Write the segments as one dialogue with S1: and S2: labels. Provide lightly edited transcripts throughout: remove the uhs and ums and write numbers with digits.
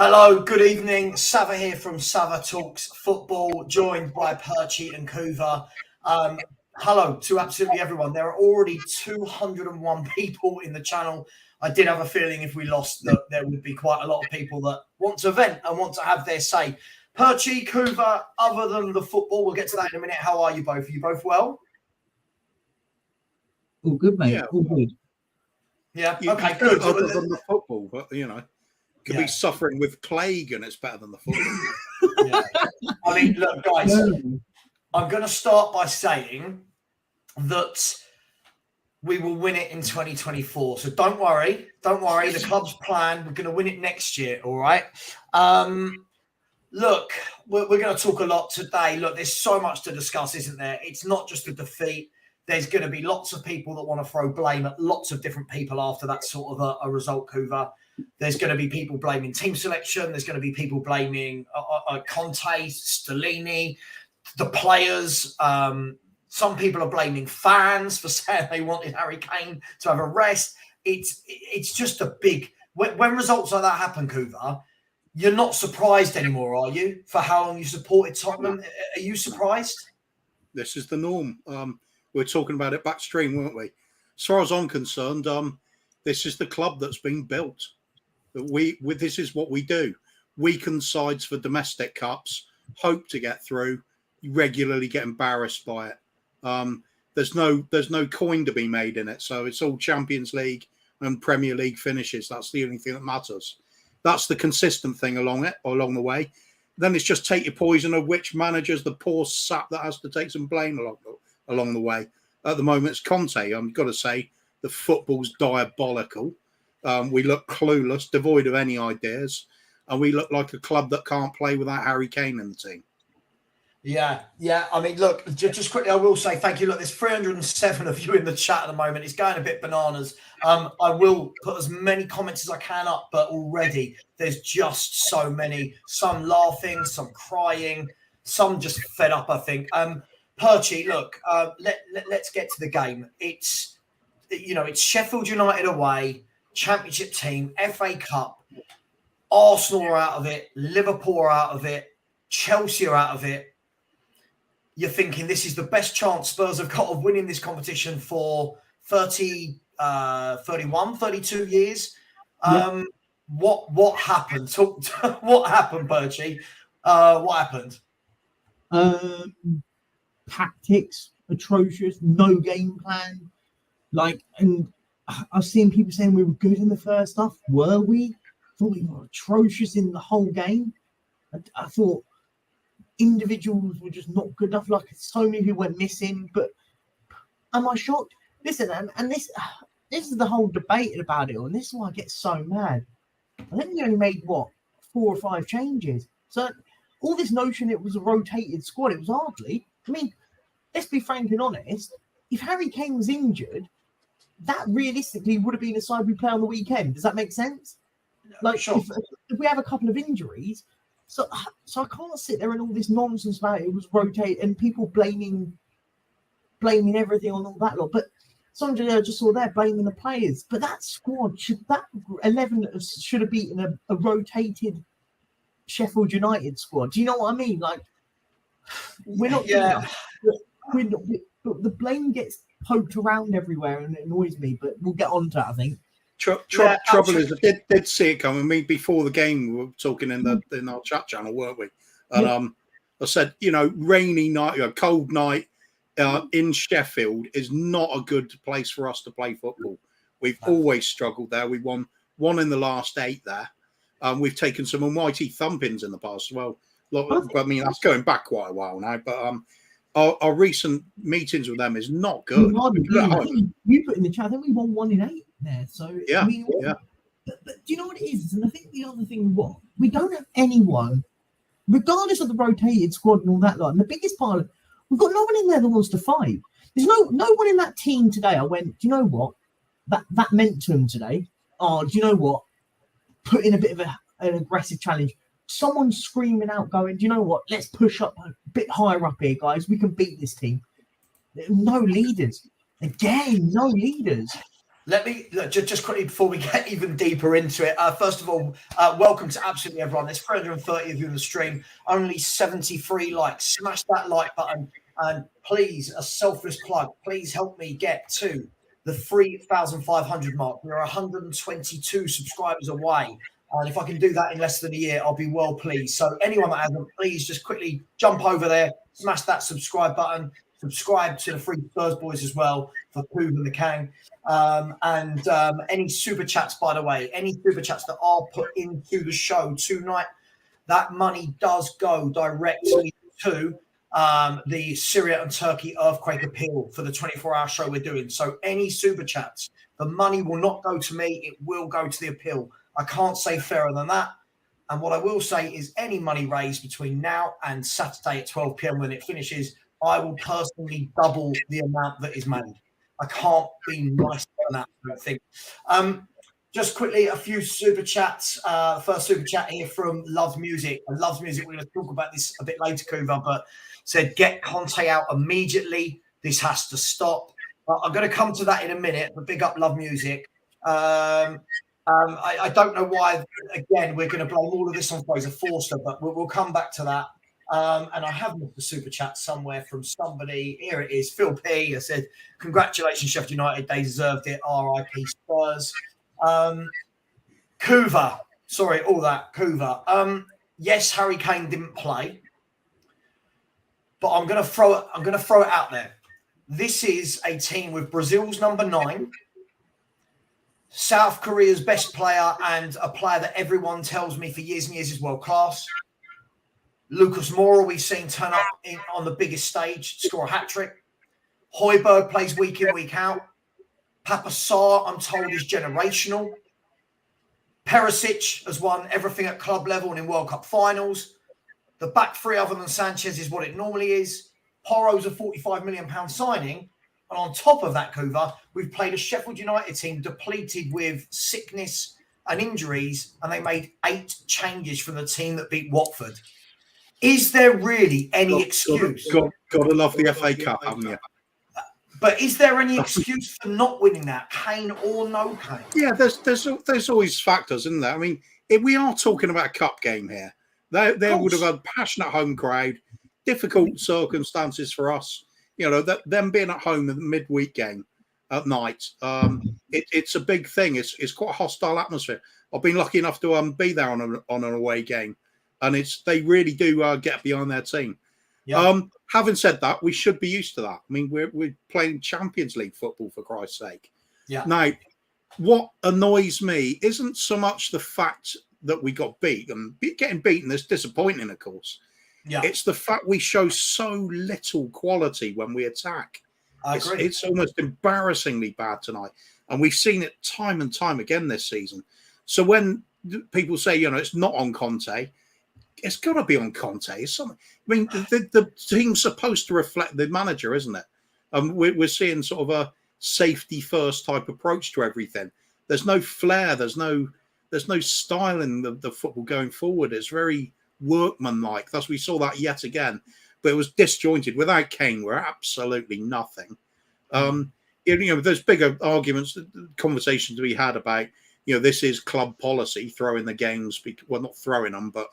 S1: Hello, good evening. Savva here from Savva Talks Football, joined by Perchy and Kuva. Hello to absolutely everyone. There are already 201 people in the channel. I did have a feeling if we lost that there would be quite a lot of people that want to vent and want to have their say. Perchy, Kuva, other than the football, we'll get to that in a minute. How are you both? Are you both well?
S2: All good, mate.
S3: Yeah.
S2: All good.
S1: Yeah. Okay, good.
S3: Other than the football, but could be suffering with plague and it's better than the football.
S1: Yeah. I mean, look, guys, I'm going to start by saying that we will win it in 2024. So don't worry. The club's plan, we're going to win it next year. All right. Look, we're going to talk a lot today. Look, there's so much to discuss, isn't there? It's not just a defeat. There's going to be lots of people that want to throw blame at lots of different people after that sort of a result, Kuva. There's going to be people blaming team selection. There's going to be people blaming Conte, Stellini, the players. Some people are blaming fans for saying they wanted Harry Kane to have a rest. It's just a big... When results like that happen, Kuva, you're not surprised anymore, are you, for how long you supported Tottenham? Are you surprised? This
S3: is the norm. We were talking about it backstream, weren't we? As far as I'm concerned, this is the club that's been built. This is what we do. Weaken sides for domestic cups, hope to get through, regularly get embarrassed by it. There's no coin to be made in it. So it's all Champions League and Premier League finishes. That's the only thing that matters. That's the consistent thing along the way. Then it's just take your poison of which manager's the poor sap that has to take some blame along the way. At the moment, it's Conte. I've got to say, the football's diabolical. We look clueless, devoid of any ideas, and we look like a club that can't play without Harry Kane in the team.
S1: Yeah. I mean, look, just quickly, I will say thank you. Look, there's 307 of you in the chat at the moment. It's going a bit bananas. I will put as many comments as I can up, but already there's just so many. Some laughing, some crying, some just fed up, I think. Perchy, look, let's get to the game. It's Sheffield United away, Championship team, FA Cup, Arsenal are out of it, Liverpool are out of it, Chelsea are out of it. You're thinking this is the best chance Spurs have got of winning this competition for 31, 32 years. Yeah. What happened? What happened, Perchy? What happened?
S2: Tactics atrocious, no game plan. And I've seen people saying we were good in the first half. Were we? I thought we were atrocious in the whole game. I thought individuals were just not good enough. Like so many who went missing. But am I shocked? Listen, and this is the whole debate about it, and this is why I get so mad. I think we only made 4 or 5 changes. So all this notion it was a rotated squad, it was hardly. I mean, let's be frank and honest. If Harry Kane was injured, that realistically would have been a side we play on the weekend. Does that make sense? Sure. If we have a couple of injuries, so I can't sit there and all this nonsense about it was rotate and people blaming everything on all that lot. But somebody I just saw there blaming the players. But that squad that 11 should have beaten a rotated Sheffield United squad. Do you know what I mean? We're not. Yeah. The blame gets poked around everywhere and it annoys me, but we'll get on to it, I think.
S3: Trouble is, I did see it coming. Before the game, we were talking in our chat channel, weren't we? And I said, rainy night, cold night in Sheffield is not a good place for us to play football. We've always struggled there. We won 1 in the last 8 there. We've taken some almighty thumpings in the past as well. I mean, that's going back quite a while now, but our recent meetings with them is not good.
S2: You put in the chat, I think we won 1 in 8 there. So
S3: yeah,
S2: I mean, but do you know what it is? And I think the other thing, we don't have anyone, regardless of the rotated squad and all that lot. And the biggest part, we've got no one in there that wants to fight. There's no one in that team today. I went, do you know what? That meant to him today. Oh, do you know what? Put in a bit of an aggressive challenge. Someone's screaming out, going, do you know what? Let's push up a bit higher up here, guys. We can beat this team. No leaders. Again, no leaders.
S1: Let me just quickly before we get even deeper into it. First of all, welcome to absolutely everyone. There's 330 of you in the stream, only 73 likes. Smash that like button, and please, a selfless plug. Please help me get to the 3,500 mark. We're 122 subscribers away, and if I can do that in less than a year, I'll be well pleased. So anyone that hasn't, please just quickly jump over there, smash that subscribe button. Subscribe to the Free Spurs Boys as well for Pooh and the Kang. Any super chats, by the way, any super chats that are put into the show tonight, that money does go directly to the Syria and Turkey earthquake appeal for the 24-hour show we're doing. So any super chats, the money will not go to me, it will go to the appeal. I can't say fairer than that. And what I will say is any money raised between now and Saturday at 12 p.m. when it finishes, I will personally double the amount that is made. I can't be nicer than that, I don't think. Just quickly, a few super chats. First super chat here from Loves Music. And Loves Music, we're going to talk about this a bit later, Kuva, but said, get Conte out immediately. This has to stop. I'm going to come to that in a minute, but big up Love Music. I don't know why, again, we're going to blame all of this on Fraser Forster, but we'll come back to that. And I have missed a super chat somewhere from somebody. Here it is. Phil P. I said, congratulations, Sheffield United. They deserved it. R.I.P. Spurs. Kuva. Sorry, all that. Kuva. Yes, Harry Kane didn't play. But I'm going to throw it out there. This is a team with Brazil's number 9, South Korea's best player, and a player that everyone tells me for years and years is world class. Lucas Moura, we've seen turn up on the biggest stage, score a hat-trick. Højbjerg plays week in, week out. Papa Sarr, I'm told, is generational. Perisic has won everything at club level and in World Cup finals. The back three, other than Sanchez, is what it normally is. Porro's a £45 million signing. And on top of that, Kuva, we've played a Sheffield United team depleted with sickness and injuries, and they made 8 changes from the team that beat Watford. Is there really any excuse?
S3: Got to love the FA Cup, haven't you?
S1: But is there any excuse for not winning that, Kane or no Kane?
S3: Yeah, there's always factors, isn't there? I mean, if we are talking about a cup game here, they would have had a passionate home crowd, difficult circumstances for us. You know, them being at home in the midweek game at night, it's a big thing. It's quite a hostile atmosphere. I've been lucky enough to be there on an away game. And they really do get behind their team. Yeah. Having said that, we should be used to that. I mean, we're playing Champions League football, for Christ's sake.
S1: Yeah.
S3: Now, what annoys me isn't so much the fact that we got beat, and getting beaten is disappointing, of course.
S1: Yeah.
S3: It's the fact we show so little quality when we attack.
S1: I agree.
S3: It's almost embarrassingly bad tonight, and we've seen it time and time again this season. So when people say, you know, it's not on Conte, it's got to be on Conte. It's something. I mean, the team's supposed to reflect the manager, isn't it? We're seeing sort of a safety first type approach to everything. There's no flair. There's no style in the football going forward. It's very workmanlike. Thus, we saw that yet again. But it was disjointed. Without Kane, we're absolutely nothing. You know, there's bigger arguments, conversations to be had about, you know, this is club policy, throwing the games, well, not throwing them, but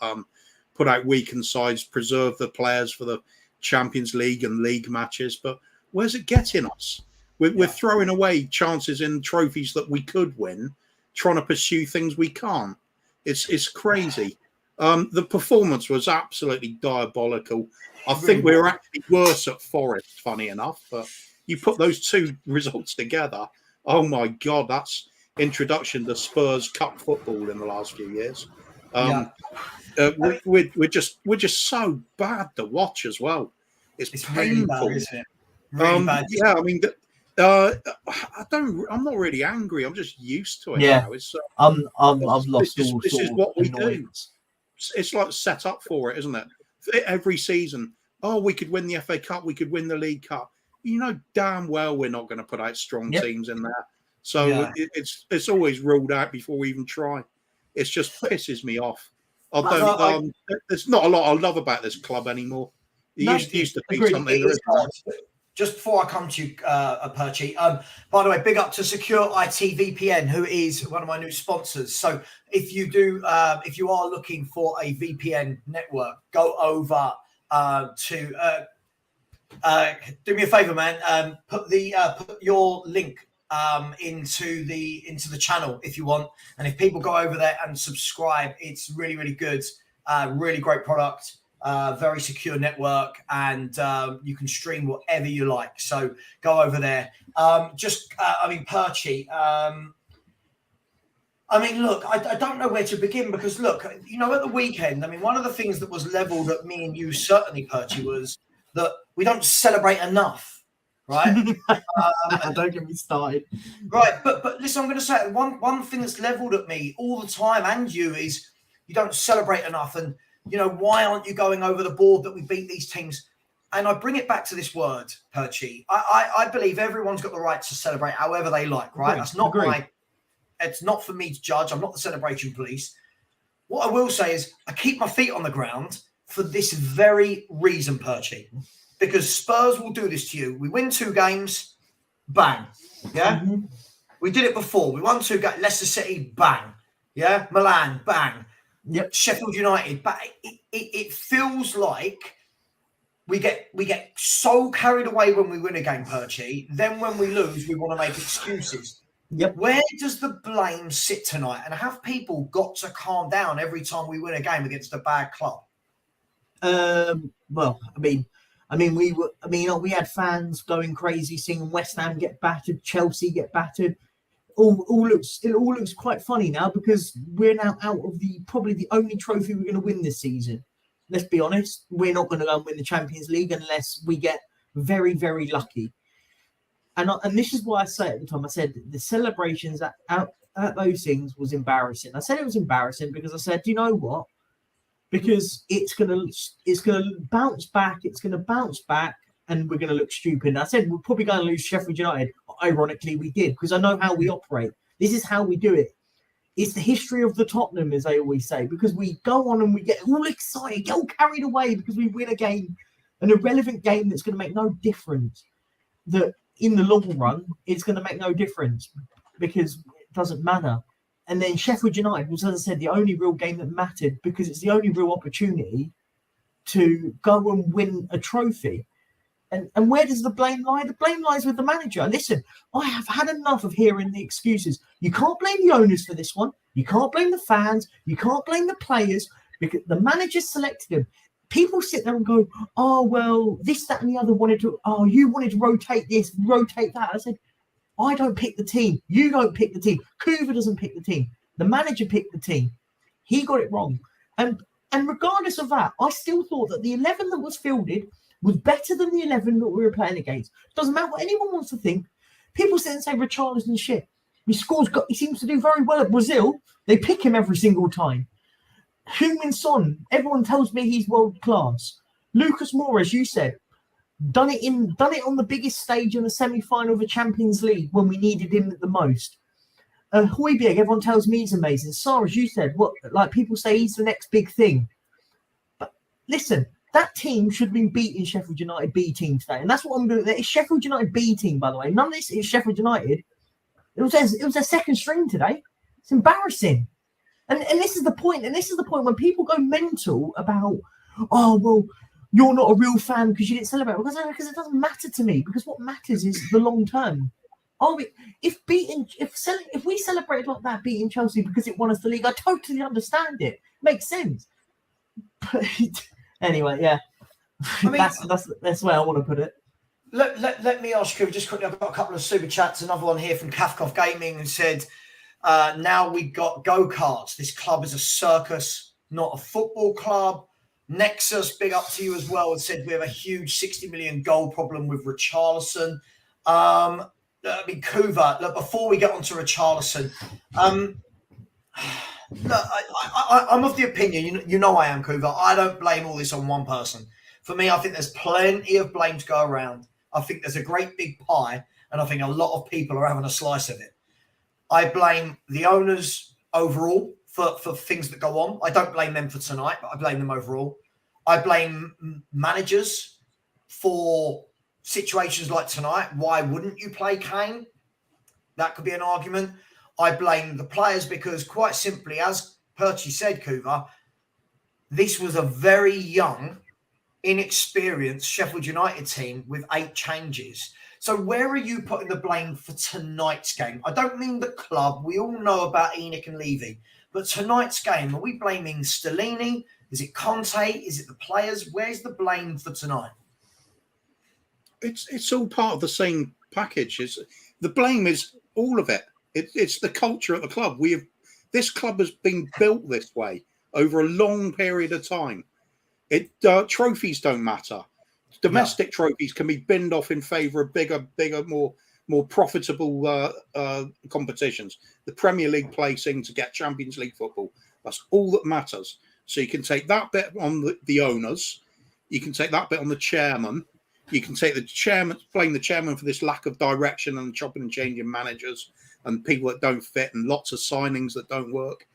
S3: put out weakened sides, preserve the players for the Champions League and league matches. But where's it getting us? We're throwing away chances in trophies that we could win, trying to pursue things we can't. It's crazy. The performance was absolutely diabolical. I think we were actually worse at Forest, funny enough. But you put those two results together, oh my God, that's introduction to Spurs Cup football in the last few years. We're just so bad to watch as well. It's painful.
S1: Really bad, isn't it? Really bad.
S3: Yeah, I mean, I'm not really angry. I'm just used to it now. It's
S2: I've lost
S3: this
S2: all
S3: is
S2: sort
S3: what
S2: of
S3: we
S2: annoyance.
S3: do. It's like set up for it, isn't it? Every season, we could win the FA Cup, we could win the League Cup. You know damn well we're not going to put out strong teams in there. So it's always ruled out before we even try. It just pisses me off. There's not a lot I love about this club anymore. It used to be something.
S1: just before I come to you, Perchy, by the way, big up to Secure IT VPN, who is one of my new sponsors. So if you are looking for a VPN network, go over to do me a favor, man. Put your link into the channel if you want, and if people go over there and subscribe, it's really, really good. Really great product. Very secure network, and you can stream whatever you like. So go over there. Perchy. Look, I don't know where to begin because, look, at the weekend, one of the things that was levelled at me and you, certainly, Perchy, was that we don't celebrate enough, right?
S2: Don't get me started.
S1: Right, but listen, I'm going to say one thing that's levelled at me all the time and you is you don't celebrate enough, and why aren't you going over the board that we beat these teams? And I bring it back to this word, Perchy. I believe everyone's got the right to celebrate however they like, right? That's not it's not for me to judge. I'm not the celebration police. What I will say is I keep my feet on the ground for this very reason, Perchy. Because Spurs will do this to you. We win 2 games, bang. Yeah? Mm-hmm. We did it before. We won 2 games. Leicester City, bang. Yeah? Milan, bang.
S2: Yep.
S1: Sheffield United. But it feels like we get so carried away when we win a game, Perchy. Then when we lose, we want to make excuses.
S2: Yep.
S1: Where does the blame sit tonight? And have people got to calm down every time we win a game against a bad club?
S2: We had fans going crazy, singing West Ham get battered, Chelsea get battered. It all looks quite funny now because we're now out of probably the only trophy we're going to win this season. Let's be honest, we're not going to go and win the Champions League unless we get very, very lucky. And this is why I say at the time, I said the celebrations at those things was embarrassing. I said it was embarrassing because I said, do you know what? Because it's gonna bounce back. It's gonna bounce back, and we're gonna look stupid. And I said we're probably going to lose Sheffield United. Ironically, we did because I know how we operate. This is how we do it. It's the history of the Tottenham, as I always say, because we go on and we get all excited, get all carried away because we win a game, an irrelevant game that's going to make no difference. That in the long run, it's going to make no difference because it doesn't matter. And then Sheffield United was, as I said, the only real game that mattered because it's the only real opportunity to go and win a trophy. And where does the blame lie? The blame lies with the manager. Listen, I have had enough of hearing the excuses. You can't blame the owners for this one. You can't blame the fans. You can't blame the players because the manager selected them. People sit there and go, oh, well, this, that, and the other you wanted to rotate this, rotate that. I said, I don't pick the team. You don't pick the team. Kuva doesn't pick the team. The manager picked the team. He got it wrong. And regardless of that, I still thought that the 11 that was fielded was better than the 11 that we were playing against. Doesn't matter what anyone wants to think. People sit and say Richarlison shit. He seems to do very well at Brazil. They pick him every single time. Heung-min Son, everyone tells me he's world class. Lucas Moura, as you said, done it on the biggest stage in the semi-final of a Champions League when we needed him the most. Højbjerg, everyone tells me he's amazing. Sarr, as you said, people say he's the next big thing. But listen, that team should have been beating Sheffield United B team today, and that's what I'm doing. It's Sheffield United B team, by the way. None of this is Sheffield United. It was their second string today. It's embarrassing. And this is the point. And this is the point when people go mental about, oh, well, you're not a real fan because you didn't celebrate. Because it doesn't matter to me. Because what matters is the long term. If we celebrated like that, beating Chelsea because it won us the league, I totally understand it. Makes sense. But anyway, yeah. That's the way I want to put it.
S1: Let me ask you just quickly. I've got a couple of super chats. Another one here from Kafkov Gaming and said, now we got go-karts. This club is a circus, not a football club. Nexus, big up to you as well, and said we have a huge 60 million goal problem with Richarlison. Kuva, look, before we get on to Richarlison, look, I'm of the opinion, you know I am, Kuva. I don't blame all this on one person. For me, I think there's plenty of blame to go around. I think there's a great big pie, and I think a lot of people are having a slice of it. I blame the owners overall for things that go on. I don't blame them for tonight, but I blame them overall. I blame managers for situations like tonight, why wouldn't you play Kane? That could be an argument. I blame the players because, quite simply, as Perchie said, Kuva, this was a very young, inexperienced Sheffield United team with 8 changes. So where are you putting the blame for tonight's game? I don't mean the club. We all know about Enoch and Levy. But tonight's game, are we blaming Stellini? Is it Conte? Is it the players? Where's the blame for tonight?
S3: It's all part of the same package. The blame is all of it. It's the culture at the club. This club has been built this way over a long period of time. Trophies don't matter. Domestic trophies can be binned off in favour of bigger, more profitable competitions. The Premier League placing to get Champions League football. That's all that matters. So you can take that bit on the owners. You can take that bit on the chairman. You can take blame the chairman for this lack of direction and chopping and changing managers and people that don't fit and lots of signings that don't work.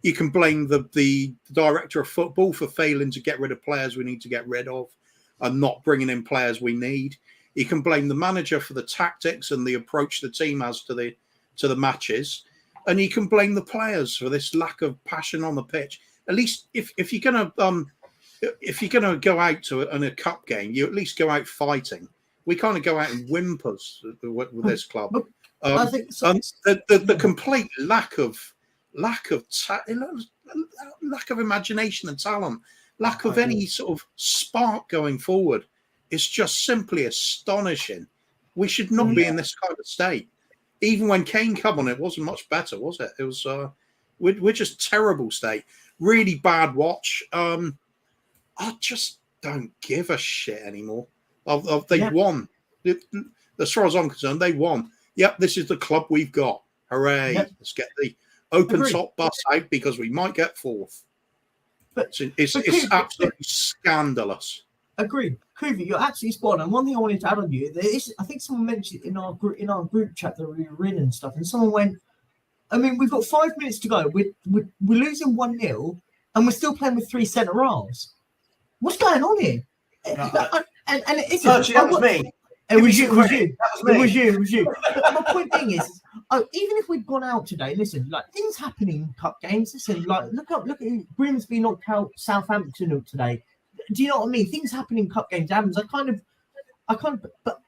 S3: You can blame the director of football for failing to get rid of players we need to get rid of and not bringing in players we need. You can blame the manager for the tactics and the approach the team has to the matches. And you can blame the players for this lack of passion on the pitch. At least if you're going to go out to a cup game, you at least go out fighting. We kind of go out in whimpers with this club.
S2: I think so.
S3: The complete lack of imagination and talent, lack of any sort of spark going forward is just simply astonishing. We should not be in this kind of state. Even when Kane came on, it wasn't much better, was it? It was we're just terrible state. Really bad watch. I just don't give a shit anymore. They won. As far as I'm concerned, they won. Yep, this is the club we've got. Hooray. Yep. Let's get the open top bus out because we might get 4th. It's absolutely scandalous.
S2: Agreed. Kuvi, you're absolutely spot on. And one thing I wanted to add on you, I think someone mentioned in our group chat that we were in and stuff, and someone went, I mean, we've got 5 minutes to go. We're losing 1-0 and we're still playing with 3 centre halves. What's going on here?
S1: No,
S2: and it's
S1: that was me.
S2: It was you. But my point being is, even if we'd gone out today, listen, like things happen in cup games. Listen, like look at Grimsby knocked out Southampton today. Do you know what I mean? Things happen in cup games. Happens. I kind of. But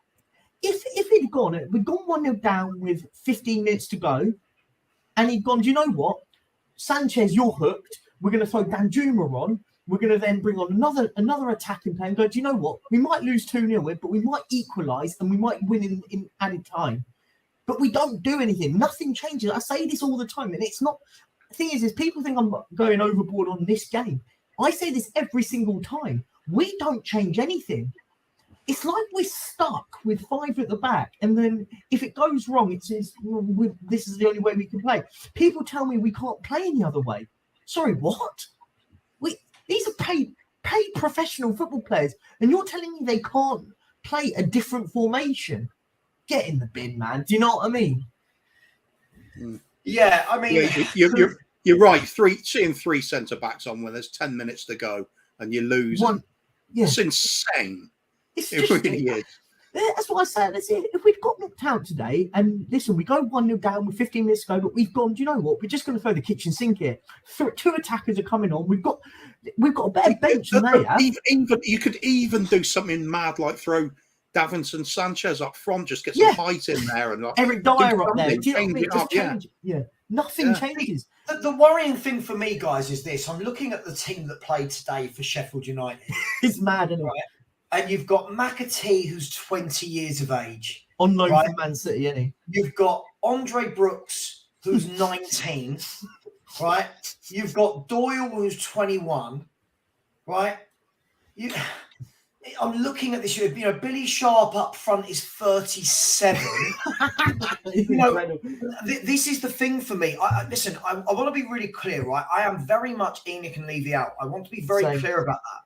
S2: if we'd gone 1-0 down with 15 minutes to go, and he'd gone, do you know what, Sanchez, you're hooked. We're going to throw Danjuma on. We're going to then bring on another attacking player and go, do you know what? We might lose 2-0, but we might equalise and we might win in added time. But we don't do anything. Nothing changes. I say this all the time, and it's not. The thing is people think I'm going overboard on this game. I say this every single time. We don't change anything. It's like we're stuck with 5 at the back, and then if it goes wrong, it says this is the only way we can play. People tell me we can't play any other way. Sorry, what? These are paid professional football players, and you're telling me they can't play a different formation? Get in the bin, man. Do you know what I mean?
S1: Yeah, I mean,
S3: you're right. Seeing 3 centre backs on when there's 10 minutes to go and you lose. It's insane. It really is.
S2: That's what I said. If we'd got knocked out today, and listen, we go 1-0 down with 15 minutes to go, but we've gone, do you know what? We're just going to throw the kitchen sink here. 2 attackers are coming on. We've got a better bench than they have.
S3: Even you could even do something mad like throw Davinson Sanchez up front, just get some height in there, and like
S2: Eric Dyer up there. Do you know what I mean? Just change. Yeah. Nothing changes.
S1: The worrying thing for me, guys, is this. I'm looking at the team that played today for Sheffield United.
S2: It's mad, isn't it?
S1: Right? And you've got McAtee, who's 20 years of age.
S2: On loan from Man City, isn't he?
S1: You've got Andre Brooks, who's 19, right? You've got Doyle, who's 21, right? I'm looking at this. Billy Sharp up front is 37. This is the thing for me. I want to be really clear, right? I am very much Enoch and Levy out. I want to be very clear about that.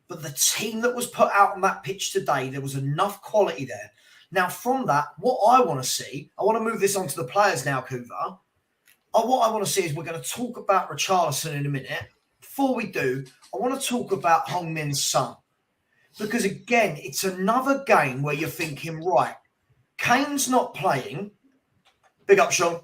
S1: But the team that was put out on that pitch today, there was enough quality there. Now, from that, what I want to see, I want to move this on to the players now, Kuva. What I want to see is we're going to talk about Richarlison in a minute. Before we do, I want to talk about Hong Min's son. because again, it's another game where you're thinking, right, Kane's not playing. Big up, Sean.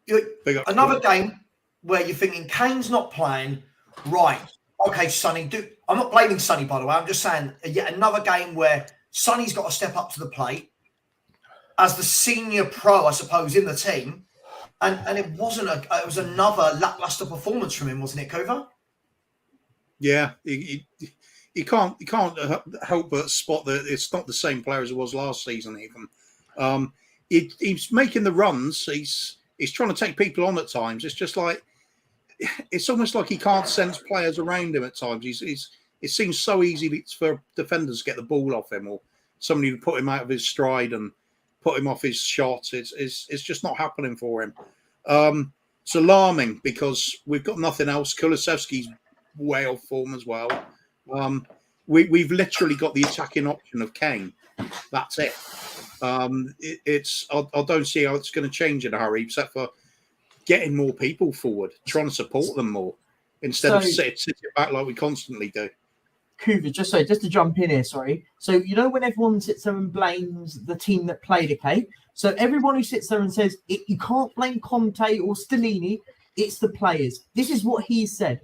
S3: Big up,
S1: another game where you're thinking Kane's not playing. Right. Okay, Sonny. I'm not blaming Sonny, by the way. I'm just saying yet another game where Sonny's got to step up to the plate as the senior pro, I suppose, in the team. And it wasn't it was another lackluster performance from him, wasn't it, Kova?
S3: Yeah, you can't help but spot that it's not the same player as it was last season. Even he's making the runs. He's trying to take people on at times. It's just like it's almost like he can't sense players around him at times. It seems so easy for defenders to get the ball off him or somebody to put him out of his stride and put him off his shots. It's just not happening for him. It's alarming because we've got nothing else. Kulusevski's way off form as well. We've literally got the attacking option of Kane. That's it. I don't see how it's going to change in a hurry, except for getting more people forward, trying to support them more instead of sitting back like we constantly do.
S2: Kuva, just to jump in here, sorry. So, you know, when everyone sits there and blames the team that played, okay? So everyone who sits there and says, you can't blame Conte or Stellini, it's the players. This is what he said.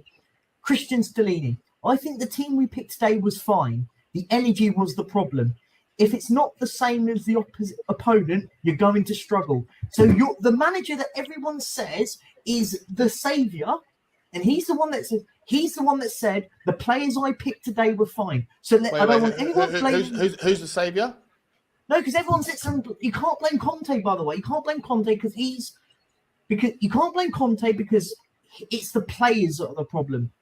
S2: Christian Stellini, I think the team we picked today was fine. The energy was the problem. If it's not the same as the opposite opponent, you're going to struggle. So the manager that everyone says is the saviour, and he's the one that said the players I picked today were fine. So I don't want anyone blaming.
S4: Who's the saviour?
S2: No, because everyone sits and you can't blame Conte. By the way, you can't blame Conte because you can't blame Conte because it's the players that are the problem.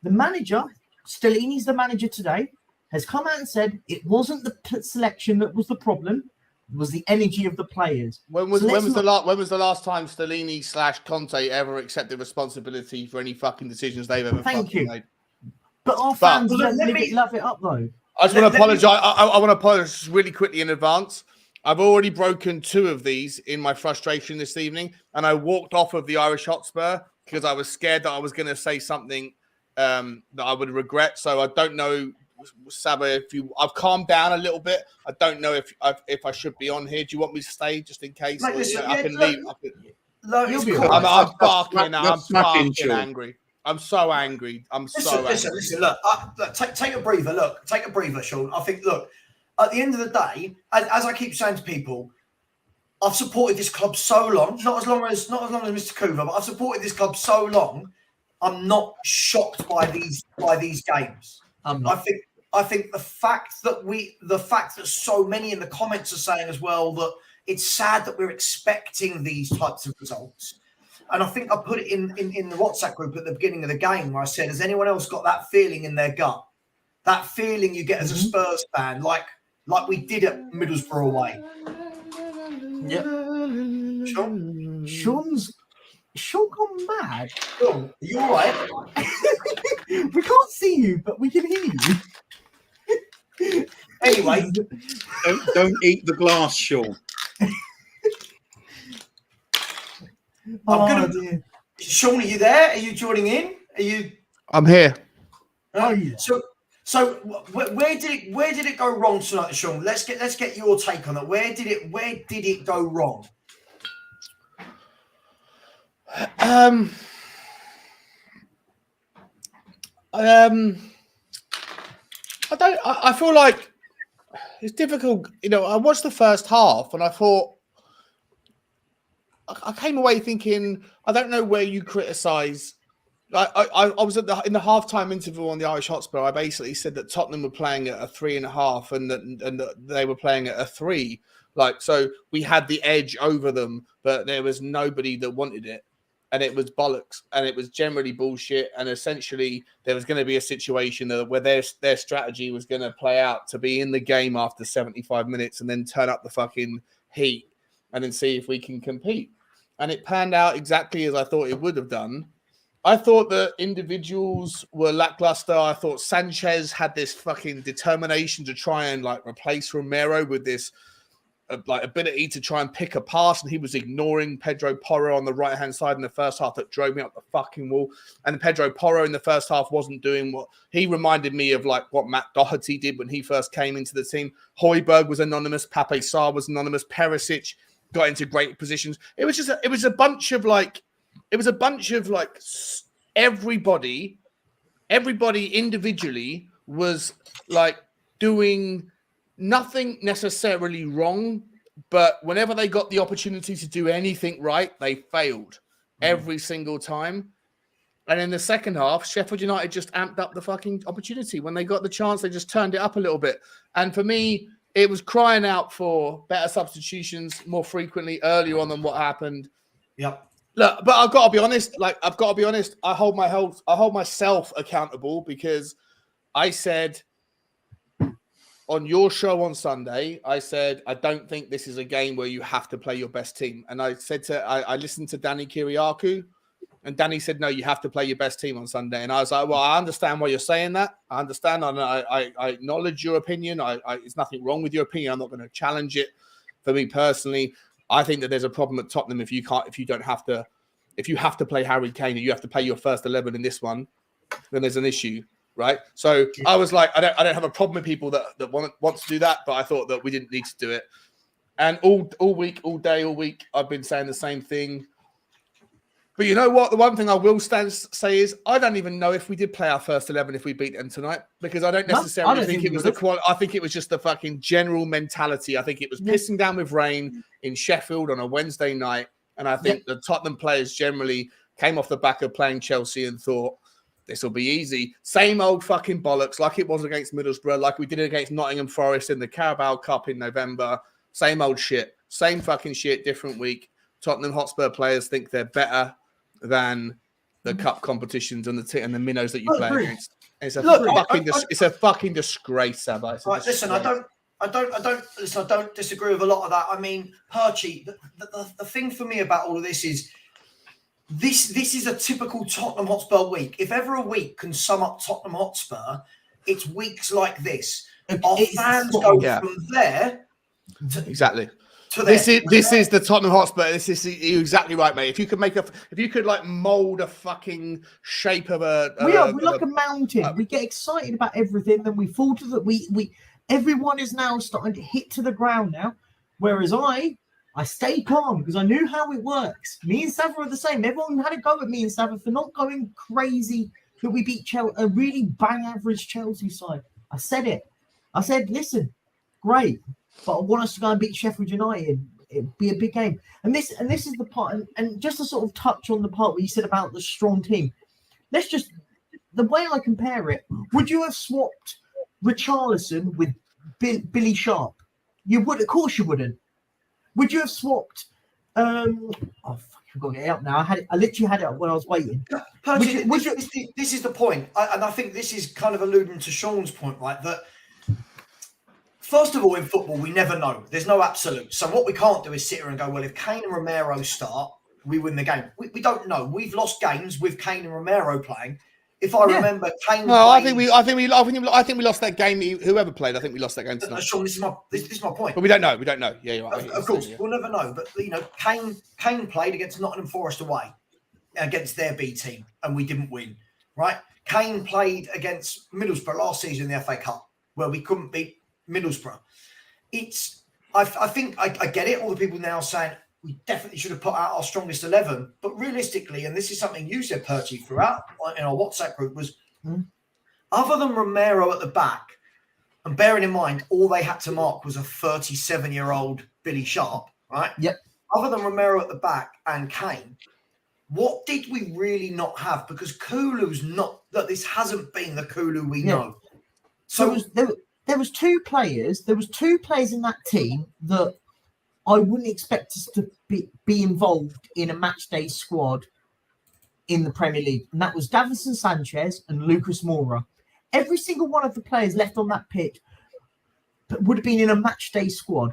S2: The manager, Stellini's the manager today, has come out and said it wasn't the selection that was the problem. It was the energy of the players.
S4: When was the last time Stellini / Conte ever accepted responsibility for any fucking decisions they've ever made?
S2: But our fans love it up though.
S4: I just want to apologise. I want to apologise really quickly in advance. I've already broken 2 of these in my frustration this evening, and I walked off of the Irish Hotspur because I was scared that I was going to say something that I would regret. So I don't know, Savva, I've calmed down a little bit. I don't know if I should be on here. Do you want me to stay just in case?
S1: Like, listen,
S4: I can leave.
S1: I'm
S4: barking now. I'm fucking angry. I'm so angry.
S1: Listen. Look, take a breather. Look, take a breather, Sean. I think. Look, at the end of the day, as I keep saying to people, I've supported this club so long. Not as long as Mr. Coover, but I've supported this club so long. I'm not shocked by these games. I think the fact that so many in the comments are saying as well that it's sad that we're expecting these types of results. And I think I put it in the WhatsApp group at the beginning of the game where I said, has anyone else got that feeling in their gut? That feeling you get as a Spurs fan, like we did at Middlesbrough away.
S2: Yeah. Sean gone mad.
S1: Sean, are you all right?
S2: We can't see you, but we can hear you.
S1: Anyway.
S3: Don't eat the glass, Sean.
S1: Sean, are you there? Are you joining in? Are you?
S4: I'm here.
S2: Oh yeah.
S1: So where did it go wrong tonight, Sean? Let's get your take on that. Where did it go wrong?
S4: I feel like it's difficult. You know, I watched the first half and I thought I came away thinking I don't know where you criticise. I was in the halftime interval on the Irish Hotspur. I basically said that Tottenham were playing at a 3.5 and that they were playing at a 3. Like, so we had the edge over them, but there was nobody that wanted it. And it was bollocks, and it was generally bullshit. And essentially, there was going to be a situation where their strategy was going to play out to be in the game after 75 minutes and then turn up the fucking heat and then see if we can compete. And it panned out exactly as I thought it would have done. I thought the individuals were lackluster. I thought Sanchez had this fucking determination to try and like replace Romero with this ability to try and pick a pass, and he was ignoring Pedro Porro on the right-hand side in the first half. That drove me up the fucking wall. And Pedro Porro in the first half wasn't doing what he reminded me of, like what Matt Doherty did when he first came into the team. Højbjerg was anonymous. Pape Sarr was anonymous. Perisic got into great positions. It was a bunch of everybody individually was like doing nothing necessarily wrong, but whenever they got the opportunity to do anything right, they failed every single time. And in the second half, Sheffield United just amped up the fucking opportunity. When they got the chance, they just turned it up a little bit. And for me, it was crying out for better substitutions more frequently earlier on than what happened.
S1: Yep.
S4: Look, but I've got to be honest. I hold myself accountable, because I said on your show on Sunday, I said, I don't think this is a game where you have to play your best team. And I said I listened to Danny Kiriakou, and Danny said, no, you have to play your best team on Sunday. And I was like, well, I understand why you're saying that. I understand. I acknowledge your opinion. There's nothing wrong with your opinion. I'm not going to challenge it. For me personally, I think that there's a problem at Tottenham if you have to play Harry Kane and you have to play your first 11 in this one, then there's an issue. Right. So I was like, I don't have a problem with people that want to do that, but I thought that we didn't need to do it. And all week, I've been saying the same thing. But you know what? The one thing I will say is I don't even know if we did play our first 11 if we beat them tonight, because I don't necessarily think it was the quality. I think it was just the fucking general mentality. I think it was pissing down with rain in Sheffield on a Wednesday night. And I think the Tottenham players generally came off the back of playing Chelsea and thought, this will be easy. Same old fucking bollocks, like it was against Middlesbrough, like we did it against Nottingham Forest in the Carabao Cup in November. Same old shit. Same fucking shit, different week. Tottenham Hotspur players think they're better than the cup competitions and the minnows that you play against. It's a fucking disgrace, Savva.
S1: Listen, I don't disagree with a lot of that. I mean, Perchy, the thing for me about all of this is this is a typical Tottenham Hotspur week. If ever a week can sum up Tottenham Hotspur, it's weeks like this. Our fans go from there to
S4: exactly. This is the Tottenham Hotspur. You're exactly right, mate. If you could like mold a fucking shape of
S2: we're like a mountain. We get excited about everything, then we fall to the everyone is now starting to hit to the ground now. Whereas I stay calm because I knew how it works. Me and Savva are the same. Everyone had a go at me and Savva for not going crazy that we beat a really bang average Chelsea side. I said it. I said, listen, great, but I want us to go and beat Sheffield United. It'd be a big game. And this is the part, and just to sort of touch on the part where you said about the strong team. The way I compare it, would you have swapped Richarlison with Billy Sharp? You would, of course you wouldn't. Would you have swapped? I've got to get it up now. I literally had it up when I was waiting.
S1: This is the point, and I think this is kind of alluding to Sean's point, right? That first of all, in football, we never know. There's no absolute. So what we can't do is sit here and go, well, if Kane and Romero start, we win the game. We don't know. We've lost games with Kane and Romero playing. If I remember, Kane.
S4: No, I think we lost that game. Whoever played, I think we lost that game tonight.
S1: Sean, this is my point.
S4: But we don't know. Yeah, you're right.
S1: Of course, we'll never know. But Kane played against Nottingham Forest away against their B team, and we didn't win. Right? Kane played against Middlesbrough last season in the FA Cup, where we couldn't beat Middlesbrough. I think I get it. All the people now saying we definitely should have put out our strongest 11. But realistically, and this is something you said, Perchy, throughout in our WhatsApp group, was other than Romero at the back, and bearing in mind all they had to mark was a 37-year-old Billy Sharp, right?
S2: Yep.
S1: Other than Romero at the back and Kane, what did we really not have? Because Kulu's not that this hasn't been the Kulu we know. So
S2: there was two players. There was two players in that team that I wouldn't expect us to be involved in a match day squad in the Premier League, and that was Davinson Sanchez and Lucas Moura. Every single one of the players left on that pitch would have been in a match day squad.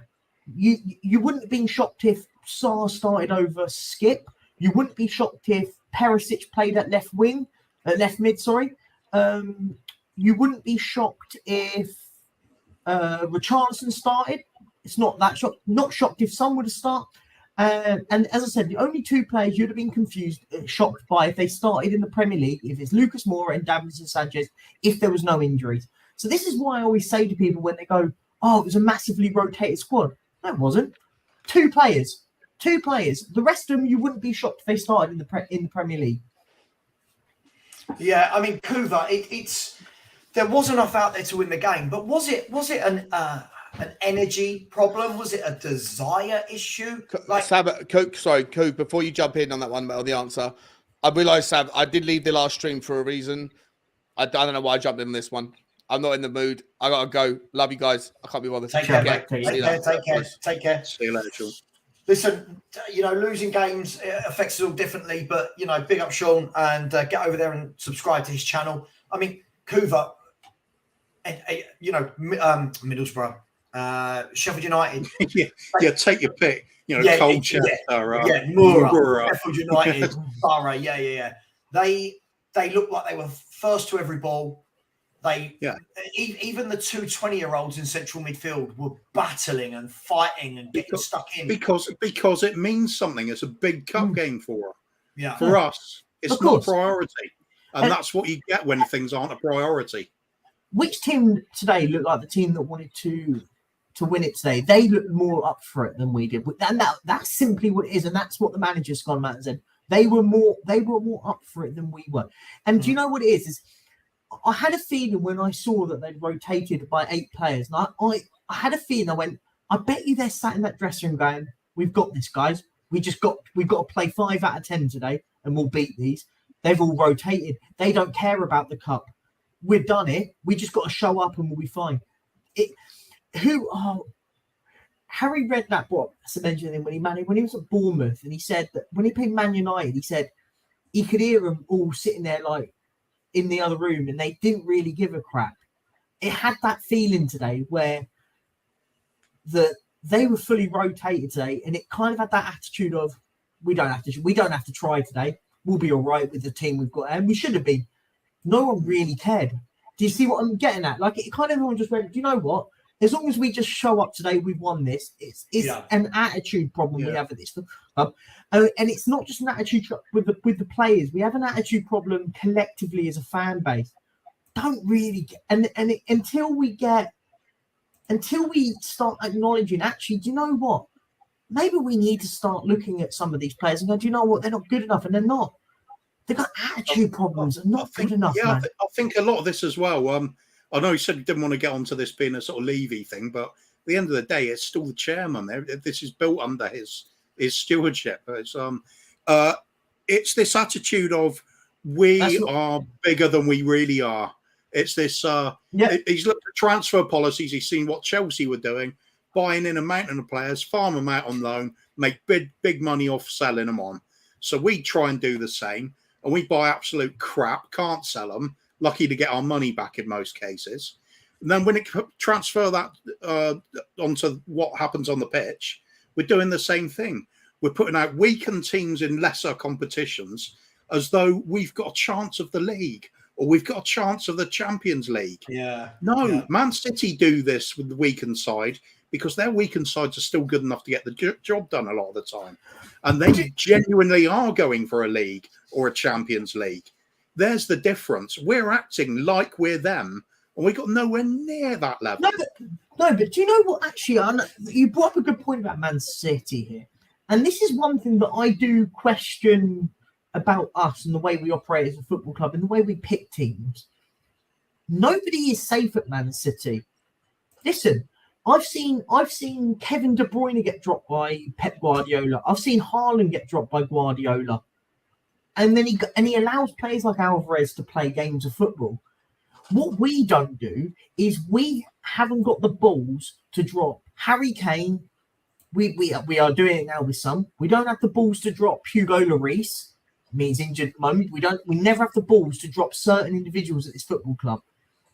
S2: You wouldn't have been shocked if Sarr started over Skip. You wouldn't be shocked if Perisic played at left mid. You wouldn't be shocked if Richarlison started. It's not that shocked. Not shocked if some would have started. And as I said, the only two players you'd have been shocked by if they started in the Premier League, if it's Lucas Moura and Davinson Sanchez, if there was no injuries. So this is why I always say to people when they go, "Oh, it was a massively rotated squad." No, it wasn't. Two players. The rest of them, you wouldn't be shocked if they started in the Premier League.
S1: Yeah, I mean, Kuva, it's there was enough out there to win the game, but was it an energy problem? Was it a desire issue?
S4: Like, Savva, Coop, before you jump in on that one about the answer, I realised, Sav, I did leave the last stream for a reason. I don't know why I jumped in on this one. I'm not in the mood. I got to go. Love you guys. I can't be bothered.
S1: Take care, mate. Take care.
S3: See you later, Sean.
S1: Listen, losing games affects us all differently, but, big up Sean and get over there and subscribe to his channel. I mean, Kuva, Middlesbrough, Sheffield United.
S3: yeah, take your pick. Culture.
S1: Moura, Sheffield United, Borough. Yeah. They looked like they were first to every ball. Even the 20-year-olds in central midfield were battling and fighting and getting stuck in
S3: because it means something. It's a big cup game for them.
S1: Yeah,
S3: for us, it's not a priority, and that's what you get when things aren't a priority.
S2: Which team today looked like the team that wanted to win it today? They looked more up for it than we did, and that's simply what it is, and that's what the manager's gone out and said. They were more up for it than we were. And do you know what it is? I had a feeling when I saw that they'd rotated by 8 players. And I had a feeling. I went, I bet you they're sat in that dressing room going, "We've got this, guys. We've got to play 5 out of 10 today, and we'll beat these." They've all rotated. They don't care about the cup. We've done it. We just got to show up, and we'll be fine. Harry Redknapp, mentioned him when he was at Bournemouth, and he said that when he played Man United, he said he could hear them all sitting there like in the other room, and they didn't really give a crap. It had that feeling today where they were fully rotated today, and it kind of had that attitude of we don't have to try today. We'll be all right with the team we've got, and we should have been. No one really cared. Do you see what I'm getting at? Like, it kind of everyone just went, "Do you know what? As long as we just show up today, we've won this." It's an attitude problem we have at this club, and it's not just an attitude with the players. We have an attitude problem collectively as a fan base. Don't really get, until we start acknowledging, actually, do you know what? Maybe we need to start looking at some of these players and go, "Do you know what? They're not good enough," and they're not. They've got attitude problems and not good enough.
S3: Yeah,
S2: man.
S3: I think a lot of this as well. I know he said he didn't want to get onto this being a sort of Levy thing, but at the end of the day, it's still the chairman there. This is built under his stewardship. It's this attitude of we are bigger than we really are. It's this. He's looked at transfer policies. He's seen what Chelsea were doing, buying in a mountain of players, farm them out on loan, make big money off selling them on. So we try and do the same, and we buy absolute crap, can't sell them. Lucky to get our money back in most cases. And then when it transfer that onto what happens on the pitch, we're doing the same thing. We're putting out weakened teams in lesser competitions as though we've got a chance of the league or we've got a chance of the Champions League. Man City do this with the weakened side because their weakened sides are still good enough to get the job done a lot of the time. And they genuinely are going for a league or a Champions League. There's the difference. We're acting like we're them, and we got nowhere near that level.
S2: No, but do you know what? Actually, you brought up a good point about Man City here. And this is one thing that I do question about us and the way we operate as a football club and the way we pick teams. Nobody is safe at Man City. Listen, I've seen Kevin De Bruyne get dropped by Pep Guardiola. I've seen Haaland get dropped by Guardiola. And then he allows players like Alvarez to play games of football. What we don't do is we haven't got the balls to drop Harry Kane. We are doing it now with some. We don't have the balls to drop Hugo Lloris. He's injured at the moment. We never have the balls to drop certain individuals at this football club.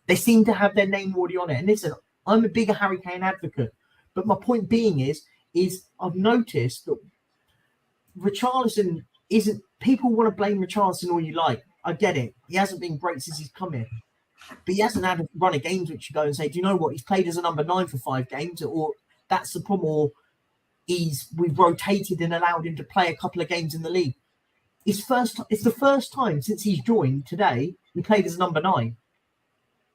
S2: They seem to have their name already on it. And listen, I'm a bigger Harry Kane advocate. But my point being is I've noticed that Richarlison isn't. People want to blame Richarlison all you like. I get it. He hasn't been great since he's come here. But he hasn't had a run of games which you go and say, do you know what? He's played as a number 9 for 5 games, or that's the problem. Or we've rotated and allowed him to play a couple of games in the league. It's the first time since he's joined today he played as number 9.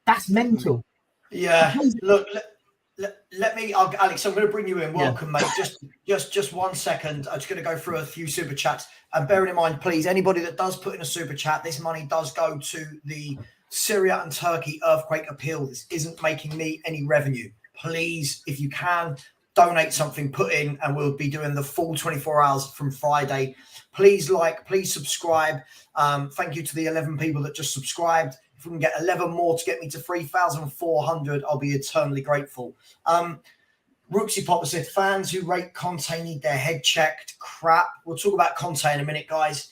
S2: That's mental.
S1: Yeah. Look, let me, Alex, I'm going to bring you in. Welcome, mate. Just 1 second. I'm just going to go through a few super chats. And bearing in mind, please, anybody that does put in a super chat, this money does go to the Syria and Turkey earthquake appeal. This isn't making me any revenue. Please, if you can, donate something, put in, and we'll be doing the full 24 hours from Friday. Please please subscribe. Thank you to the 11 people that just subscribed. If we can get 11 more to get me to 3,400, I'll be eternally grateful. Rooksy Popper said, fans who rate Conte need their head checked. Crap. We'll talk about Conte in a minute, guys.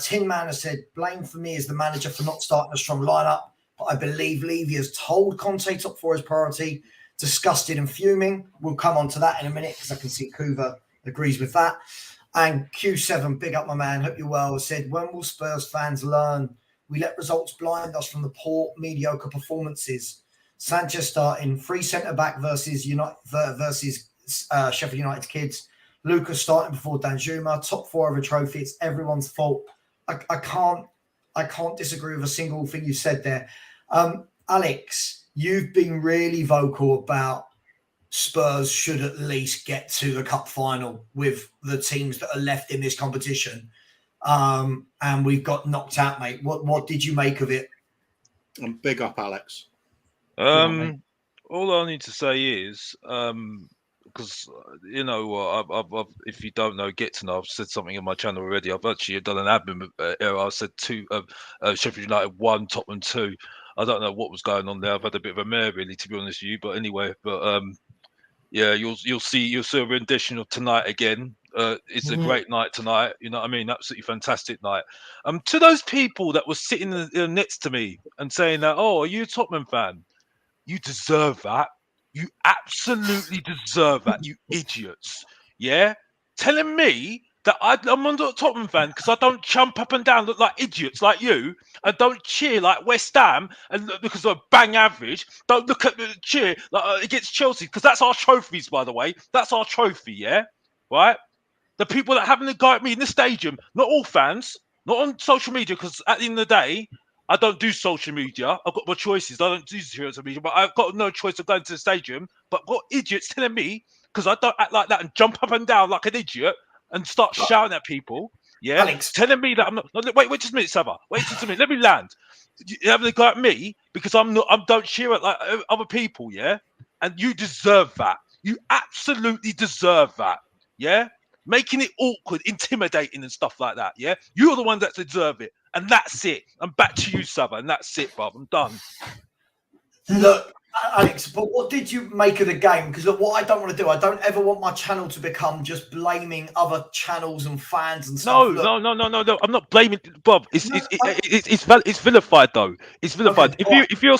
S1: Tin Man has said, blame for me as the manager for not starting a strong lineup. But I believe Levy has told Conte top 4 is priority. Disgusted and fuming. We'll come on to that in a minute because I can see Kuva agrees with that. And Q7, big up my man, hope you're well, said, when will Spurs fans learn? We let results blind us from the poor, mediocre performances. Sanchez starting, 3 centre-back versus Sheffield United kids. Lucas starting before Danjuma, top 4 of a trophy. It's everyone's fault. I can't disagree with a single thing you said there. Alex, you've been really vocal about Spurs should at least get to the cup final with the teams that are left in this competition. And we've got knocked out, mate. What did you make of it?
S3: Big up, Alex.
S5: All I need to say is, because you know, I've if you don't know, get to know. I've said something on my channel already. I've actually done an admin error. I said 2, Sheffield United 1, Tottenham 2. I don't know what was going on there. I've had a bit of a mare, really, to be honest with you. But anyway, yeah, you'll see a rendition of tonight again. It's a great night tonight. You know what I mean? Absolutely fantastic night. To those people that were sitting next to me and saying that, oh, are you a Tottenham fan? You deserve that. You absolutely deserve that, you idiots. Yeah? Telling me that I'm not a Tottenham fan because I don't jump up and down, look like idiots like you, and don't cheer like West Ham and because of bang average. Don't look at the cheer like against Chelsea because that's our trophies, by the way. That's our trophy, yeah? Right? The people that having a go at me in the stadium, not all fans, not on social media, because at the end of the day, I don't do social media. I've got my choices. I don't do social media, but I've got no choice of going to the stadium. But I've got idiots telling me, because I don't act like that and jump up and down like an idiot and start shouting at people, yeah,
S1: Alex,
S5: telling me that I'm not. Wait just a minute, Savva. Wait just a minute. Let me land. You having a go at me because I don't cheer at like other people, yeah. And you deserve that. You absolutely deserve that, yeah. Making it awkward, intimidating, and stuff like that. Yeah, you're the ones that deserve it, and that's it. I'm back to you, Savva, and that's it, bruv. I'm done.
S1: Look, Alex, but what did you make of the game? Because look, what I don't want to do, I don't ever want my channel to become just blaming other channels and fans and stuff.
S5: No. I'm not blaming Bob. It's vilified though. It's vilified.
S1: Okay,
S5: If you're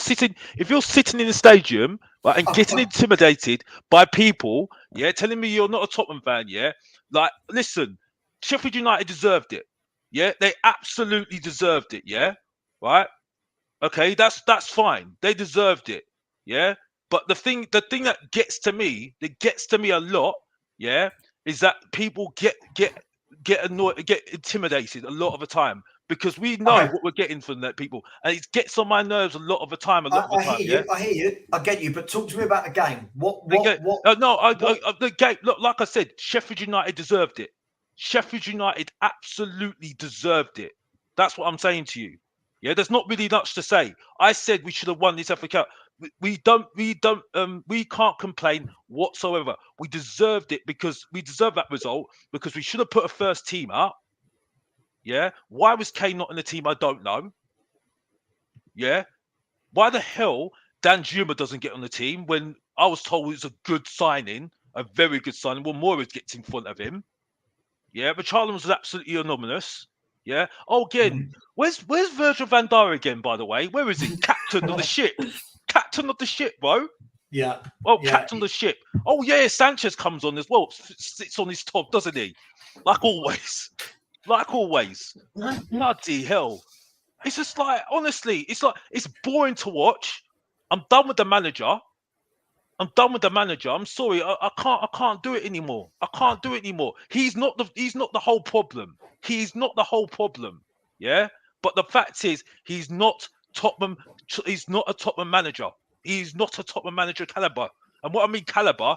S5: sitting in the stadium, right, and getting intimidated by people, yeah, telling me you're not a Tottenham fan, yeah, like listen, Sheffield United deserved it. Yeah, they absolutely deserved it. Yeah, right. Okay, that's fine. They deserved it. Yeah, but the thing that gets to me a lot, yeah, is that people get annoyed, get intimidated a lot of the time because we know what we're getting from that people, and it gets on my nerves a lot of the time.
S1: I hear you. I get you. But talk to me about the game.
S5: The game. Look, like I said, Sheffield United deserved it. Sheffield United absolutely deserved it. That's what I'm saying to you. Yeah, there's not really much to say. I said we should have won this FA Cup. We can't complain whatsoever. We deserved it because we deserved that result because we should have put a first team up. Yeah. Why was Kane not in the team? I don't know. Yeah. Why the hell Danjuma doesn't get on the team when I was told it's a good signing, a very good signing? Well, Moyes gets in front of him. Yeah, but Charlton was absolutely anomalous. Yeah. Oh, again, where's Virgil van Dijk again? By the way, where is he? Captain of the ship. Captain of the ship, bro.
S1: Yeah.
S5: Oh, yeah. Captain of the ship. Oh yeah, Sanchez comes on as well. Sits on his top, doesn't he? Like always. Bloody hell. It's just like, honestly, it's boring to watch. I'm done with the manager. I'm done with the manager. I'm sorry. I can't do it anymore. I can't do it anymore. He's not the whole problem. He's not the whole problem. Yeah. But the fact is, he's not Tottenham. He's not a Tottenham manager. He's not a Tottenham manager caliber. And what I mean caliber,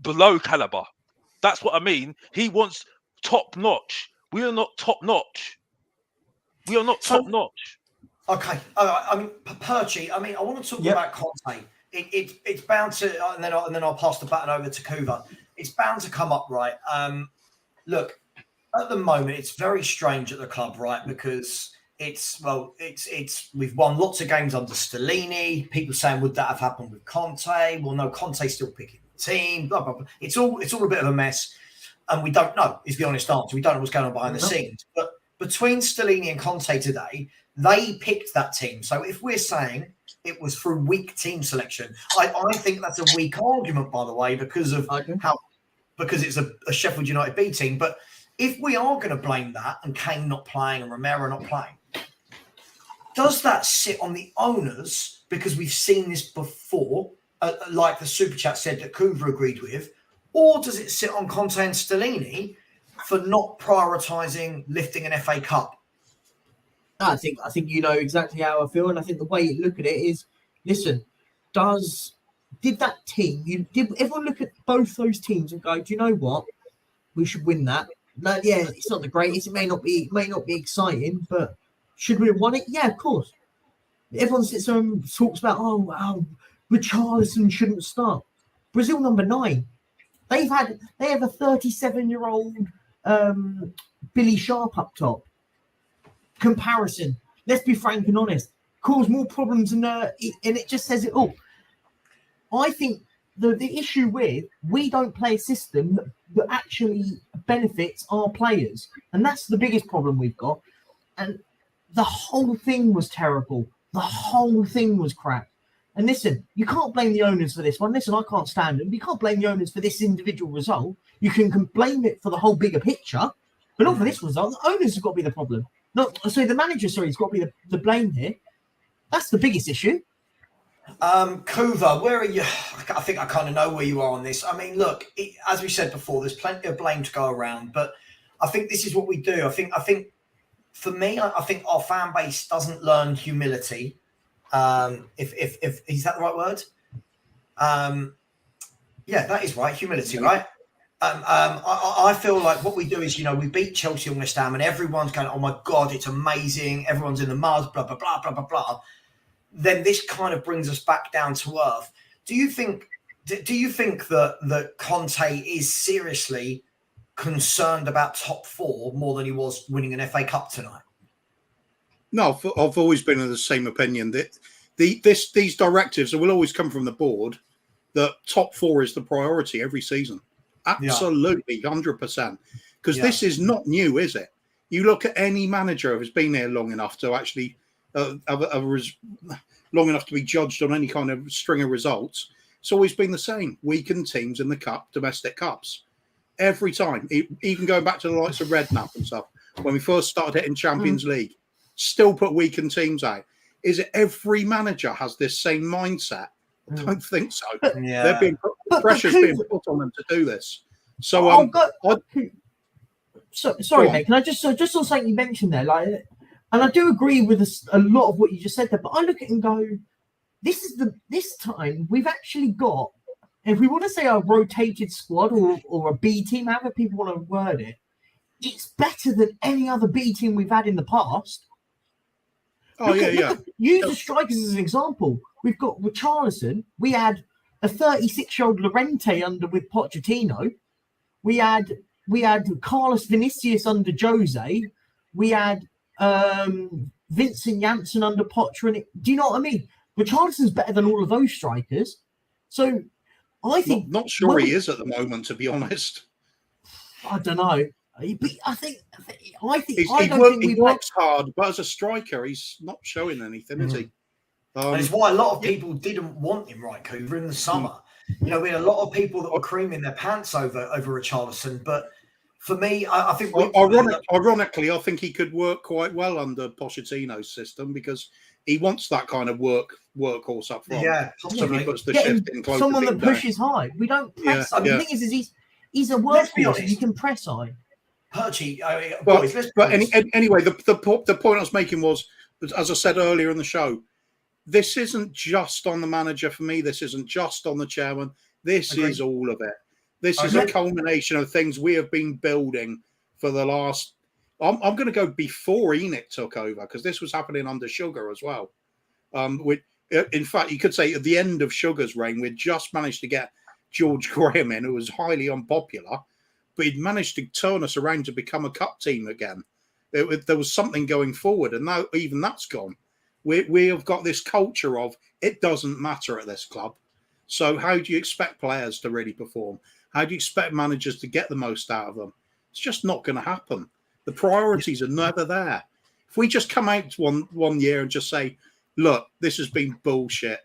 S5: below caliber. That's what I mean. He wants top notch. We are not top notch. We are not top notch.
S1: Okay. I mean, Perchi, I mean, I want to talk about Conte. It's bound to, and then I'll pass the baton over to Kuva. It's bound to come up, right? Look, at the moment, it's very strange at the club, right? Because we've won lots of games under Stellini. People saying, would that have happened with Conte? Well, no, Conte's still picking the team. Blah blah blah. It's all a bit of a mess, and we don't know. Is the honest answer. We don't know what's going on behind the scenes. But between Stellini and Conte today, they picked that team. So if we're saying it was through weak team selection, I think that's a weak argument, by the way, because of because it's a Sheffield United B team. But if we are going to blame that and Kane not playing and Romero not playing, does that sit on the owners? Because we've seen this before, like the super chat said that Kuva agreed with, or does it sit on Conte and Stellini for not prioritising lifting an FA Cup?
S2: I think you know exactly how I feel, and I think the way you look at it is, listen, did that team? Did everyone look at both those teams and go, do you know what? We should win that. No, yeah, it's not the greatest. It may not be exciting, but should we have won it? Yeah, of course. Everyone sits there and talks about, Richarlison shouldn't start. Brazil number 9. They have a 37-year-old Billy Sharp up top. Comparison. Let's be frank and honest. Cause more problems and it just says it all. I think the issue with we don't play a system that actually benefits our players, and that's the biggest problem we've got. And the whole thing was terrible. The whole thing was crap. And listen, you can't blame the owners for this one. Listen, I can't stand them. You can't blame the owners for this individual result. You can blame it for the whole bigger picture, but not for this result. The owners have got to be the problem. The manager, has got to be the blame here. That's the biggest issue.
S1: Kuva, where are you? I think I kind of know where you are on this. I mean, look, as we said before, there's plenty of blame to go around, but I think this is what we do. I think for me, I think our fan base doesn't learn humility. If is that the right word? Yeah, that is right. Humility, right? I feel like what we do is, we beat Chelsea and West Ham, and everyone's going, "Oh my God, it's amazing!" Everyone's in the mud, blah blah blah blah blah blah. Then this kind of brings us back down to earth. Do you think that Conte is seriously concerned about top 4 more than he was winning an FA Cup tonight?
S3: No, I've always been of the same opinion that these directives will always come from the board. That top 4 is the priority every season. Absolutely, 100%. Because this is not new, is it? You look at any manager who's been here long enough to actually long enough to be judged on any kind of string of results. It's always been the same. Weakened teams in the cup, domestic cups. Every time. Even going back to the likes of Redknapp and stuff. When we first started hitting Champions League. Still put weakened teams out. Is it every manager has this same mindset? I don't think so. They're being pressure's being put on them to do this. So
S2: sorry, mate. Can I just on something you mentioned there, and I do agree with a lot of what you just said there, but I look at it and go, this time we've actually got, if we want to say a rotated squad or a B team, however people want to word it, it's better than any other B team we've had in the past. Use the strikers as an example. We've got Richarlison. We had a 36-year-old Llorente under with Pochettino. We had Carlos Vinicius under Jose. We had Vincent Janssen under Potter. Do you know what I mean? Richarlison's better than all of those strikers. So I think
S3: not sure he is at the moment, to be honest.
S2: I don't know. But I think
S3: he works hard, but as a striker, he's not showing anything, is he?
S1: And it's why a lot of people didn't want him, right, Coover, in the summer. We had a lot of people that were creaming their pants over Richarlison. But for me, I think...
S3: Ironically, I think he could work quite well under Pochettino's system because He wants that kind of workhorse up front.
S1: Yeah,
S3: Somebody
S1: possibly.
S3: puts the
S2: Getting
S3: shift in close.
S2: someone that pushes high. We don't press.
S3: Yeah,
S2: The thing is he's a
S1: Let's be
S2: workhorse. And you
S1: honest.
S2: can press high.
S1: Perchy,
S3: Well,
S1: boys, let's be
S3: but
S1: honest.
S3: anyway, the point I was making was, as I said earlier in the show, this isn't just on the manager for me. This isn't just on the chairman. This
S1: Agreed.
S3: is all of it. This is
S1: Agreed.
S3: a culmination of things we have been building for the last. I'm going to go before Enoch took over, because this was happening under Sugar as well. In fact, you could say at the end of Sugar's reign, we'd just managed to get George Graham in, who was highly unpopular, but he'd managed to turn us around to become a cup team again. There was something going forward, and now even that's gone. We have got this culture of it doesn't matter at this club. So how do you expect players to really perform? How do you expect managers to get the most out of them? It's just not going to happen. The priorities are never there. If we just come out one year and just say, look, this has been bullshit.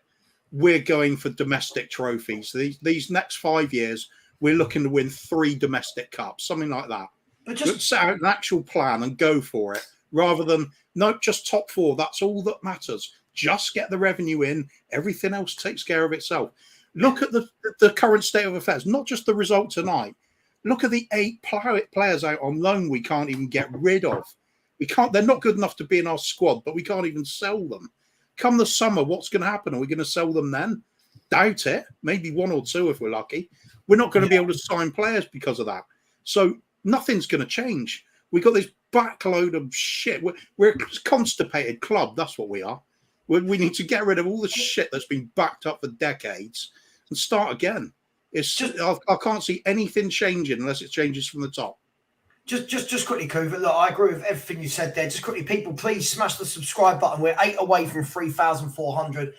S3: We're going for domestic trophies. These next 5 years, we're looking to win 3 domestic cups, something like that.
S1: But
S3: Let's set out an actual plan and go for it, rather than, no, just top 4. That's all that matters. Just get the revenue in. Everything else takes care of itself. Look at the current state of affairs, not just the result tonight. Look at the 8 players out on loan we can't even get rid of. They're not good enough to be in our squad, but we can't even sell them. Come the summer, what's going to happen? Are we going to sell them then? Doubt it. Maybe 1 or 2 if we're lucky. We're not going to be able to sign players because of that. So nothing's going to change. We've got this backload of shit. We're a constipated club. That's what we are. We need to get rid of all the shit that's been backed up for decades and start again. I can't see anything changing unless it changes from the top.
S1: Just quickly, Coover. Look, I agree with everything you said there. Just quickly, people, please smash the subscribe button. We're 8 away from 3,400.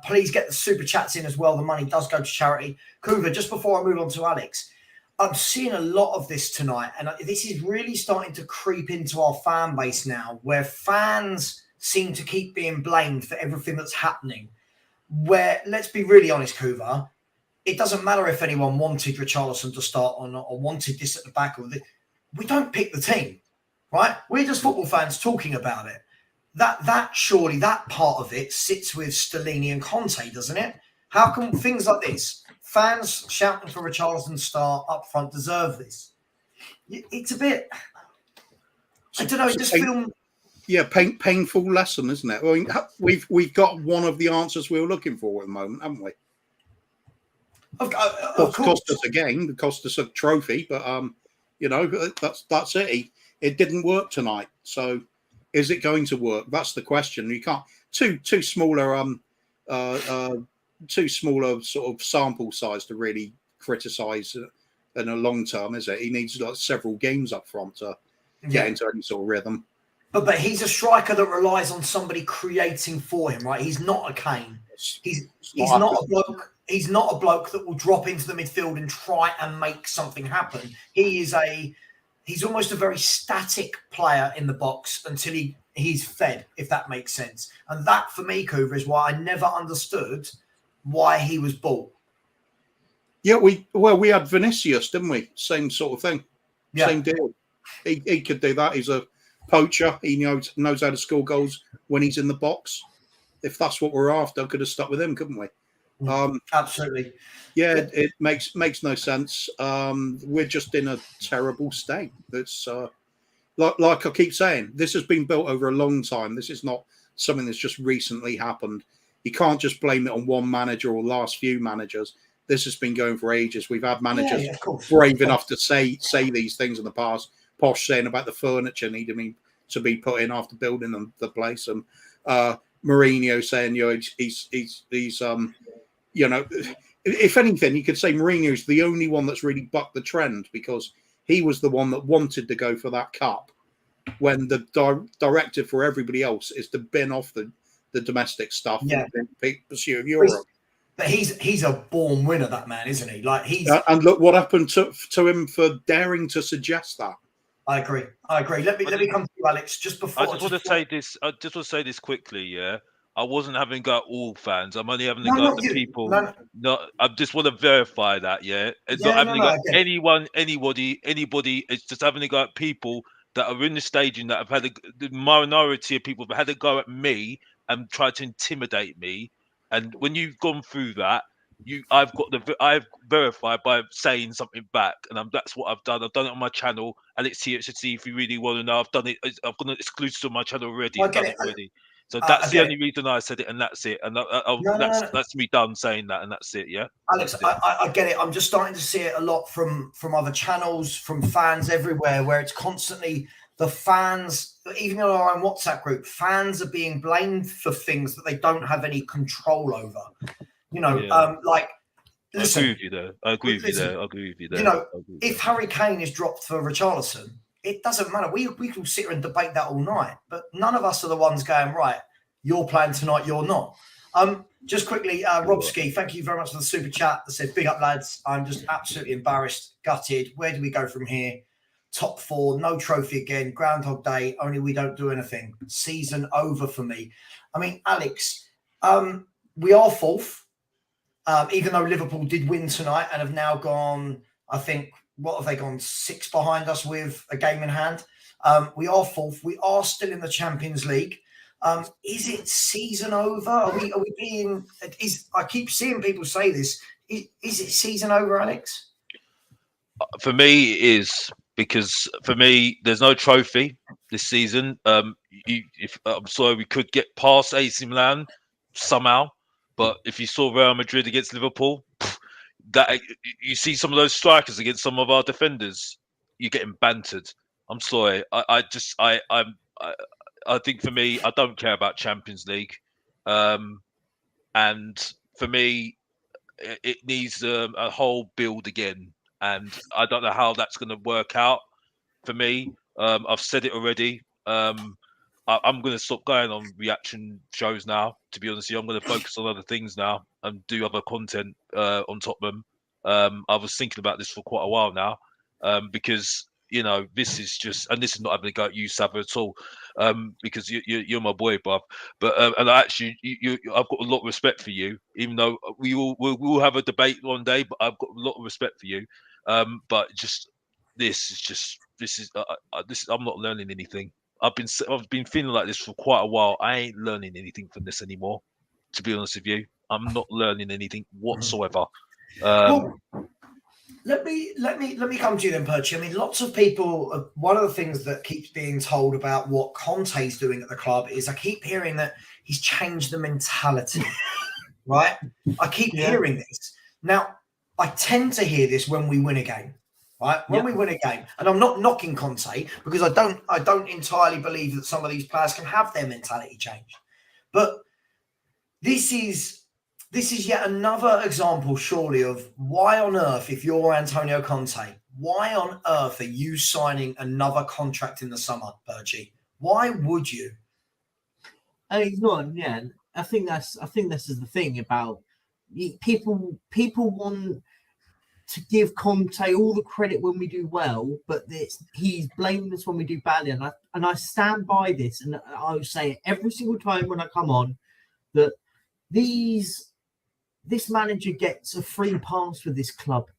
S1: Please get the super chats in as well. The money does go to charity. Coover, just before I move on to Alex, I'm seeing a lot of this tonight, and this is really starting to creep into our fan base now, where fans seem to keep being blamed for everything that's happening. Where, let's be really honest, Coover, it doesn't matter if anyone wanted Richarlison to start or not, or wanted this at the back of it. We don't pick the team, right? We're just football fans talking about it. That surely, that part of it sits with Stellini and Conte, doesn't it? How can things like this, fans shouting for Richarlison to start up front, deserve this? It's a bit, I don't know, it just feels...
S3: Yeah, painful lesson, isn't it? I mean, we've got one of the answers we were looking for at the moment, haven't we?
S1: Of course.
S3: Cost us a game, it cost us a trophy, but that's it. It didn't work tonight. So, is it going to work? That's the question. You can't too smaller sort of sample size to really criticise in a long term, is it? He needs like several games up front to get into any sort of rhythm.
S1: But he's a striker that relies on somebody creating for him, right? He's not a Kane. He's not a bloke. He's not a bloke that will drop into the midfield and try and make something happen. He's almost a very static player in the box until he's fed, if that makes sense. And that, for me, Coover, is why I never understood why he was bought.
S3: Yeah, we had Vinicius, didn't we? Same sort of thing.
S1: Yeah.
S3: Same deal. He could do that. He's a poacher. He knows how to score goals when he's in the box. If that's what we're after, could have stuck with him, couldn't we?
S1: Absolutely.
S3: Yeah, it makes no sense. We're just in a terrible state. It's like I keep saying, this has been built over a long time. This is not something that's just recently happened. You can't just blame it on one manager or last few managers. This has been going for ages. We've had managers brave enough to say these things in the past. Posh saying about the furniture needing to be put in after building the place, and Mourinho saying, he's if anything, you could say Mourinho's the only one that's really bucked the trend, because he was the one that wanted to go for that cup when the directive for everybody else is to bin off the domestic stuff and pursue of Europe.
S1: But he's a born winner, that man, isn't he? Like
S3: and look what happened to him for daring to suggest that.
S1: I agree. Let me come to you, Alex. Just before
S5: I just want to say this quickly. Yeah, I wasn't having a go at all fans. I'm only having a go at the people. No, I just want to verify that. Yeah, it's not having a go at anybody. It's just having a go at people that are in the staging that have had the minority of people have had a go at me and tried to intimidate me. And when you've gone through that, I've verified by saying something back, and that's what I've done. I've done it on my channel. Alex here to see if you really want to know. I've done it. I've got it exclusive on my channel already. I've done it already. So that's the only reason I said it, and that's it. And that's me done saying that, and that's it. Yeah,
S1: Alex, I get it. I'm just starting to see it a lot from other channels, from fans everywhere, where it's constantly the fans, even in our own WhatsApp group, fans are being blamed for things that they don't have any control over. Like, listen,
S5: I agree with you there. I agree with you there.
S1: You know, if Harry Kane is dropped for Richarlison, it doesn't matter. We can sit here and debate that all night, but none of us are the ones going, right, you're playing tonight, you're not. Just quickly, Rob Ski, thank you very much for the super chat that said, big up, lads. I'm just absolutely embarrassed, gutted. Where do we go from here? Top 4, no trophy again, Groundhog Day, only we don't do anything. Season over for me. I mean, Alex, we are 4th. Even though Liverpool did win tonight and have now gone, I think, what have they gone, 6 behind us with a game in hand? We are 4th. We are still in the Champions League. Is it season over? Are we being? I keep seeing people say this. Is it season over, Alex?
S5: For me, it is, because for me, there's no trophy this season. I'm sorry, we could get past AC Milan somehow. But if you saw Real Madrid against Liverpool, that you see some of those strikers against some of our defenders, you're getting bantered. I'm sorry. I think for me, I don't care about Champions League, and for me, it needs a whole build again, and I don't know how that's going to work out for me. I've said it already. I'm going to stop going on reaction shows now. To be honest with you, I'm going to focus on other things now and do other content on Tottenham. I was thinking about this for quite a while now, because this is just, and this is not having a go at you, Savva, at all, because you're my boy, Bob. But and actually, I've got a lot of respect for you, even though we'll have a debate one day. But I've got a lot of respect for you. But just this is I'm not learning anything. I've been feeling like this for quite a while. I ain't learning anything from this anymore. To be honest with you, I'm not learning anything whatsoever.
S1: Well, let me come to you then, Perchy. I mean, lots of people. One of the things that keeps being told about what Conte's doing at the club is I keep hearing that he's changed the mentality. Right? I keep hearing this. Now, I tend to hear this when we win a game. Right, when we win a game, and I'm not knocking Conte, because I don't entirely believe that some of these players can have their mentality changed. But this is yet another example, surely, of why on earth, if you're Antonio Conte, why on earth are you signing another contract in the summer, Bergie? Why would you?
S2: He's not. Yeah, I think this is the thing about people. People want to give Conte all the credit when we do well, but he's blaming us when we do badly, and I stand by this, and I will say it every single time when I come on, that this manager gets a free pass with this club,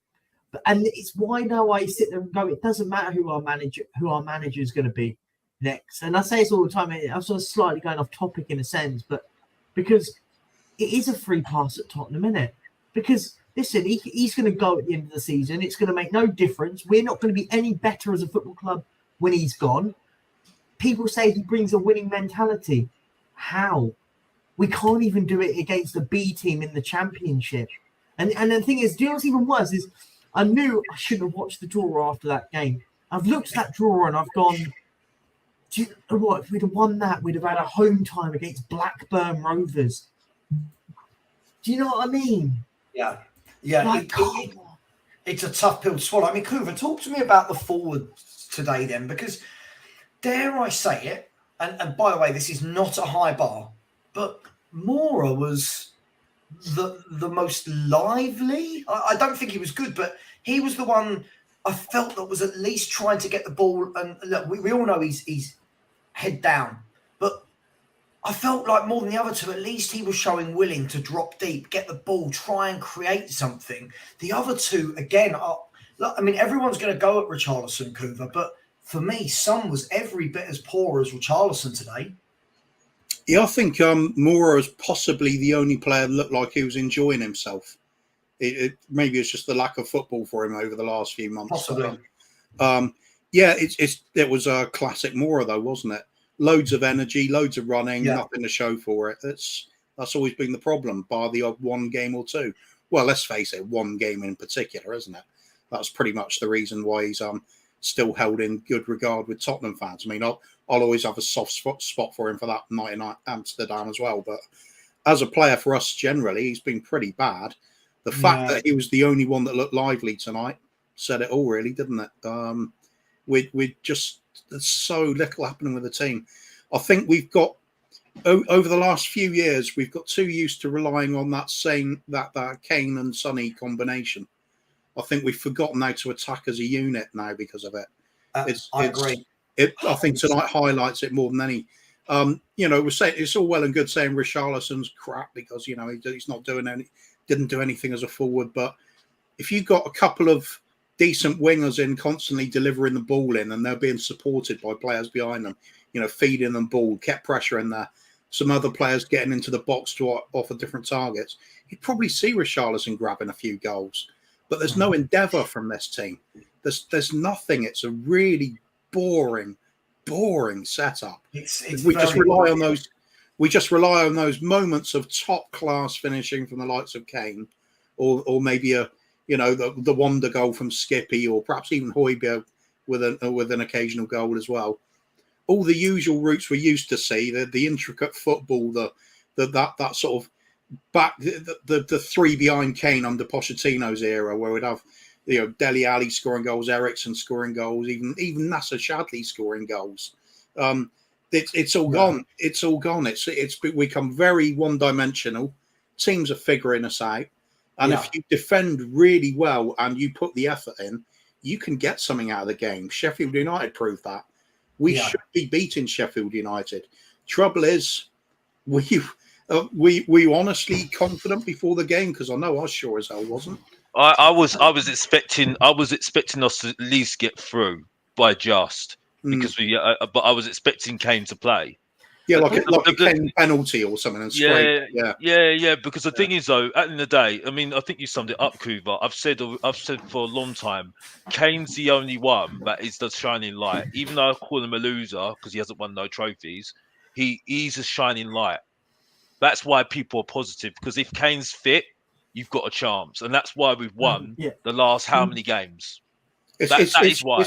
S2: and it's why now I sit there and go, it doesn't matter who our manager is going to be next. And I say this all the time. I'm sort of slightly going off topic in a sense, but because it is a free pass at Tottenham, isn't it? Because listen, he's going to go at the end of the season. It's going to make no difference. We're not going to be any better as a football club when he's gone. People say he brings a winning mentality. How? We can't even do it against a B team in the Championship. And the thing is, do you know what's even worse is I knew I shouldn't have watched the draw after that game. I've looked at that draw and I've gone, do you know what? If we'd have won that, we'd have had a home time against Blackburn Rovers. Do you know what I mean?
S1: Yeah. Yeah, it's a tough pill to swallow. I mean, Kuva, talk to me about the forwards today then, because dare I say it, and by the way, this is not a high bar, but Mora was the most lively. I don't think he was good, but he was the one I felt that was at least trying to get the ball. And look, we all know he's head down, but I felt like more than the other two, at least he was showing willing to drop deep, get the ball, try and create something. The other two, again, look, I mean, everyone's going to go at Richarlison, Kuva, but for me, Son was every bit as poor as Richarlison today.
S3: Yeah, I think Moura is possibly the only player that looked like he was enjoying himself. Maybe it's just the lack of football for him over the last few months.
S1: Possibly.
S3: Yeah, it was a classic Moura though, wasn't it? Loads of energy, loads of running,
S1: Yeah.
S3: nothing to show for it. That's always been the problem, bar the odd one game or two. Well, let's face it, one game in particular, isn't it? That's pretty much the reason why he's still held in good regard with Tottenham fans. I mean, I'll always have a soft spot for him for that night in Amsterdam as well. But as a player for us generally, he's been pretty bad. The fact that he was the only one that looked lively tonight said it all, really, didn't it? We just, there's so little happening with the team. I think we've got over the last few years, we've got too used to relying on that Kane and Sonny combination. I think we've forgotten how to attack as a unit now because of it.
S1: I agree.
S3: I think tonight highlights it more than any. We're saying it's all well and good saying Richarlison's crap because he's not didn't do anything as a forward. But if you've got a couple of decent wingers in constantly delivering the ball in, and they're being supported by players behind them, feeding them ball, kept pressure in there, some other players getting into the box to offer different targets, you'd probably see Richarlison grabbing a few goals. But there's no endeavour from this team. There's nothing. It's a really boring setup. We just rely on those moments of top class finishing from the likes of Kane, or maybe the wonder goal from Skippy, or perhaps even Højbjerg with an occasional goal as well. All the usual routes we used to see, the intricate football, that sort of back the three behind Kane under Pochettino's era, where we'd have Dele Alli scoring goals, Eriksen scoring goals, even Nasser Chadli scoring goals. It's all gone. It's all gone. It's become very one-dimensional. Teams are figuring us out, and if you defend really well and you put the effort in, you can get something out of the game. Sheffield United proved that. We should be beating Sheffield United. Trouble is, were you honestly confident before the game? Because I know I sure as hell wasn't.
S5: I was expecting us to at least get through by just because but I was expecting Kane to play.
S3: Yeah, like a Kane penalty or something. And straight.
S5: Yeah. Because the thing is, though, at the end of the day, I mean, I think you summed it up, Kuva. I've said for a long time, Kane's the only one that is the shining light. Even though I call him a loser because he hasn't won no trophies, he's a shining light. That's why people are positive, because if Kane's fit, you've got a chance, and that's why we've won the last how many games. That is why.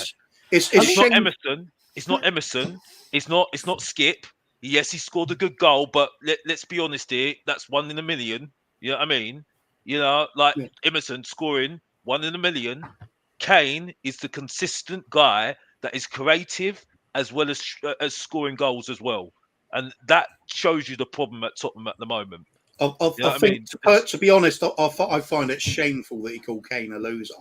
S5: It's not Emerson. It's not Emerson. It's not Skip. Yes, he scored a good goal, but let's be honest here. That's 1 in a million. You know what I mean? Emerson scoring 1 in a million. Kane is the consistent guy that is creative as well as scoring goals as well. And that shows you the problem at Tottenham at the moment.
S3: I think, to be honest, I find it shameful that he called Kane a loser.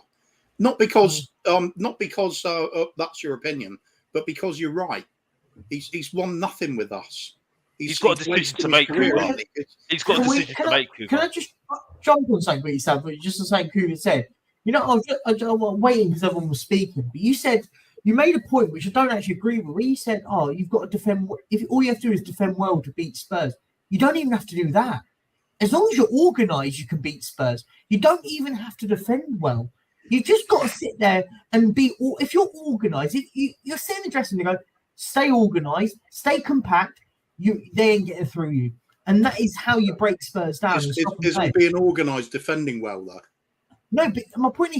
S3: Not because that's your opinion, but because you're right. He's won nothing with us.
S5: He's got a decision to make. He's got a decision to make.
S2: Can I just jump on something what you said? Just to say, Kuva said, I was waiting because everyone was speaking, but you made a point which I don't actually agree with. Where you said, "Oh, you've got to defend. If all you have to do is defend well to beat Spurs, you don't even have to do that. As long as you're organised, you can beat Spurs. You don't even have to defend well. You just got to sit there and be. If you're organised, you're sitting in the dressing room and go, stay organised, stay compact. They ain't getting through you, and that is how you break Spurs down.
S3: Isn't being organised defending well though?
S2: No, but my point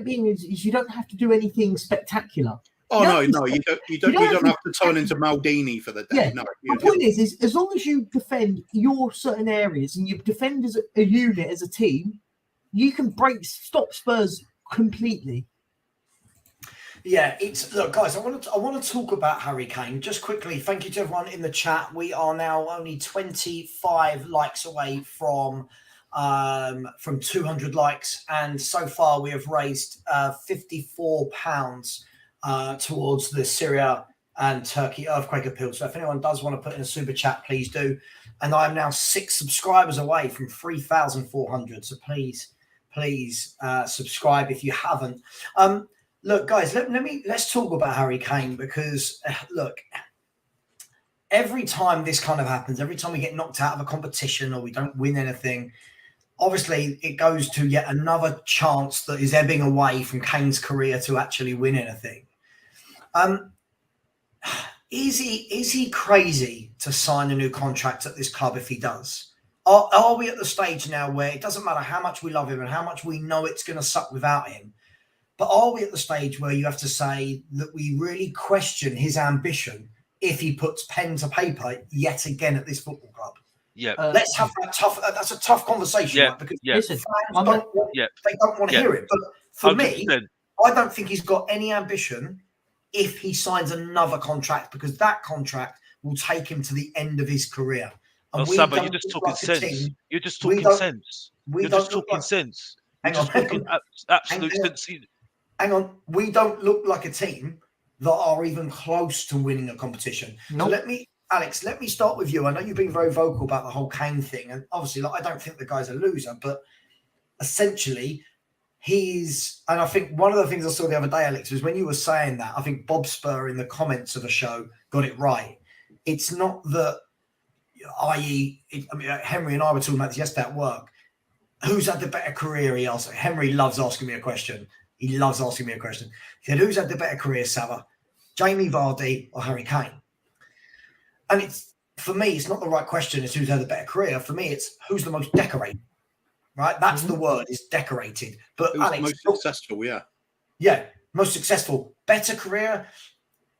S2: being is you don't have to do anything spectacular.
S3: Oh no, you don't have to turn into Maldini for the day.
S2: Yeah.
S3: No,
S2: my point is as long as you defend your certain areas and you defend as a unit, as a team, you can stop Spurs completely.
S1: Yeah, look, guys. I want to talk about Harry Kane just quickly. Thank you to everyone in the chat. We are now only 25 likes away from 200 likes, and so far we have raised £54 towards the Syria and Turkey earthquake appeal. So if anyone does want to put in a super chat, please do. And I am now 6 subscribers away from 3,400. So please subscribe if you haven't. Look, guys, let's talk about Harry Kane because look, every time this kind of happens, every time we get knocked out of a competition or we don't win anything, obviously it goes to yet another chance that is ebbing away from Kane's career to actually win anything. Is he crazy to sign a new contract at this club if he does? Are we at the stage now where it doesn't matter how much we love him and how much we know it's going to suck without him, but are we at the stage where you have to say that we really question his ambition if he puts pen to paper yet again at this football club?
S5: Yeah.
S1: Let's have that tough. That's a tough conversation, right? Because
S2: listen,
S1: fans they don't want to hear it. But for
S5: 100%.
S1: me, I don't think he's got any ambition if he signs another contract, because that contract will take him to the end of his career. And
S5: Savva, you're just talking sense. You're just talking sense. You're just talking sense. You're just talking absolute sense.
S1: Hang on. We don't look like a team that are even close to winning a competition. Nope. So Alex, let me start with you. I know you've been very vocal about the whole Kane thing. And obviously, I don't think the guy's a loser, but essentially, and I think one of the things I saw the other day, Alex, was when you were saying that, I think Bob Spur in the comments of the show got it right. It's not that, Henry and I were talking about this yesterday at work. Who's had the better career? He asked. Henry loves asking me a question. He loves asking me a question. He said, who's had the better career, Savva? Jamie Vardy or Harry Kane? And for me, it's not the right question as who's had the better career. For me, it's who's the most decorated. Right? That's the word, is decorated. But
S3: who's
S1: Alex,
S3: the most successful,
S1: Yeah, most successful. Better career.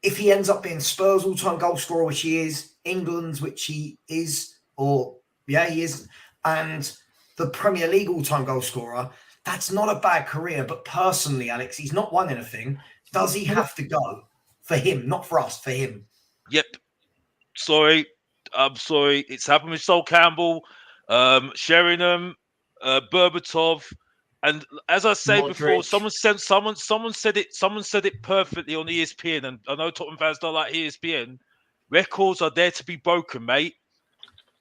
S1: If he ends up being Spurs all-time goal scorer, which he is, England's, which he is, he is, and the Premier League all-time goal scorer, that's not a bad career. But personally, Alex, he's not won anything. Does he have to go? For him, not for us, for him.
S5: Yep. I'm sorry. It's happened with Sol Campbell, Sheringham, Berbatov, and as I said before, someone said it perfectly on ESPN, and I know Tottenham fans don't like ESPN. Records are there to be broken, mate.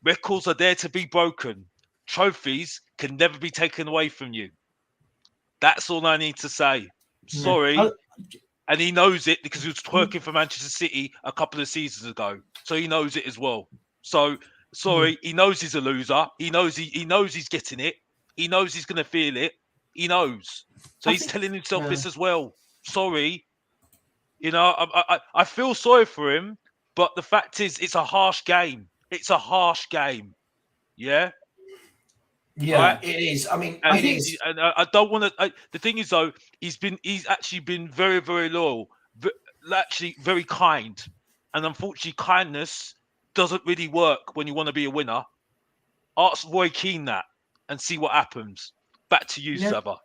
S5: Records are there to be broken. Trophies can never be taken away from you. That's all I need to say. Sorry. And he knows it because he was twerking for Manchester City a couple of seasons ago. So he knows it as well. So sorry, he knows he's a loser. He knows he's getting it. He knows he's going to feel it. He knows. So he's telling himself this as well. Sorry. I feel sorry for him, but the fact is it's a harsh game. It's a harsh game. Yeah?
S1: Yeah, right? It is. I mean, it is.
S5: And I don't want to. The thing is, though, he's actually been very, very loyal, actually very kind, and unfortunately, kindness doesn't really work when you want to be a winner. Ask Roy Keane that and see what happens. Back to you, Savva.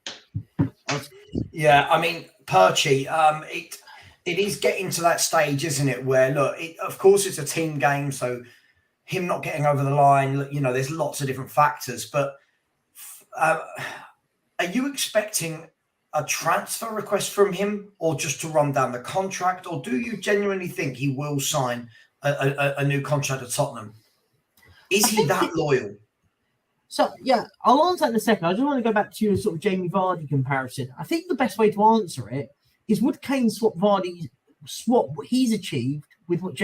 S1: Yeah, I mean, Perchy, it is getting to that stage, isn't it? Where look, of course, it's a team game, so him not getting over the line, there's lots of different factors, but are you expecting a transfer request from him or just to run down the contract, or do you genuinely think he will sign a new contract at Tottenham? Is he that loyal?
S2: So, yeah, I'll answer that in a second. I just want to go back to your sort of Jamie Vardy comparison. I think the best way to answer it is, would Kane swap what he's achieved with what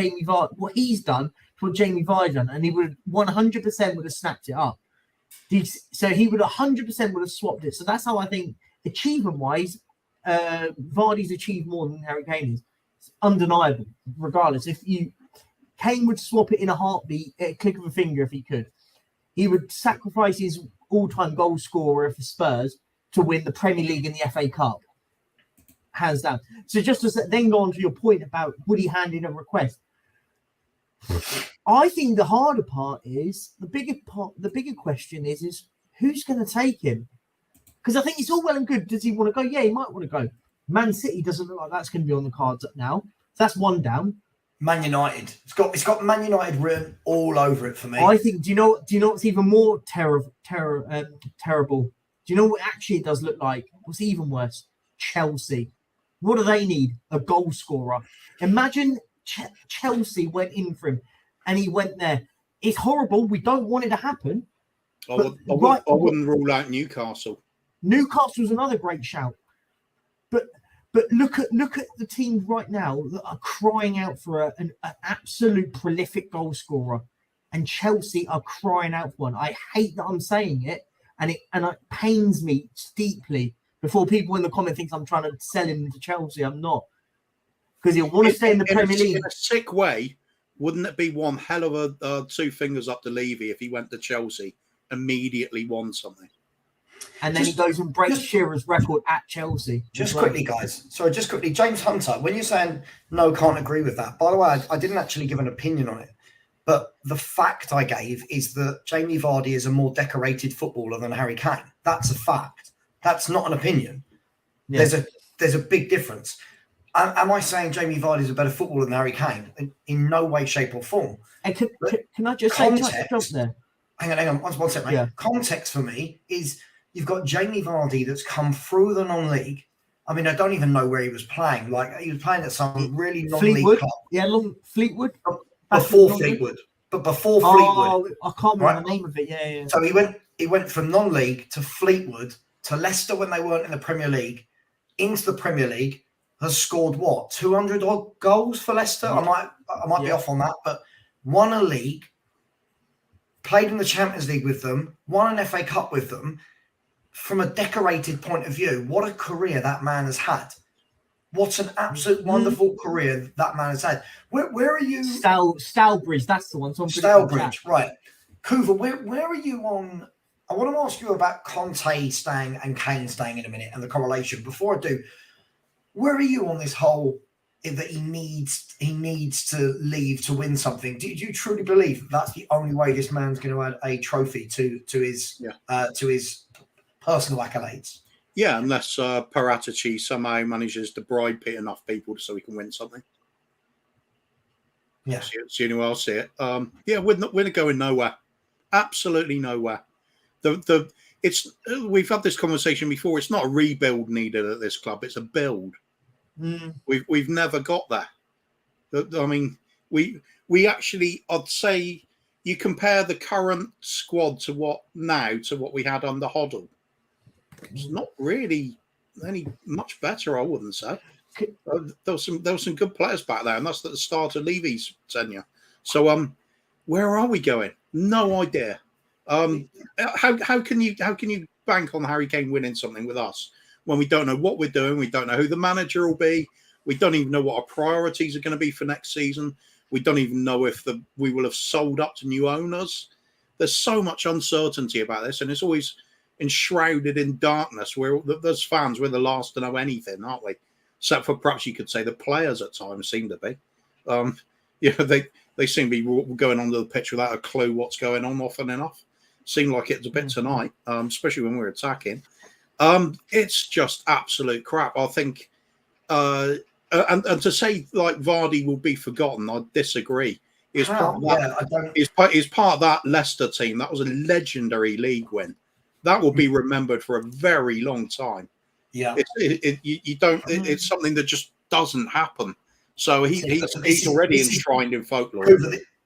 S2: he's done to what Jamie Vardy done, and he would 100% would have snapped it up. So he would 100% would have swapped it. So that's how I think, achievement-wise, Vardy's achieved more than Harry Kane is. It's undeniable, regardless. Kane would swap it in a heartbeat, at a click of a finger if he could. He would sacrifice his all-time goal scorer for Spurs to win the Premier League and the FA Cup. Hands down. So just to then go on to your point about would he hand in a request? I think the harder part is, the bigger question is who's going to take him? Because I think it's all well and good. Does he want to go? Yeah, he might want to go. Man City doesn't look like that's going to be on the cards up now. So that's one down.
S1: Man United. It's got Man United written all over it for me.
S2: I think. Do you know what's even more terrible? Do you know what actually it does look like? What's even worse? Chelsea. What do they need? A goal scorer. Imagine Chelsea went in for him, and he went there. It's horrible. We don't want it to happen.
S3: I wouldn't rule out Newcastle.
S2: Newcastle's another great shout. But But look at the teams right now that are crying out for an absolute prolific goal scorer, and Chelsea are crying out for one. I hate that I'm saying it, and it pains me deeply. Before people in the comment think I'm trying to sell him to Chelsea, I'm not, because he'll want to stay in the Premier League.
S3: In a sick way, wouldn't it be one hell of a two fingers up to Levy if he went to Chelsea, immediately won something?
S2: And then he goes and breaks Shearer's record at Chelsea.
S1: Just quickly, guys. Sorry, just quickly. James Hunter, when you're saying, no, can't agree with that. By the way, I didn't actually give an opinion on it. But the fact I gave is that Jamie Vardy is a more decorated footballer than Harry Kane. That's a fact. That's not an opinion. Yeah. There's a big difference. Am I saying Jamie Vardy is a better footballer than Harry Kane? In no way, shape or form.
S2: And can I just say, jump there?
S1: Hang on. One second, mate. Yeah. Context for me is you've got Jamie Vardy that's come through the non-league. I mean, I don't even know where he was playing. Like, he was playing at some really non-league club.
S2: Yeah, Fleetwood.
S1: Before Fleetwood. But before Fleetwood.
S2: I can't remember the name of it. Yeah.
S1: So he went from non-league to Fleetwood to Leicester when they weren't in the Premier League, into the Premier League, has scored 200 odd goals for Leicester. I might be off on that, but won a league, played in the Champions League with them, won an FA Cup with them. From a decorated point of view, what a career that man has had. What an absolute wonderful career that man has had. Where are you?
S2: Stourbridge, that's the one. So
S1: Stourbridge, right. Kuva, where are you on? I want to ask you about Conte staying and Kane staying in a minute and the correlation. Before I do, where are you on this whole that he needs to leave to win something? Do you truly believe that that's the only way this man's going to add a trophy to his personal accolades?
S3: Yeah, unless Paratici somehow manages to bribe enough people so he can win something.
S1: Yeah,
S3: it's the only way I'll see it. We're going nowhere. Absolutely nowhere. We've had this conversation before. It's not a rebuild needed at this club. It's a build. We've never got there. I mean, we actually, I'd say, you compare the current squad to what we had under Hoddle. It's not really any much better, I wouldn't say. There was some good players back there, and that's at the start of Levy's tenure. So, where are we going? No idea. How can you bank on Harry Kane winning something with us when we don't know what we're doing? We don't know who the manager will be. We don't even know what our priorities are going to be for next season. We don't even know if we will have sold up to new owners. There's so much uncertainty about this, and it's always enshrouded in darkness. Where those fans, we're the last to know anything, aren't we? Except for perhaps you could say the players at times seem to be. They seem to be going onto the pitch without a clue what's going on often enough. Seemed like it's a bit tonight, especially when we're attacking. It's just absolute crap. I think, and to say like Vardy will be forgotten, I disagree. He's part of that Leicester team. That was a legendary league win. That will be remembered for a very long time.
S1: Yeah,
S3: it's something that just doesn't happen. So he's already enshrined in folklore.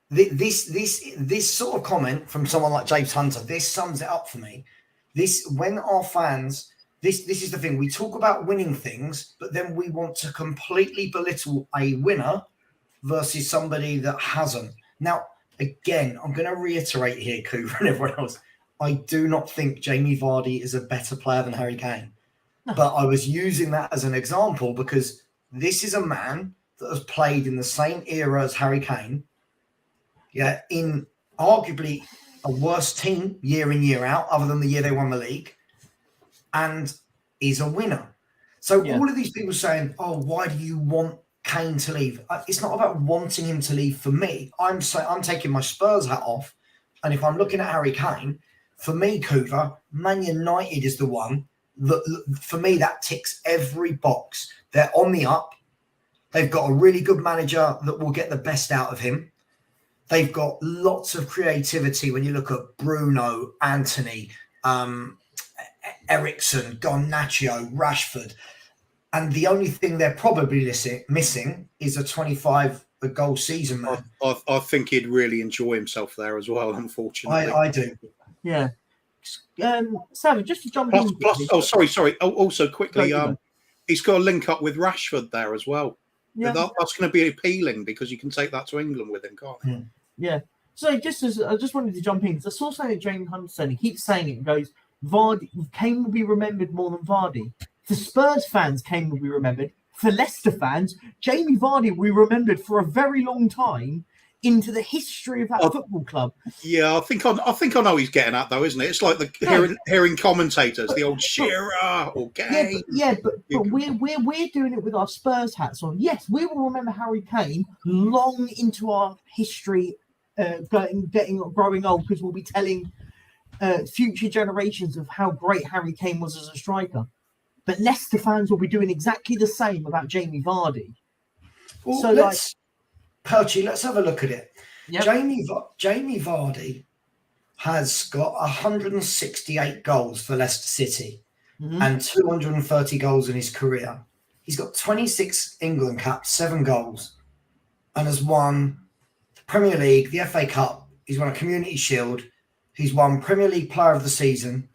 S1: This sort of comment from someone like James Hunter, this sums it up for me. When our fans, this is the thing. We talk about winning things, but then we want to completely belittle a winner versus somebody that hasn't. Now, again, I'm going to reiterate here, Cooper and everyone else. I do not think Jamie Vardy is a better player than Harry Kane. No. But I was using that as an example because this is a man that has played in the same era as Harry Kane. Yeah, in arguably a worse team year in, year out, other than the year they won the league, and is a winner. So all of these people saying, oh, why do you want Kane to leave? It's not about wanting him to leave for me. I'm taking my Spurs hat off, and if I'm looking at Harry Kane, for me, Coover, Man United is the one that, for me, that ticks every box. They're on the up. They've got a really good manager that will get the best out of him. They've got lots of creativity when you look at Bruno, Anthony, Ericsson, Garnacho, Rashford. And the only thing they're probably missing is a 25-goal season, man.
S3: I think he'd really enjoy himself there as well, unfortunately.
S1: I do.
S2: Yeah. Savva, just to jump in.
S3: Sorry. Also, quickly, he's got to link up with Rashford there as well.
S2: Yeah.
S3: That's going to be appealing because you can take that to England with him, can't you?
S2: Yeah. So I just wanted to jump in because I saw something that James Hunt said. He keeps saying it and goes, Kane will be remembered more than Vardy. For Spurs fans, Kane will be remembered. For Leicester fans, Jamie Vardy will be remembered for a very long time into the history of that football club.
S3: Yeah, I think I know he's getting at though, isn't it? It's like hearing commentators, the old Shearer or Gay.
S2: But we're doing it with our Spurs hats on. Yes, we will remember Harry Kane long into our history, growing old, because we'll be telling future generations of how great Harry Kane was as a striker. But Leicester fans will be doing exactly the same about Jamie Vardy.
S1: Well,
S2: so
S1: let's have a look at it.
S2: Yep.
S1: Jamie Vardy has got 168 goals for Leicester City and 230 goals in his career. He's got 26 England caps, 7 goals, and has won the Premier League, the FA Cup. He's won a Community Shield. He's won Premier League Player of the Season,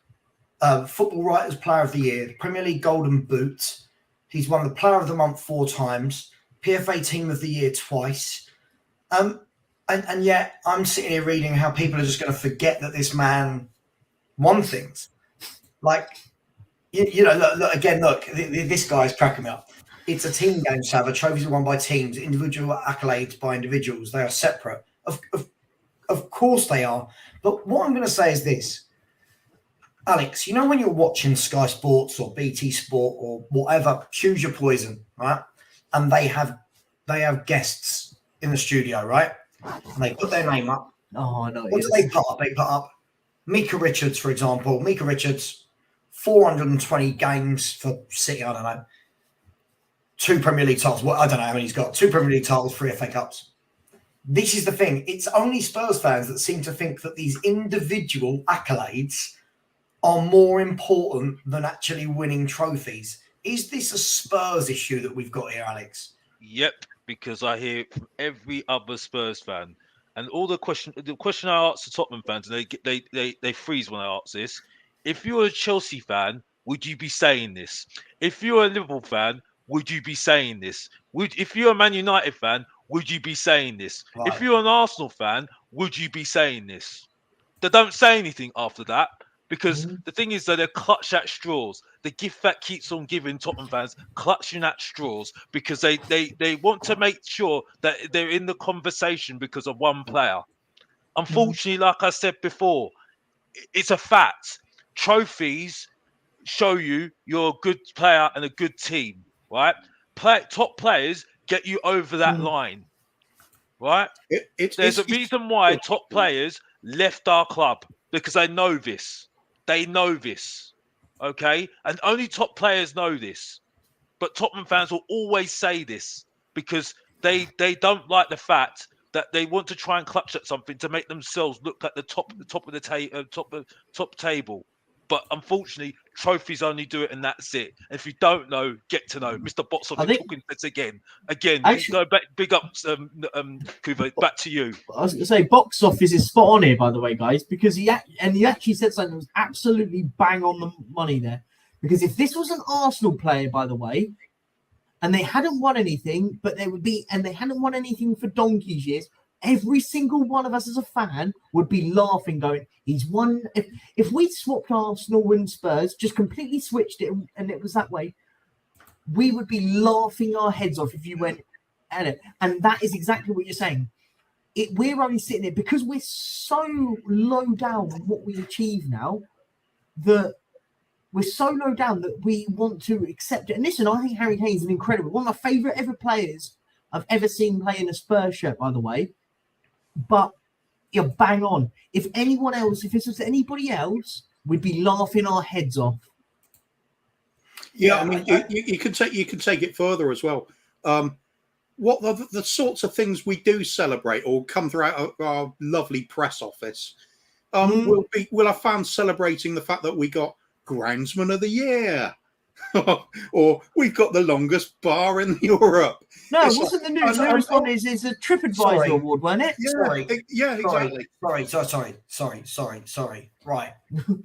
S1: Football Writers Player of the Year, the Premier League Golden Boot. He's won the Player of the Month 4 times, PFA Team of the Year twice. And yet I'm sitting here reading how people are just going to forget that this man won things. Like, look, this guy's cracking me up. It's a team game, Savva. Trophies are won by teams, individual accolades by individuals. They are separate. Of course they are. But what I'm going to say is this. Alex, when you're watching Sky Sports or BT Sport or whatever, choose your poison, right? And they have guests in the studio, right? And they put their name up.
S2: Oh, no.
S1: What do they put up? They put up Mika Richards, for example. Mika Richards, 420 games for City, I don't know. 2 Premier League titles. Well, I don't know how many he's got. 2 Premier League titles, 3 FA Cups. This is the thing. It's only Spurs fans that seem to think that these individual accolades are more important than actually winning trophies. Is this a Spurs issue that we've got here, Alex?
S5: Yep, because I hear it from every other Spurs fan, and all the question I ask the Tottenham fans, and they freeze when I ask this. If you're a Chelsea fan, would you be saying this? If you're a Liverpool fan, would you be saying this? If you're a Man United fan, would you be saying this?
S1: Right.
S5: If you're an Arsenal fan, would you be saying this? They don't say anything after that. Because the thing is that they clutch at straws. The gift that keeps on giving, Tottenham fans clutching at straws because they want to make sure that they're in the conversation because of one player. Unfortunately, like I said before, it's a fact. Trophies show you're a good player and a good team, right? Top players get you over that line, right? There's a reason why top players left our club because they know this. They know this, okay? And only top players know this. But Tottenham fans will always say this because they don't like the fact that they want to try and clutch at something to make themselves look like the top of the top table. But unfortunately, trophies only do it, and that's it. And if you don't know, get to know. Mr. Boxoff, you're talking this again. Actually, go back, big ups, Kuva, back to you.
S2: I was going to say, box office is spot on here, by the way, guys, because he actually said something that was absolutely bang on the money there. Because if this was an Arsenal player, by the way, and they hadn't won anything, they hadn't won anything for donkey's years, every single one of us as a fan would be laughing, going, he's won. If we swapped Arsenal and Spurs, just completely switched it, and it was that way, we would be laughing our heads off if you went at it. And that is exactly what you're saying. We're only sitting here because we're so low down on what we achieve now that we're so low down that we want to accept it. And listen, I think Harry Kane's an incredible, one of my favourite ever players I've ever seen play in a Spurs shirt, by the way. But you're bang on. If this was anybody else, we'd be laughing our heads off.
S3: Yeah, I mean, you can take it further as well. What the sorts of things we do celebrate or come throughout our lovely press office? Will our fans celebrating the fact that we got Groundsman of the Year? Or we've got the longest bar in Europe.
S2: No, it wasn't the newest one. Is a TripAdvisor award, wasn't it?
S3: Yeah, exactly. Sorry.
S1: Right. Do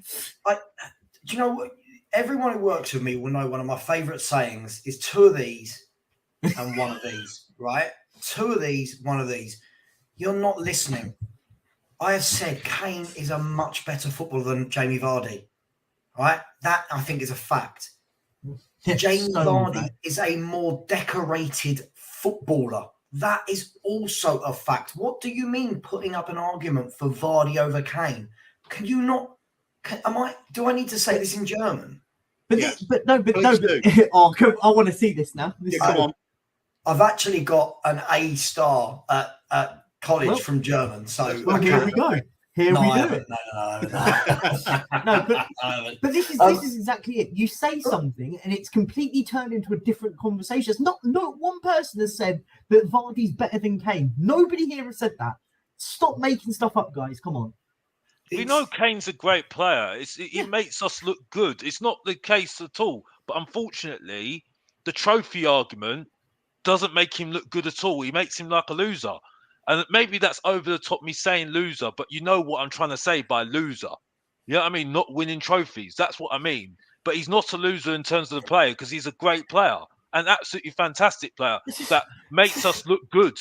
S1: you know what? Everyone who works with me will know one of my favourite sayings is 2 of these and 1 of these, right? 2 of these, 1 of these. You're not listening. I have said Kane is a much better footballer than Jamie Vardy, right? That, I think, is a fact. Jamie Vardy is a more decorated footballer. That is also a fact. What do you mean putting up an argument for Vardy over Kane? Can you not? Do I need to say this in German?
S2: But
S3: Yes.
S2: no. Oh, I want to see this now.
S3: Come on.
S1: I've actually got an A star at college from German, so
S2: here we go. Here we do it.
S1: No,
S2: but this is exactly it. You say something and it's completely turned into a different conversation. It's not one person has said that Vardy's better than Kane. Nobody here has said that. Stop making stuff up, guys. Come on.
S5: We know Kane's a great player. He makes us look good. It's not the case at all. But unfortunately, the trophy argument doesn't make him look good at all. He makes him like a loser. And maybe that's over the top me saying loser, but you know what I'm trying to say by loser. You know what I mean? Not winning trophies. That's what I mean. But he's not a loser in terms of the player because he's a great player, an absolutely fantastic player that makes us look good.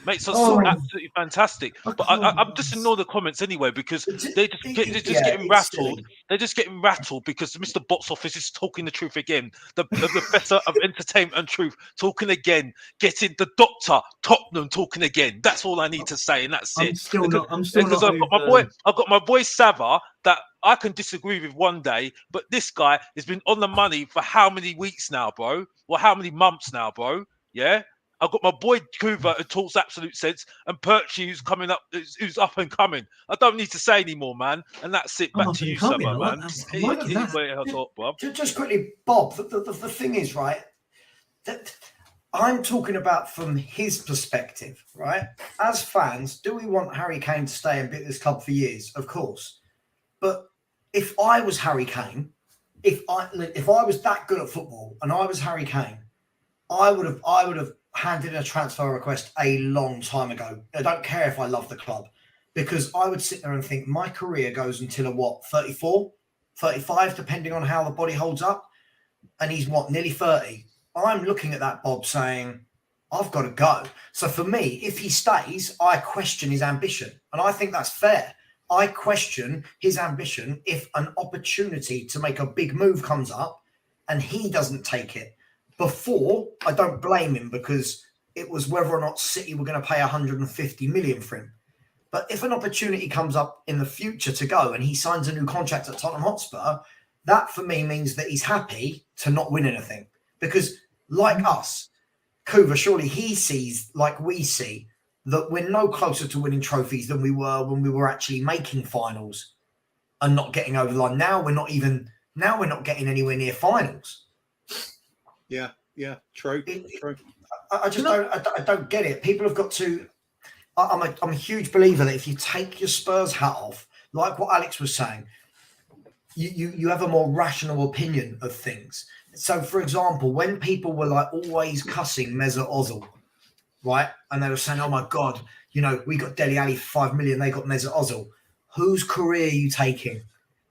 S5: Makes us look absolutely fantastic. But I'm just ignoring the comments anyway because they're just getting rattled.
S1: Silly.
S5: They're just getting rattled because Mr. Box Office is talking the truth again. The professor of entertainment and truth talking again. Getting the doctor Tottenham talking again. That's all I need to say, and that's it.
S2: I'm still not
S5: I've got my boy Savva that I can disagree with one day, but this guy has been on the money for how many weeks now, bro? Or how many months now, bro? Yeah. I've got my boy Kuva who talks absolute sense, and Perchy who's coming up, who's up and coming. I don't need to say anymore, man. And that's it. Back to you, Savva, man.
S1: Just quickly, Bob. The thing is, right, that I'm talking about from his perspective, right? As fans, do we want Harry Kane to stay and be at this club for years? Of course. But if I was Harry Kane, if I was that good at football and I was Harry Kane, I would have handed in a transfer request a long time ago. I don't care if I love the club, because I would sit there and think my career goes until 34, 35, depending on how the body holds up. And he's nearly 30. I'm looking at that, Bob, saying, I've got to go. So for me, if he stays, I question his ambition. And I think that's fair. I question his ambition if an opportunity to make a big move comes up and he doesn't take it. Before, I don't blame him because it was whether or not City were going to pay 150 million for him. But if an opportunity comes up in the future to go and he signs a new contract at Tottenham Hotspur, that for me means that he's happy to not win anything. Because like us, Kuva, surely he sees, like we see, that we're no closer to winning trophies than we were when we were actually making finals and not getting over the line. Now we're not getting anywhere near finals.
S3: Yeah, true.
S1: I don't get it. People have got to. I'm a huge believer that if you take your Spurs hat off, like what Alex was saying, you have a more rational opinion of things. So, for example, when people were like always cussing Mesut Ozil, right, and they were saying, "Oh my God, we got Dele Alli for 5 million, they got Mesut Ozil." Whose career are you taking?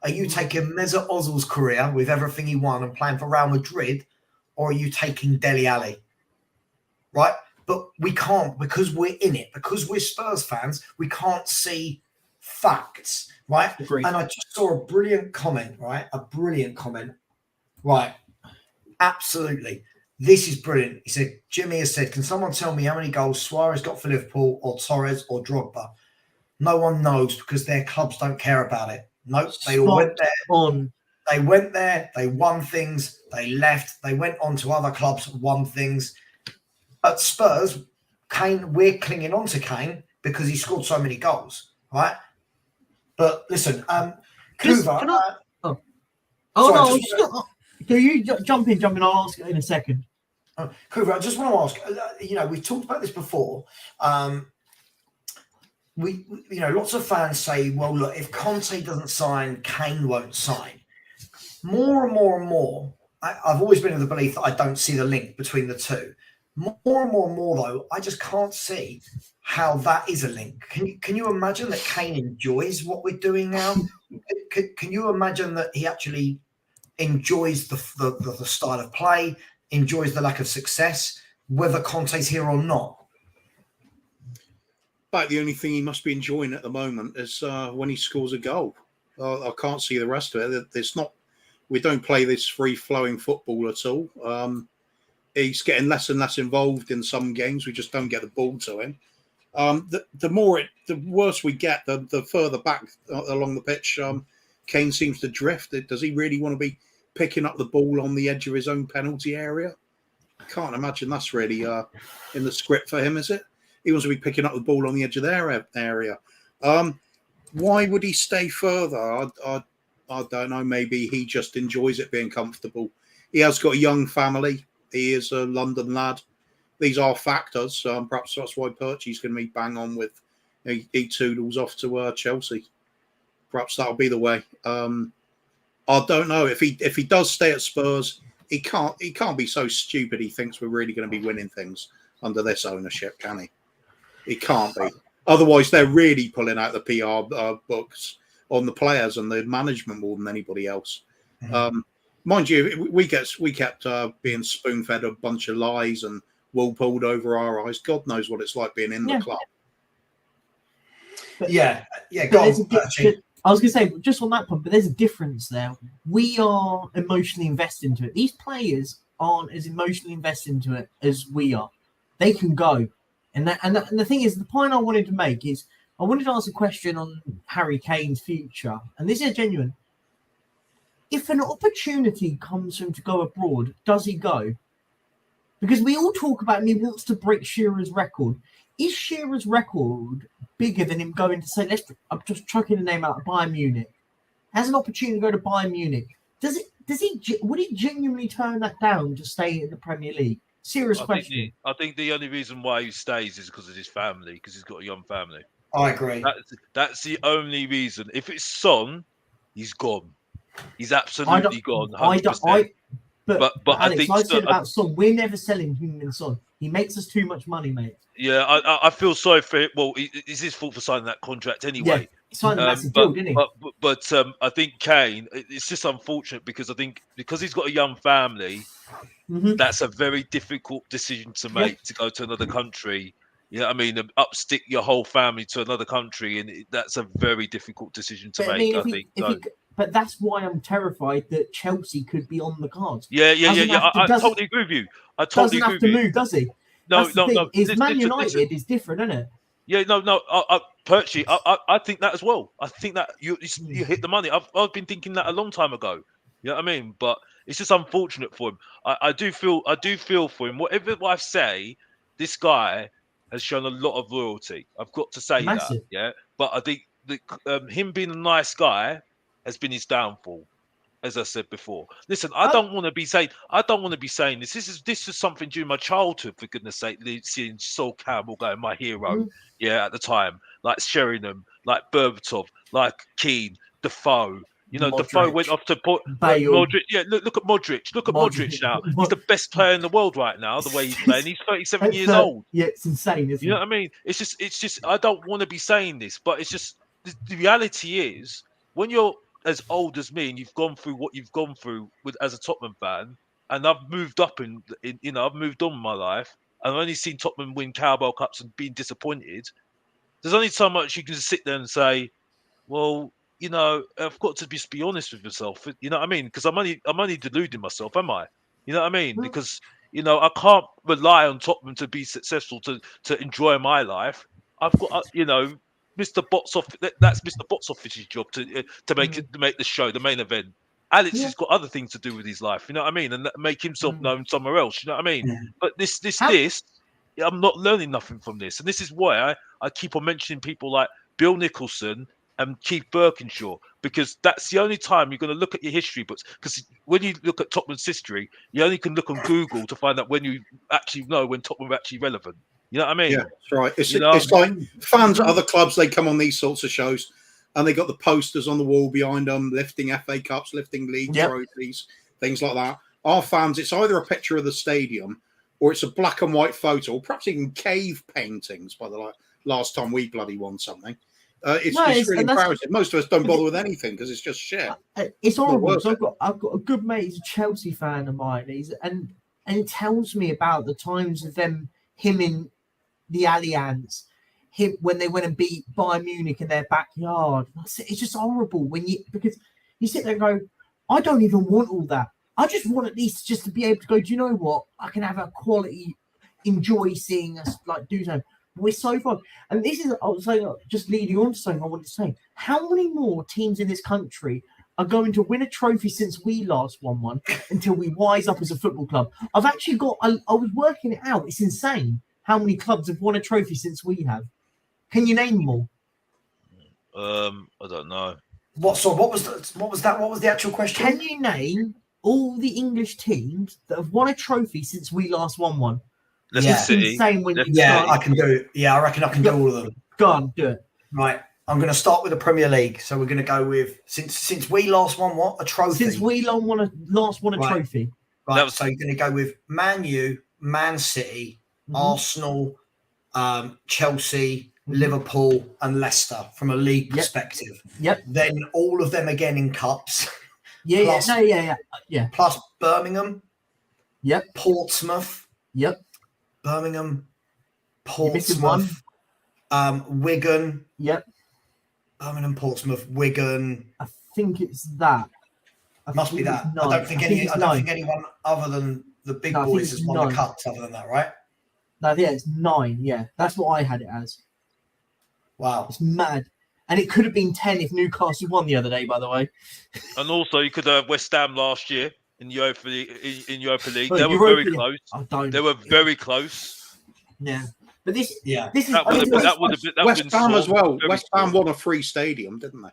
S1: Are you taking Mesut Ozil's career with everything he won and playing for Real Madrid? Or are you taking Dele Alli? Right? But we can't, because we're in it, because we're Spurs fans, we can't see facts, right?
S2: Agreed.
S1: And I just saw a brilliant comment, right? Right. Absolutely. This is brilliant. He said, Jimmy has said, can someone tell me how many goals Suarez got for Liverpool or Torres or Drogba? No one knows because their clubs don't care about it. Nope. They all went there. They went there, they won things, they left, they went on to other clubs, won things. At Spurs, Kane, we're clinging on to Kane because he scored so many goals, right? But listen, Kuva...
S2: Can you jump in? I'll ask it in a second.
S1: Kuva, I just want to ask, we've talked about this before. Lots of fans say, well, look, if Conte doesn't sign, Kane won't sign. More and more, I've always been of the belief that I don't see the link between the two. More and more, though, I just can't see how that is a link. Can you imagine that Kane enjoys what we're doing now? Can you imagine that he actually enjoys the style of play, enjoys the lack of success, whether Conte's here or not.
S3: But the only thing he must be enjoying at the moment is when he scores a goal. I can't see the rest of it. It's not. We don't play this free-flowing football at all. He's getting less and less involved in some games. We just don't get the ball to him. The worse we get, the further back along the pitch, Kane seems to drift. Does he really want to be picking up the ball on the edge of his own penalty area? I can't imagine that's really in the script for him, is it? He wants to be picking up the ball on the edge of their area. Why would he stay further? I don't know. Maybe he just enjoys it being comfortable. He has got a young family. He is a London lad. These are factors. Perhaps that's why Perchie's going to be bang on with he toodles off to Chelsea. Perhaps that'll be the way. I don't know if he does stay at Spurs. He can't be so stupid. He thinks we're really going to be winning things under this ownership, can he? He can't be. Otherwise, they're really pulling out the PR books on the players and the management more than anybody else. Mm-hmm. Mind you, we kept being spoon-fed a bunch of lies and wool pulled over our eyes. God knows what it's like being in the club.
S2: But,
S1: yeah.
S2: Go on, I was going to say, just on that point, but there's a difference there. We are emotionally invested into it. These players aren't as emotionally invested into it as we are. They can go. And the thing is, the point I wanted to make is, I wanted to ask a question on Harry Kane's future. And this is genuine. If an opportunity comes for him to go abroad, does he go? Because we all talk about him, he wants to break Shearer's record. Is Shearer's record bigger than him going to say, I'm just chucking the name out, Bayern Munich? Has an opportunity to go to Bayern Munich. Would he genuinely turn that down to stay in the Premier League? Serious question.
S5: I think the only reason why he stays is because of his family, because he's got a young family.
S1: I agree.
S5: That's the only reason. If it's Son, he's gone. He's absolutely gone. 100%.
S2: But Alex, I said about Son, we're never selling him in Son. He makes us too much money, mate.
S5: Yeah, I feel sorry for it. Well, it's his fault for signing that contract anyway.
S2: Yeah, he signed a massive deal, didn't he?
S5: But I think Kane, it's just unfortunate because I think because he's got a young family, that's a very difficult decision to make to go to another country. You know what I mean? Upstick your whole family to another country, and that's a very difficult decision to make, I think.
S2: But that's why I'm terrified that Chelsea could be on the cards.
S5: Yeah. I totally agree with you. I totally agree with you.
S2: Doesn't have to move, does he? No. Is Man United is different, isn't it?
S5: Yeah, no. Perchie, I think that as well. I think that you hit the money. I've been thinking that a long time ago. You know what I mean? But it's just unfortunate for him. I do feel for him. Whatever I say, this guy has shown a lot of loyalty. I've got to say that. Yeah. But I think him being a nice guy has been his downfall, as I said before. Listen, I don't want to be saying this. This is something during my childhood, for goodness sake, seeing Sol Campbell going, my hero, at the time, like Sheringham, like Berbatov, like Keane, Defoe. You know, Modric. Defoe went off to put Modric. Yeah, look at Modric. Look at Modric now. He's the best player in the world right now, the way he's playing. He's 37 years old.
S2: Yeah, it's insane, isn't it?
S5: You know what I mean? It's just I don't want to be saying this, but it's just the reality is when you're as old as me and you've gone through what you've gone through as a Tottenham fan, and I've moved up I've moved on in my life, and I've only seen Tottenham win Carabao Cups and been disappointed. There's only so much you can just sit there and say, well, I've got to just be honest with myself. You know what I mean? Because I'm only deluding myself, am I? You know what I mean? Because I can't rely on Tottenham to be successful to enjoy my life. I've got Mr. Box Office. That's Mr. Box Office's job to make the show, the main event. Alex has got other things to do with his life. You know what I mean? And make himself known somewhere else. You know what I mean? Yeah. But this, I'm not learning nothing from this, and this is why I keep on mentioning people like Bill Nicholson and Keith Birkinshaw, because that's the only time you're going to look at your history books. Because when you look at Tottenham's history, you only can look on Google to find out when you actually know when Tottenham were actually relevant. You know what I mean? Yeah,
S3: that's right. It's like fans at other clubs, they come on these sorts of shows and they got the posters on the wall behind them, lifting FA Cups, lifting league trophies, things like that. Our fans, it's either a picture of the stadium or it's a black and white photo, or perhaps even cave paintings by the last time we bloody won something. It's really embarrassing. Most of us don't bother with anything because it's just shit.
S2: It's horrible. So I've got a good mate. He's a Chelsea fan of mine. And he tells me about the times of him in the Allianz, him when they went and beat Bayern Munich in their backyard. It's just horrible because you sit there and go, I don't even want all that. I just want at least just to be able to go, do you know what? I can have a quality, enjoy seeing us do something. We're so far. And this is, I was saying, just leading on to something I wanted to say. How many more teams in this country are going to win a trophy since we last won one until we wise up as a football club? I've actually I was working it out. It's insane how many clubs have won a trophy since we have. Can you name them all?
S5: I don't know.
S1: What was that? What was the actual question?
S2: Can you name all the English teams that have won a trophy since we last won one?
S5: Leicester City.
S2: Insane when
S1: I can do it. Yeah, I reckon I can do all of them.
S2: Go on, do it.
S1: Right. I'm going to start with the Premier League. So we're going to go with since we last won a trophy.
S2: Since we last won a trophy.
S1: Right. So you're going to go with Man U, Man City, Arsenal, Chelsea, Liverpool, and Leicester from a league perspective.
S2: Yep.
S1: Then all of them again in cups.
S2: Yeah.
S1: Plus Birmingham.
S2: Yep.
S1: Portsmouth.
S2: Yep.
S1: Birmingham, Portsmouth, Wigan.
S2: Yep.
S1: Birmingham, Portsmouth, Wigan.
S2: I think it's that.
S1: Must be that. I don't think anyone other than the big boys has won the cups other than that, right?
S2: No, yeah, it's 9. Yeah, that's what I had it as.
S1: Wow,
S2: it's mad. And it could have been 10 if Newcastle won the other day, by the way.
S5: And also, you could have West Ham last year. In Europa League,
S2: well,
S5: they were very close. They were very close.
S2: Yeah, but this is
S3: West Ham as well. West Ham won a free stadium, didn't they?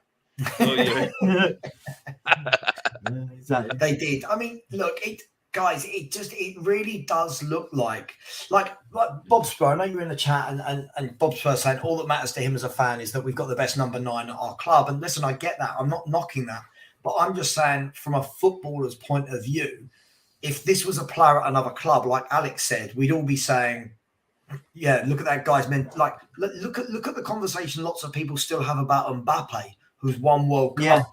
S5: Oh yeah,
S2: exactly.
S1: They did. I mean, look, it really does look like Bob Spur. I know you're in the chat, and Bob Spur saying all that matters to him as a fan is that we've got the best number 9 at our club. And listen, I get that. I'm not knocking that. But I'm just saying, from a footballer's point of view, if this was a player at another club, like Alex said, we'd all be saying, "Yeah, look at that guy's men." Like, look at the conversation lots of people still have about Mbappe, who's won World Cup.
S2: Yeah.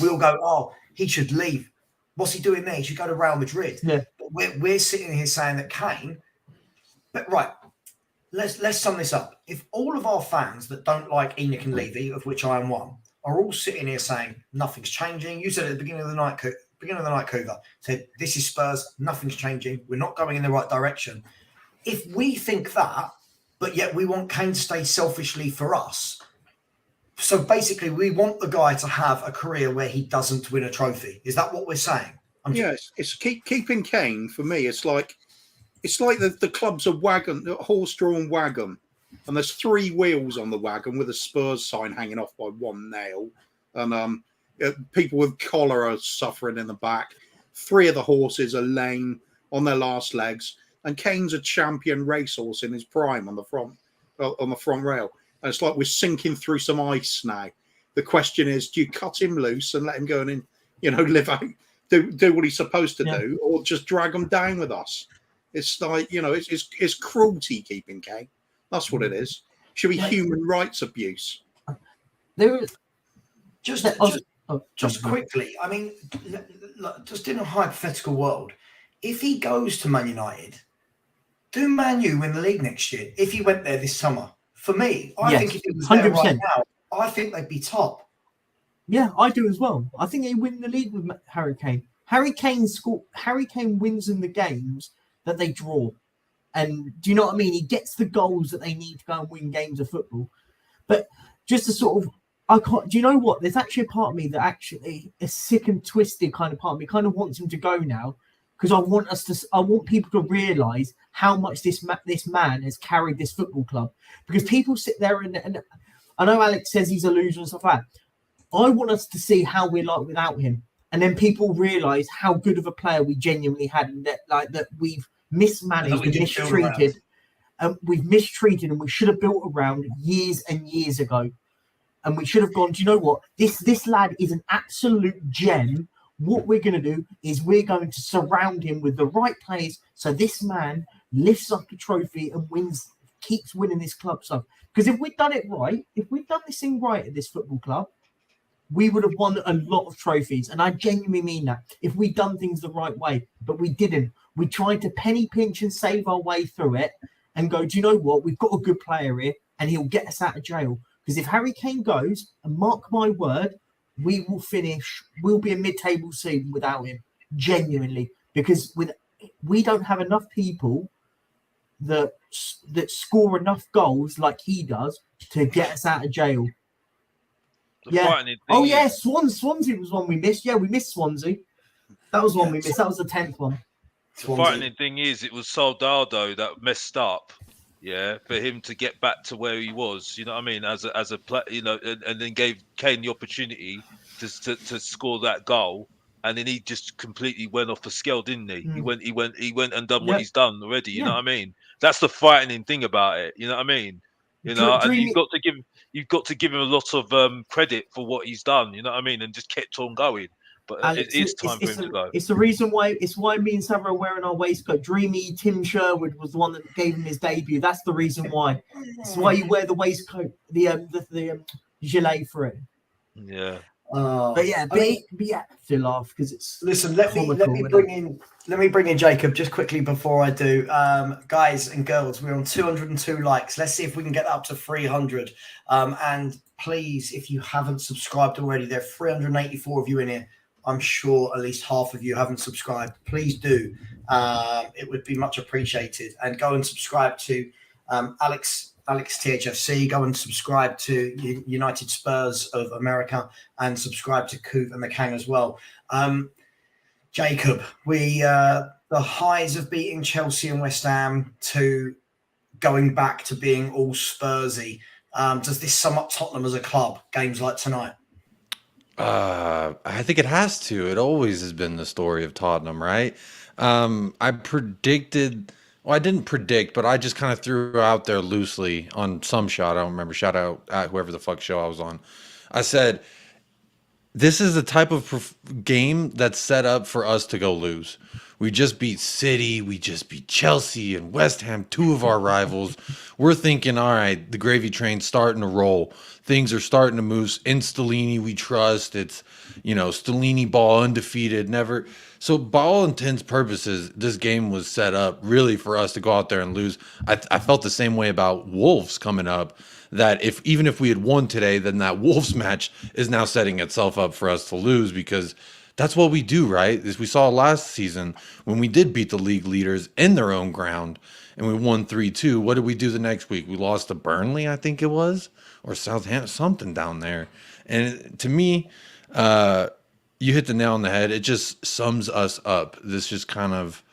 S1: We all go, "Oh, he should leave. What's he doing there? He should go to Real Madrid."
S2: Yeah.
S1: But we're sitting here saying that Kane. But right, let's sum this up. If all of our fans that don't like Enoch and Levy, of which I am one, are all sitting here saying nothing's changing. You said at the beginning of the night, Coover said this is Spurs, nothing's changing. We're not going in the right direction. If we think that, but yet we want Kane to stay selfishly for us. So basically, we want the guy to have a career where he doesn't win a trophy. Is that what we're saying?
S3: It's keeping Kane for me. It's like the club's a horse-drawn wagon. And there's 3 wheels on the wagon with a Spurs sign hanging off by 1 nail. And people with cholera suffering in the back. 3 of the horses are lame on their last legs. And Kane's a champion racehorse in his prime on the front rail. And it's like we're sinking through some ice now. The question is, do you cut him loose and let him go and live out, do what he's supposed to do, or just drag him down with us? It's like, it's cruelty keeping Kane. That's what it is. Should be human rights abuse.
S1: Just quickly, I mean, just in a hypothetical world, if he goes to Man United, do Man U win the league next year? If he went there this summer, for me, I think if he was there right now, I think they'd be top.
S2: Yeah, I do as well. I think they win the league with Harry Kane. Harry Kane wins in the games that they draw. And do you know what I mean? He gets the goals that they need to go and win games of football. But just to sort of, do you know what? There's actually a part of me that actually a sick and twisted kind of part of me kind of wants him to go now, because I want people to realise how much this man has carried this football club. Because people sit there and I know Alex says he's a loser and stuff like that. I want us to see how we're like without him, and then people realise how good of a player we genuinely had, and that we've mismanaged and mistreated. We've mistreated, and we should have built around years and years ago. And we should have gone, do you know what? This lad is an absolute gem. What we're going to do is we're going to surround him with the right players so this man lifts up the trophy and wins keeps winning this club stuff. Because if we'd done it right, if we'd done this thing right at this football club, we would have won a lot of trophies. And I genuinely mean that. If we'd done things the right way, but we didn't. We tried to penny pinch and save our way through it and go, do you know what? We've got a good player here and he'll get us out of jail. Because if Harry Kane goes, and mark my word, we will finish, we'll be a mid-table season without him. Genuinely. Because we don't have enough people that score enough goals like he does to get us out of jail. Oh, yeah, Swansea was one we missed. Yeah, we missed Swansea. That was one we missed. That was the 10th one.
S5: The frightening thing is, it was Soldado that messed up. Yeah, for him to get back to where he was, you know what I mean, as a player, you know, and then gave Kane the opportunity to score that goal, and then he just completely went off the scale, didn't he? He went and done what he's done already. You know what I mean? That's the frightening thing about it. You know what I mean? You know, and you've got to give him a lot of credit for what he's done. You know what I mean? And just kept on going. But
S2: Alex,
S5: it is time for him to go.
S2: It's the reason why. It's why me and Savva are wearing our waistcoat. Dreamy Tim Sherwood was the one that gave him his debut. That's the reason why. It's why you wear the waistcoat, the gilet for it.
S5: Yeah.
S2: But yeah, to laugh because it's.
S1: Listen, let me bring in Jacob just quickly before I do. Guys and girls, we're on 202 likes. Let's see if we can get up to 300. And please, if you haven't subscribed already, there are 384 of you in here. I'm sure at least half of you haven't subscribed. Please do. It would be much appreciated. And go and subscribe to Alex THFC. Go and subscribe to United Spurs of America and subscribe to Coop and the Kang as well. Jacob, the highs of beating Chelsea and West Ham to going back to being all Spursy. Does this sum up Tottenham as a club, games like tonight?
S6: I think it has to. It always has been the story of Tottenham, right? I predicted, well, I didn't predict, but I just kind of threw out there loosely on some shot. I don't remember. Shout out at whoever the fuck show I was on. I said, this is the type of game that's set up for us to go lose. We just beat City. We just beat Chelsea and West Ham, two of our rivals. We're thinking, all right, the gravy train's starting to roll. Things are starting to move. In Stellini, we trust. It's, Stellini ball, undefeated, never. So by all intents purposes, this game was set up really for us to go out there and lose. I felt the same way about Wolves coming up, that even if we had won today, then that Wolves match is now setting itself up for us to lose, because that's what we do, right? As we saw last season when we did beat the league leaders in their own ground and we won 3-2. What did we do the next week? We lost to Burnley, I think it was, or Southampton, something down there. And to me, you hit the nail on the head. It just sums us up. It's just kind of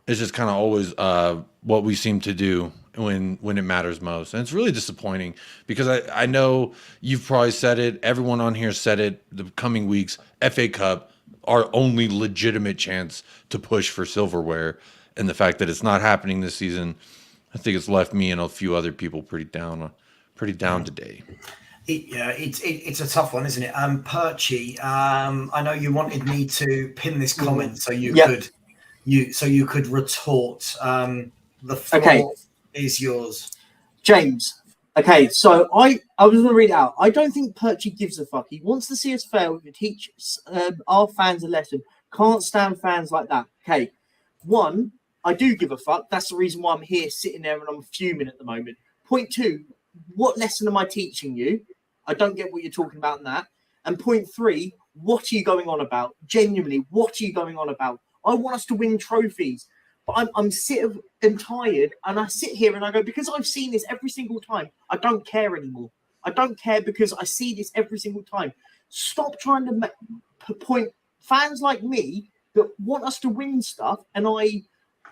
S6: always what we seem to do when it matters most. And it's really disappointing because I know you've probably said it. Everyone on here said it. The coming weeks, FA Cup, our only legitimate chance to push for silverware. And the fact that it's not happening this season, I think it's left me and a few other people pretty down today.
S1: It's a tough one, isn't it? Perchy, I know you wanted me to pin this comment so you could retort. The floor is yours,
S2: James. Okay, so I was going to read it out. I don't think Perchy gives a fuck. He wants to see us fail to teach our fans a lesson. Can't stand fans like that. Okay, one, I do give a fuck. That's the reason why I'm here sitting there and I'm fuming at the moment. Point two, what lesson am I teaching you? I don't get what you're talking about in that. And point three, what are you going on about? Genuinely, what are you going on about? I want us to win trophies. But I'm sick and tired, and I sit here and I go, because I've seen this every single time, I don't care anymore. I don't care because I see this every single time. Stop trying to point fans like me that want us to win stuff, and I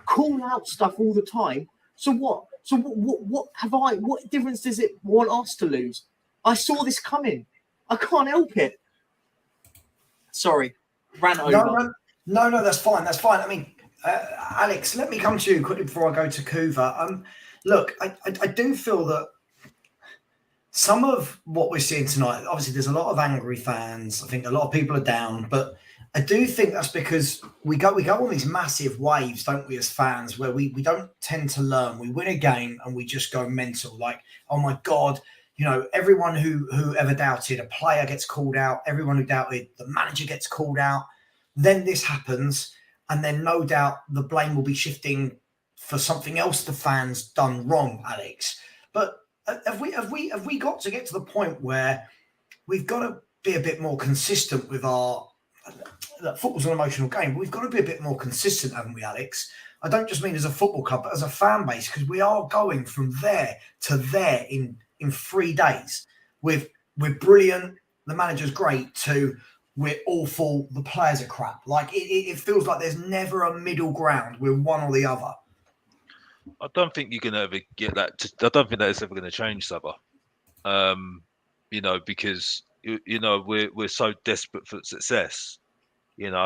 S2: call out stuff all the time. So what? So what difference does it want us to lose? I saw this coming. I can't help it. Sorry, ran over.
S1: No, that's fine. That's fine. I mean, Alex, let me come to you quickly before I go to Kuva. Look, I do feel that some of what we're seeing tonight, obviously there's a lot of angry fans. I think a lot of people are down, but I do think that's because we go on these massive waves, don't we, as fans, where we don't tend to learn. We win a game and we just go mental, like, oh my God, everyone who ever doubted a player gets called out, everyone who doubted the manager gets called out. Then this happens, and then no doubt the blame will be shifting for something else the fans done wrong, Alex. But have we got to get to the point where we've got to be a bit more consistent with our football's an emotional game, but we've got to be a bit more consistent, haven't we, Alex? I don't just mean as a football club, but as a fan base, because we are going from there to there in 3 days. We're brilliant, the manager's great, to we're awful, the players are crap. Like it feels like there's never a middle ground. We're one or the other.
S5: I don't think you're gonna ever get that. I don't think that is ever gonna change, Savva. Because we're so desperate for success. And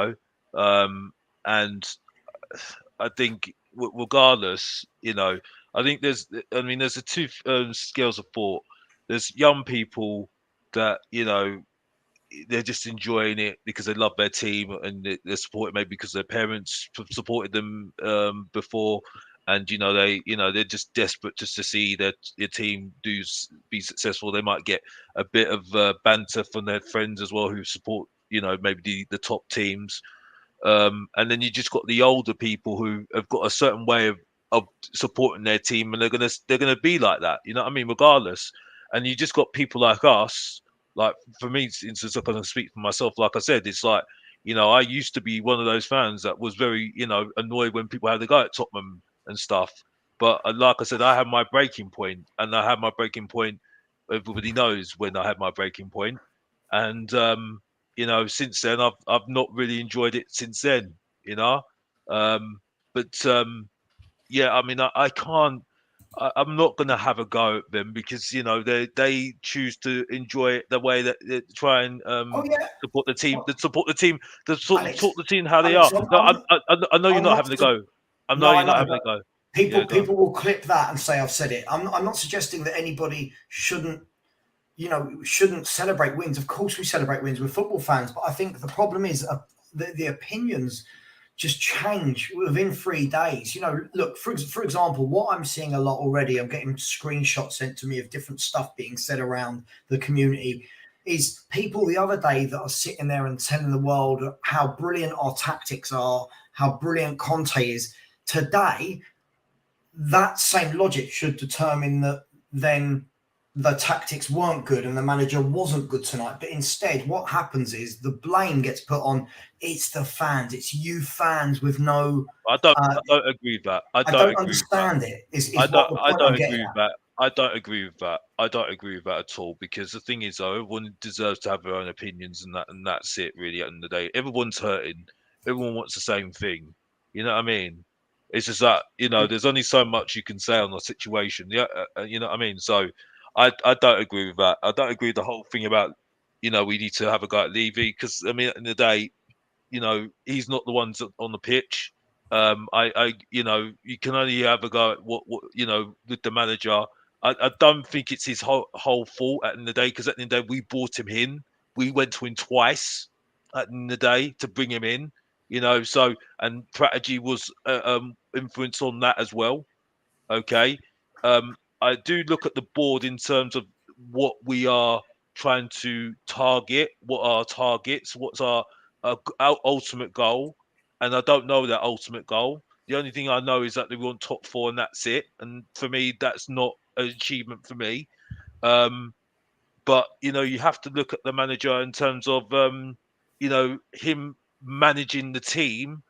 S5: I think regardless, I think there's the two scales of thought. There's young people that they're just enjoying it because they love their team and they're supported maybe because their parents supported them before, and they're just desperate just to see their team be successful. They might get a bit of banter from their friends as well who support maybe the top teams. And then you just got the older people who have got a certain way of supporting their team, and they're gonna be like that. You know what I mean? Regardless. And you just got people like us. Like for me, since I can speak for myself, like I said, it's like I used to be one of those fans that was very annoyed when people had to go at Tottenham and stuff. But like I said, I had my breaking point, and I had my breaking point. Everybody knows when I had my breaking point, and since then I've not really enjoyed it since then. But yeah, I mean, I can't. I'm not going to have a go at them because they choose to enjoy it the way that they try and
S1: Oh yeah,
S5: support the team, support the team,
S1: Alex.
S5: talk the team how they
S1: Alex,
S5: are. No, I know you're
S1: I'm
S5: not
S1: not.
S5: having a go. I
S1: No,
S5: know
S1: I
S5: you're not
S1: know,
S5: having a
S1: but
S5: go.
S1: people
S5: Yeah, go on.
S1: people will clip that and say I've said it. I'm not suggesting that anybody shouldn't celebrate wins. Of course, we celebrate wins. We're football fans, but I think the problem is the opinions just change within 3 days. Look, for example, what I'm seeing a lot already, I'm getting screenshots sent to me of different stuff being said around the community, is people the other day that are sitting there and telling the world how brilliant our tactics are, how brilliant Conte is. Today, that same logic should determine that then the tactics weren't good and the manager wasn't good tonight. But instead, what happens is the blame gets put on. It's the fans. It's you fans with no.
S5: I don't agree with that. I
S1: I
S5: don't
S1: don't
S5: agree with that.
S1: understand it. Is
S5: I
S1: what
S5: don't.
S1: the
S5: I
S1: point I'm
S5: don't
S1: getting
S5: agree with
S1: at.
S5: that. I don't agree with that. I don't agree with that at all. Because the thing is, though, everyone deserves to have their own opinions, and that's it. Really, at the end of the day, everyone's hurting. Everyone wants the same thing. You know what I mean? It's just that there's only so much you can say on the situation. Yeah, you know what I mean. So, I don't agree with that. I don't agree with the whole thing about we need to have a guy at Levy because I mean, at the end of the day, he's not the ones on the pitch. You can only have a go at what with the manager. I don't think it's his whole fault at the end of the day because at the end of the day we brought him in. We went to him twice at the end of the day to bring him in. So and strategy was influence on that as well. Okay, I do look at the board in terms of what we are trying to target, what are our targets, what's our ultimate goal, and I don't know that ultimate goal. The only thing I know is that they want top four, and that's it. And for me, that's not an achievement for me. Um, but you have to look at the manager in terms of him managing the team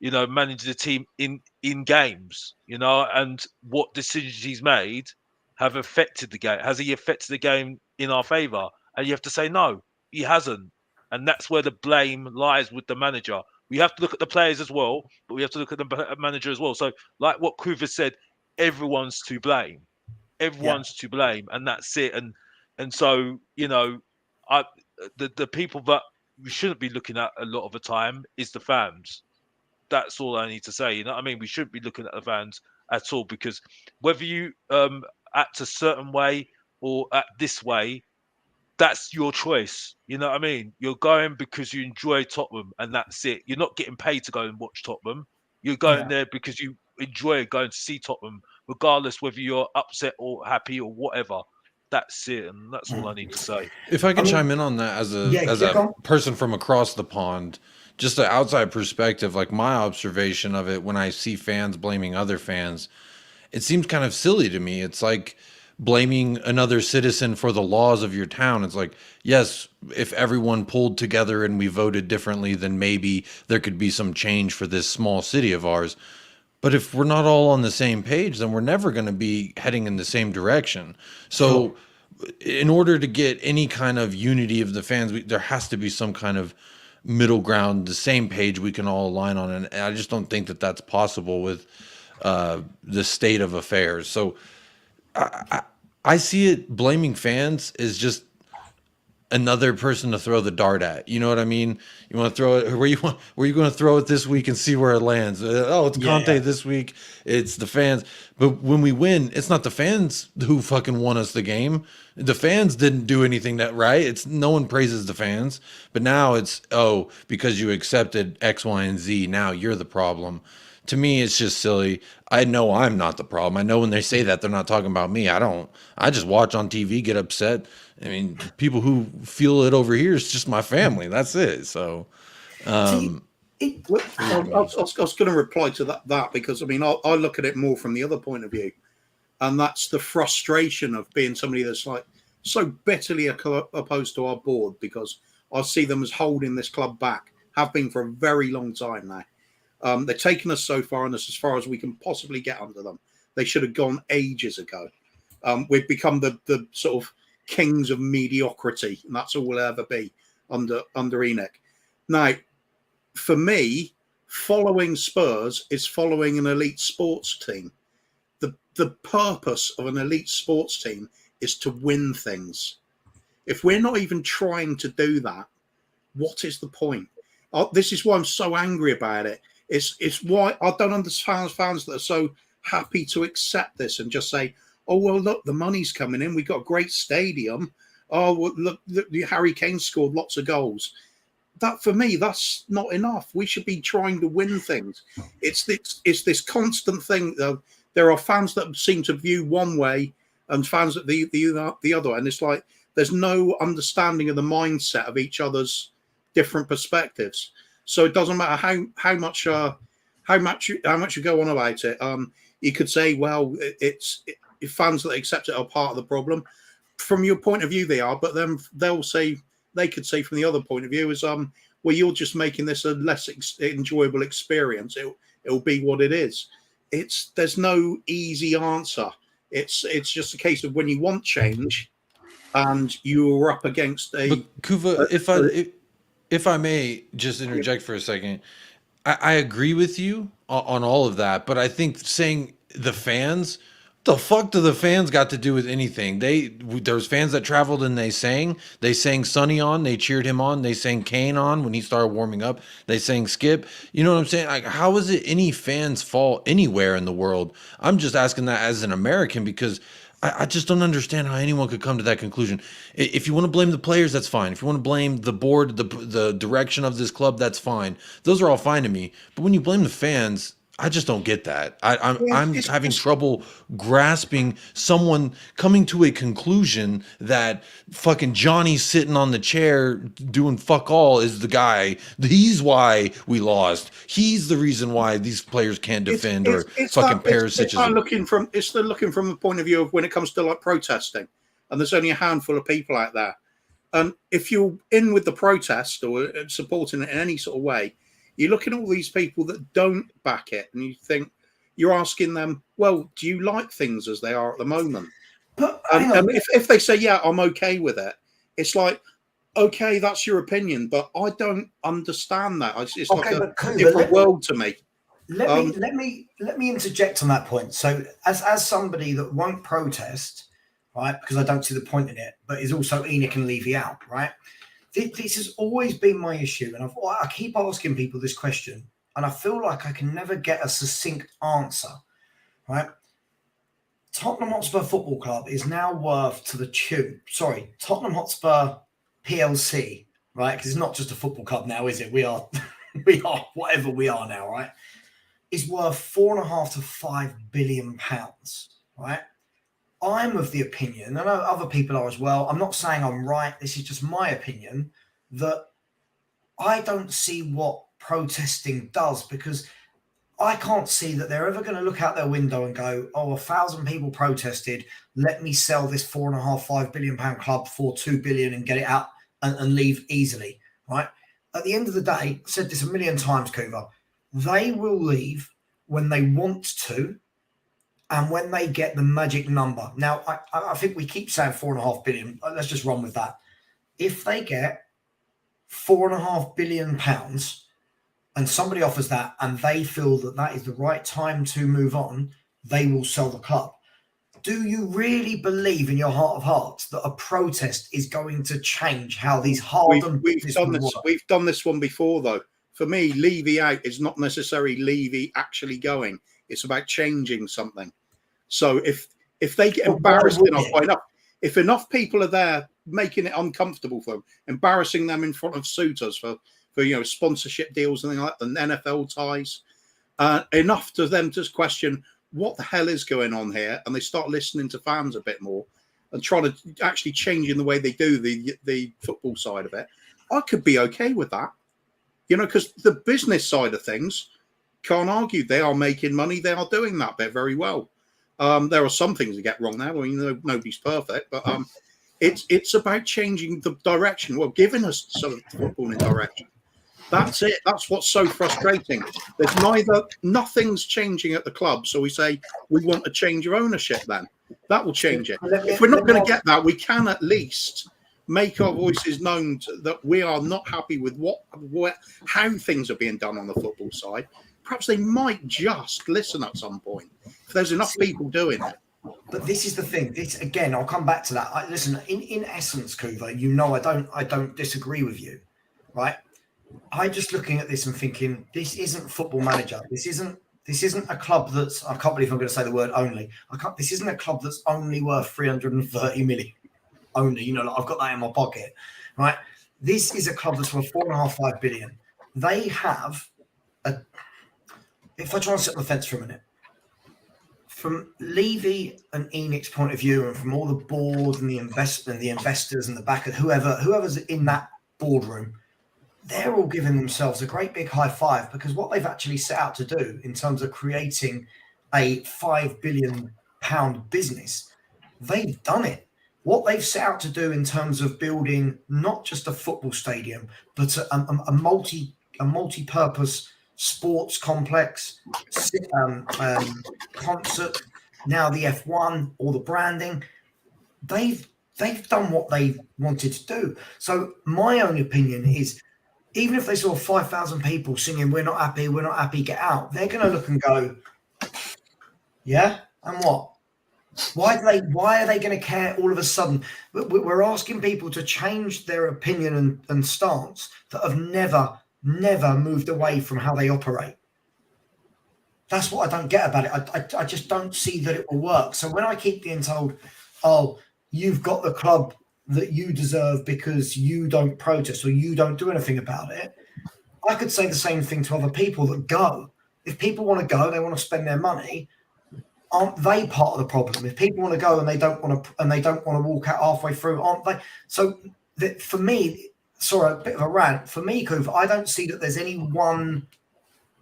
S5: manage the team in games, and what decisions he's made have affected the game. Has he affected the game in our favour? And you have to say no, he hasn't. And that's where the blame lies with the manager. We have to look at the players as well, but we have to look at the manager as well. So, like what Kruger said, everyone's to blame.
S1: Yeah.
S5: Everyone's to blame, and that's it. And so I the people that we shouldn't be looking at a lot of the time is the fans. That's all I need to say. You know what I mean? We shouldn't be looking at the fans at all because whether you act a certain way or act this way, that's your choice. You know what I mean? You're going because you enjoy Tottenham, and that's it. You're not getting paid to go and watch Tottenham. You're going there because you enjoy going to see Tottenham, regardless whether you're upset or happy or whatever. That's it, and that's all I need to say.
S6: If I can chime in on that as a
S1: go on.
S6: person from across the pond, just an outside perspective, like my observation of it when I see fans blaming other fans, it seems kind of silly to me. It's like blaming another citizen for the laws of your town. It's like, yes, if everyone pulled together and we voted differently, then maybe there could be some change for this small city of ours. But if we're not all on the same page, then we're never going to be heading in the same direction. So, in order to get any kind of unity of the fans, there has to be some kind of middle ground, the same page we can all align on. And I just don't think that that's possible with the state of affairs. So, I see it blaming fans is just another person to throw the dart at. You know what I mean? You want to throw it where you going to throw it this week and see where it lands. Oh, it's Conte this week. It's the fans. But when we win, it's not the fans who fucking won us the game. The fans didn't do anything that right. It's no one praises the fans. But now it's, oh, because you accepted X, Y, and Z, now you're the problem. To me, it's just silly. I know I'm not the problem. I know when they say that, they're not talking about me. I just watch on TV, get upset. I mean, people who feel it over here is just my family. That's it. So,
S3: I was going to reply to that because, I mean, I look at it more from the other point of view. And that's the frustration of being somebody that's like so bitterly opposed to our board, because I see them as holding this club back, have been for a very long time now. They're taking us so far, and that's as far as we can possibly get under them. They should have gone ages ago. We've become the sort of kings of mediocrity, and that's all we'll ever be under Enoch. Now, for me, following Spurs is following an elite sports team. The purpose of an elite sports team is to win things. If we're not even trying to do that, what is the point? This is why I'm so angry about it. It's why I don't understand fans that are so happy to accept this and just say, oh, well, look, the money's coming in. We've got a great stadium. Oh, well, look, Harry Kane scored lots of goals. That, for me, that's not enough. We should be trying to win things. It's this constant thing. There are fans that seem to view one way and fans that the other. And it's like there's no understanding of the mindset of each other's different perspectives. So it doesn't matter how much you go on about it. You could say, well, it's fans that accept it are part of the problem. From your point of view, they are, but then they could say from the other point of view is, well, you're just making this a less enjoyable experience. It'll be what it is. There's no easy answer. It's just a case of when you want change, and you're up against a.
S6: But Kuva, if I may just interject for a second, I agree with you on all of that, but I think saying the fans, the fuck do the fans got to do with anything? There's fans that traveled and they sang Sonny on, they cheered him on, they sang Kane on when he started warming up, they sang Skip. You know what I'm saying? Like, how is it any fans' fault anywhere in the world? I'm just asking that as an American because I just don't understand how anyone could come to that conclusion. If you want to blame the players, that's fine. If you want to blame the board, the direction of this club, that's fine. Those are all fine to me. But when you blame the fans, I just don't get that. I'm having trouble grasping someone coming to a conclusion that fucking Johnny sitting on the chair doing fuck all is the guy. He's why we lost. He's the reason why these players can't defend it's fucking Perisic.
S3: It's looking from the point of view of when it comes to like protesting, and there's only a handful of people out there. And if you're in with the protest or supporting it in any sort of way, you look at all these people that don't back it, and you think you're asking them, well, do you like things as they are at the moment? But if they say, yeah, I'm okay with it, it's like, okay, that's your opinion, but I don't understand that. It's okay, like a different world to me.
S1: Let me interject on that point. So as somebody that won't protest, right, because I don't see the point in it, but is also Enoch and Levy out, right? This has always been my issue, and I keep asking people this question, and I feel like I can never get a succinct answer, right? Tottenham Hotspur Football Club is now worth to the tune. Sorry, Tottenham Hotspur PLC, right? Because it's not just a football club now, is it? We are, we are whatever we are now, right? Is worth £4.5 to £5 billion, right? I'm of the opinion, and I know other people are as well. I'm not saying I'm right. This is just my opinion that I don't see what protesting does, because I can't see that they're ever going to look out their window and go, oh, 1,000 people protested. Let me sell this £4.5 billion club for £2 billion and get it out and leave easily, right? At the end of the day, I've said this a million times, Kuva, they will leave when they want to and when they get the magic number. Now, I think we keep saying £4.5 billion. Let's just run with that. If they get £4.5 billion and somebody offers that and they feel that that is the right time to move on, they will sell the club. Do you really believe in your heart of hearts that a protest is going to change how these hardened
S3: we've done this one before, though. For me, Levy out is not necessarily Levy actually going. It's about changing something. So if they get embarrassed enough by enough, if enough people are there making it uncomfortable for them, embarrassing them in front of suitors for sponsorship deals and things like that, and NFL ties, enough to them just question what the hell is going on here, and they start listening to fans a bit more and trying to actually change in the way they do the football side of it, I could be okay with that. Because the business side of things, can't argue, they are making money, they are doing that bit very well. There are some things that get wrong now. I mean, nobody's perfect, but it's about changing the direction. Well, giving us some footballing direction. That's it. That's what's so frustrating. Nothing's changing at the club. So we say we want a change of ownership. Then that will change it. If we're not going to get that, we can at least make our voices known that we are not happy with how things are being done on the football side. Perhaps they might just listen at some point if there's enough people doing it.
S1: But this is the thing. This again, I'll come back to that. Listen, in essence, Kuva, I don't disagree with you, right? I'm just looking at this and thinking, this isn't Football Manager. This isn't a club that's, I can't believe I'm going to say the word only. This isn't a club that's only worth 330 million. Only, I've got that in my pocket, right? This is a club that's worth £4.5 billion. They have if I try and sit on the fence for a minute, from Levy and Enoch's point of view, and from all the board and the investors and the back of whoever's in that boardroom, they're all giving themselves a great big high five, because what they've actually set out to do in terms of creating a £5 billion business, they've done it. What they've set out to do in terms of building not just a football stadium, but a multi-purpose sports complex, concert, now the F1, all the branding, they've done what they wanted to do. So my own opinion is, even if they saw 5,000 people singing "We're not happy, get out," they're going to look and go, "Yeah, and what? Why are they going to care all of a sudden?" We're asking people to change their opinion and stance that have never moved away from how they operate. That's what I don't get about it. I just don't see that it will work. So when I keep being told, oh, you've got the club that you deserve because you don't protest or you don't do anything about it, I could say the same thing to other people that go. If people want to go, they want to spend their money, aren't they part of the problem? If people want to go and they don't want to walk out halfway through, aren't they? So for me, sorry, a bit of a rant. For me, Kuva, I don't see that there's any one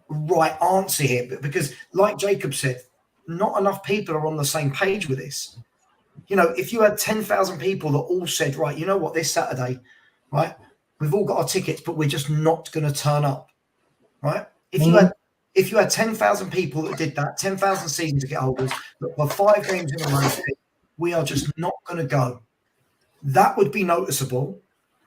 S1: right answer here, because like Jacob said, not enough people are on the same page with this. If you had 10,000 people that all said, right, you know what, this Saturday, right, we've all got our tickets, but we're just not going to turn up, right? If you had 10,000 people that did that, 10,000 season ticket holders that were 5 games in a row, we are just not going to go. That would be noticeable.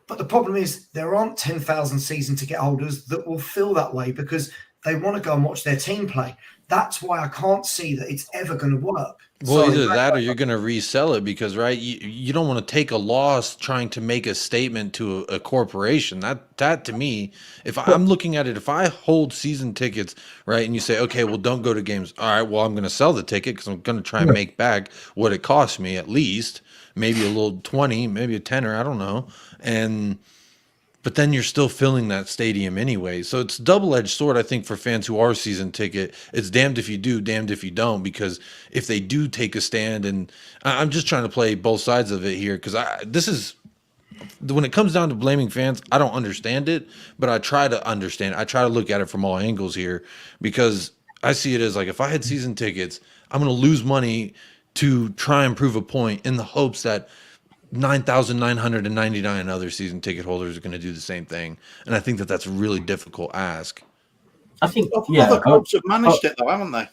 S1: But the problem is there aren't 10,000 season ticket holders that will feel that way, because They want to go and watch their team play. That's why I can't see that it's ever going to work.
S6: Well,
S1: Sorry,
S6: either that or you're going to resell it because, right, you don't want to take a loss trying to make a statement to a corporation. That to me, if I'm looking at it, if I hold season tickets, right, and you say, okay, well, don't go to games. All right, well, I'm going to sell the ticket because I'm going to try and make back what it cost me at least, maybe a little 20, maybe a tenner, I don't know. But then you're still filling that stadium anyway. So it's a double-edged sword, I think, for fans who are season ticket. It's damned if you do, damned if you don't, because if they do take a stand, and I'm just trying to play both sides of it here, because this is, when it comes down to blaming fans, I don't understand it, but I try to understand. I try to look at it from all angles here, because I see it as like, if I had season tickets, I'm going to lose money to try and prove a point in the hopes that 9,999 other season ticket holders are going to do the same thing, and I think that that's a really difficult ask.
S2: I think
S3: Other clubs have managed it though, haven't they?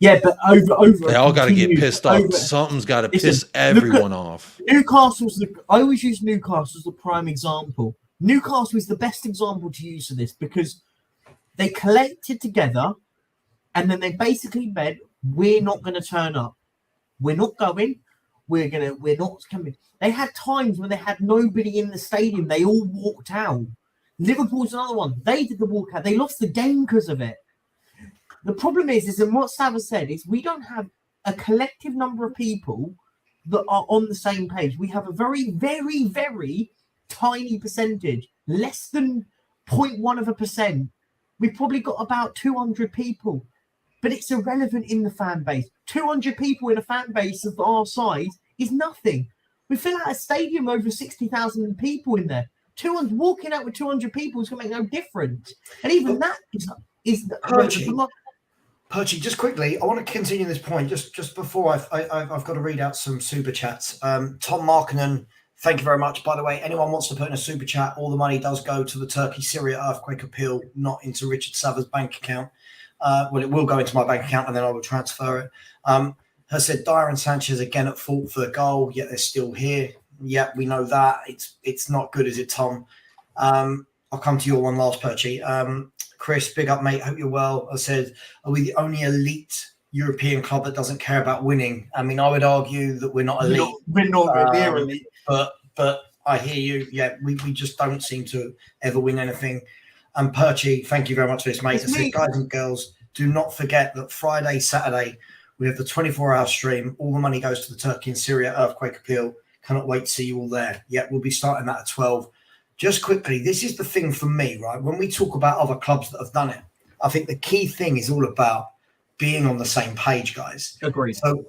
S2: Yeah, but over
S6: They all got to get pissed off. Something's got to piss everyone off.
S2: Newcastle's I always use Newcastle as the prime example. Newcastle is the best example to use for this because they collected together, and then they basically said, "We're not going to turn up. We're not going. We're not coming." They had times when they had nobody in the stadium. They all walked out. Liverpool's another one. They did the walkout. They lost the game because of it. The problem is and what Savva said, is we don't have a collective number of people that are on the same page. We have a very, very, very tiny percentage, less than 0.1%. We've probably got about 200 people, but it's irrelevant in the fan base. 200 people in a fan base of our size is nothing. We fill out a stadium over 60,000 people in there. 200 walking out with 200 people is going to make no difference. And even that is
S1: Perchy, just quickly, I want to continue this point just before I've got to read out some super chats. Tom Markinen, thank you very much. By the way, anyone wants to put in a super chat, all the money does go to the Turkey-Syria earthquake appeal, not into Richard Savva's bank account. Well, it will go into my bank account and then I will transfer it. Has said Dyer and Sanchez again at fault for the goal, yet they're still here. Yeah, we know that. It's not good, is it, Tom? I'll come to your one last, Perchy. Chris, big up, mate. Hope you're well. I said, are we the only elite European club that doesn't care about winning? I mean, I would argue that we're not elite.
S2: We're not near elite.
S1: But I hear you. Yeah, we just don't seem to ever win anything. And Perchy, thank you very much for this, mate. I said, guys and girls, do not forget that Friday, Saturday, we have the 24-hour stream. All the money goes to the Turkey and Syria earthquake appeal. Cannot wait to see you all there. Yeah, we'll be starting that at 12. Just quickly, this is the thing for me, right? When we talk about other clubs that have done it, I think the key thing is all about being on the same page, guys.
S2: Agreed.
S1: So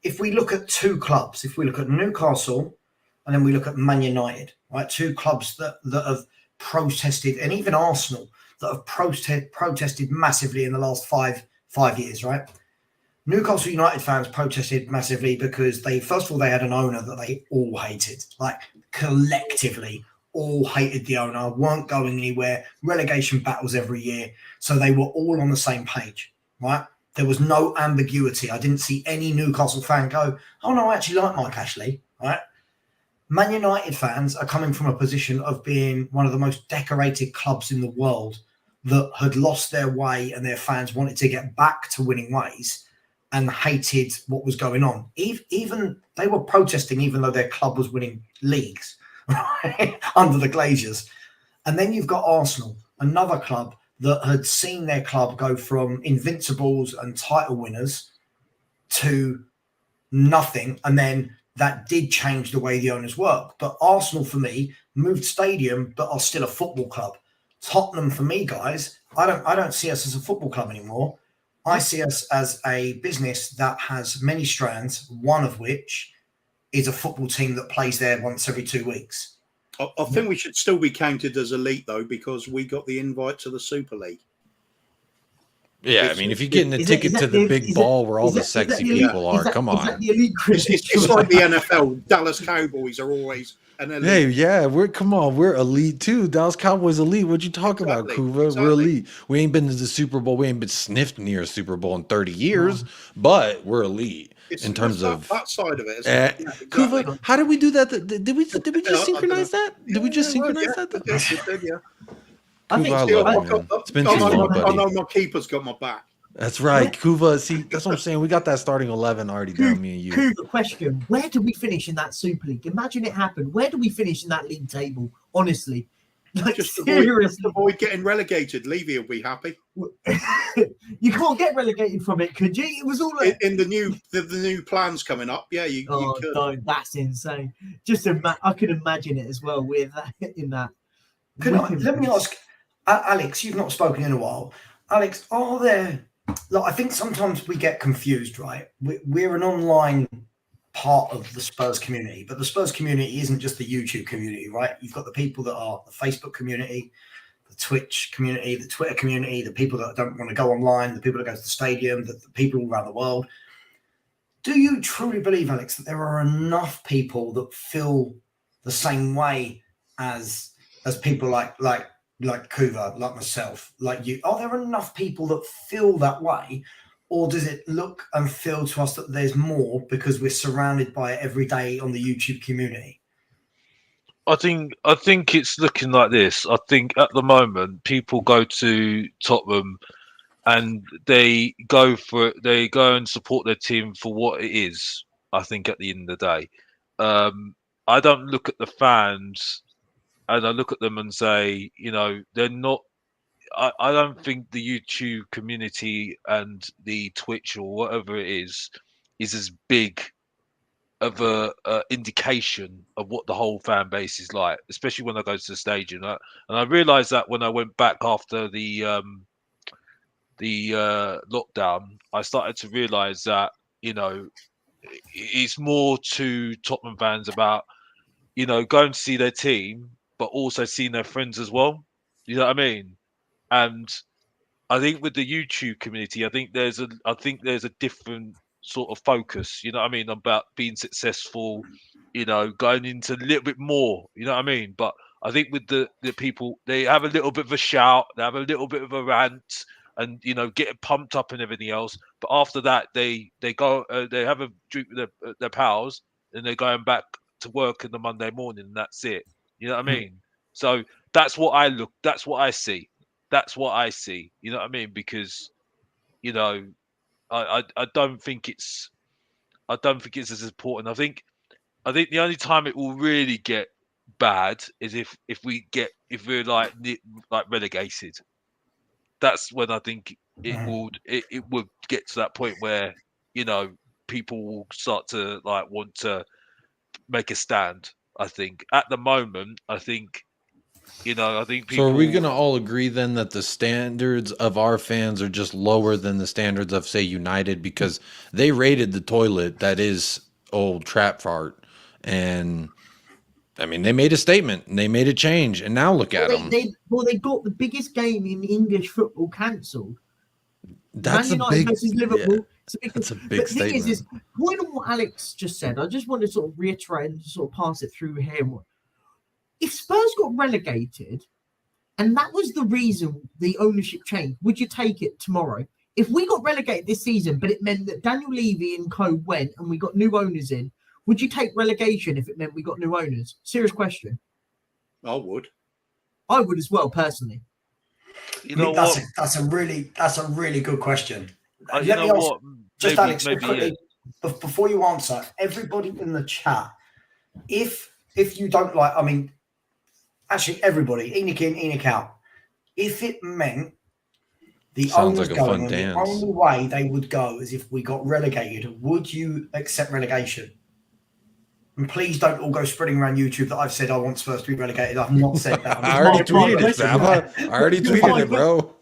S1: if we look at two clubs, if we look at Newcastle and then we look at Man United, right? Two clubs that have protested, and even Arsenal that have protested massively in the last five years, right? Newcastle United fans protested massively because first of all, they had an owner that they all hated, like collectively all hated the owner, weren't going anywhere, relegation battles every year. So they were all on the same page, right? There was no ambiguity. I didn't see any Newcastle fan go, oh no, I actually like Mike Ashley, right? Man United fans are coming from a position of being one of the most decorated clubs in the world that had lost their way and their fans wanted to get back to winning ways and hated what was going on. Even they were protesting even though their club was winning leagues, right? Under the Glazers. And then you've got Arsenal, another club that had seen their club go from invincibles and title winners to nothing. And then that did change the way the owners work. But Arsenal, for me, moved stadium, but are still a football club. Tottenham, for me, guys, I don't see us as a football club anymore. I see us as a business that has many strands, one of which is a football team that plays there once every 2 weeks.
S3: I think we should still be counted as elite, though, because we got the invite to the Super League.
S6: Yeah, I mean, if you're getting a ticket to the big ball where all the sexy people are, come on.
S3: It's like the NFL. Dallas Cowboys are always an elite.
S6: Hey, yeah, we're elite too. Dallas Cowboys elite. What you talk about, Kuva? Exactly. We're elite. We ain't been to the Super Bowl. We ain't been sniffed near a Super Bowl in 30 years, but we're elite. In terms of
S3: that side of it,
S6: exactly. Kuva, how did we do that? Did we just synchronize that? Did we just synchronize that?
S3: Yes, we did, yeah.
S2: I think
S6: Kuva, I
S3: See,
S6: love
S3: I've
S6: you,
S3: got-
S6: man. It's been
S3: I
S6: too
S3: know-
S6: long,
S3: I
S6: buddy.
S3: know my keeper's got my back.
S6: That's right, Kuva. See, that's what I'm saying. We got that starting 11 already down, me and you.
S2: Cougar, question: where do we finish in that Super League? Imagine it happened. Where do we finish in that league table? Honestly, like
S3: Just
S2: seriously,
S3: avoid getting relegated. Levy will be happy.
S2: you can't get relegated from it, could you? It was all like,
S3: In the new plans coming up. Yeah, you
S2: oh,
S3: could.
S2: don't, that's insane. Just I could imagine it as well with that in that.
S1: Let me ask, Alex, you've not spoken in a while. Alex, are there, like, I think sometimes we get confused, right? We're an online part of the Spurs community, but the Spurs community isn't just the YouTube community, right? You've got the people that are the Facebook community, the Twitch community, the Twitter community, the people that don't want to go online, the people that go to the stadium, the people all around the world. Do you truly believe, Alex, that there are enough people that feel the same way as people like Kuva, like myself, like you? Are there enough people that feel that way, or does it look and feel to us that there's more because we're surrounded by it every day on the YouTube community?
S5: I think it's looking like this. I think at the moment people go to Tottenham and they go for it. They go and support their team for what it is. I think at the end of the day, I don't look at the fans and I look at them and say, they're not. I don't think the YouTube community and the Twitch or whatever it is as big of a indication of what the whole fan base is like, especially when I go to the stadium. And I realized that when I went back after the lockdown, I started to realize that it's more to Tottenham fans about going to see their team, but also seeing their friends as well. You know what I mean? And I think with the YouTube community, I think there's a different sort of focus, you know what I mean, about being successful, going into a little bit more, you know what I mean? But I think with the people, they have a little bit of a shout, they have a little bit of a rant, and getting pumped up and everything else. But after that, they go, they have a drink with their pals, and they're going back to work in the Monday morning, and that's it. You know what I mean? So that's what that's what I see. That's what I see. You know what I mean? Because I don't think it's as important. I think the only time it will really get bad is if we're like relegated. That's when I think it would get to that point where people will start to like want to make a stand. I think at the moment, I think people.
S6: So are we going to all agree then that the standards of our fans are just lower than the standards of, say, United, because they raided the toilet that is Old Trafford, and I mean they made a statement and they made a change, and now look at them.
S2: They got the biggest game in English football cancelled.
S6: That's
S2: Man United versus Liverpool.
S6: Yeah,
S2: That's
S6: a big
S2: the thing
S6: statement.
S2: is point on what Alex just said. I just want to sort of reiterate and sort of pass it through here. If Spurs got relegated, and that was the reason the ownership changed, would you take it tomorrow? If we got relegated this season, but it meant that Daniel Levy and co went and we got new owners in, would you take relegation if it meant we got new owners? Serious question.
S3: I would.
S2: I would as well, personally.
S1: That's a really good question.
S5: Let me ask, what?
S1: Just
S5: maybe,
S1: Alex,
S5: maybe,
S1: quickly, before you answer, everybody in the chat, if you don't like, I mean, actually everybody, Enoch in, Enoch out, if it meant the
S6: Sounds
S1: owners
S6: like a fun
S1: going and the
S6: dance.
S1: only way they would go is if we got relegated, would you accept relegation? And please don't all go spreading around YouTube that I've said I want Spurs to be relegated. I've not said that.
S6: I already tweeted it, Savva. I already tweeted it, bro.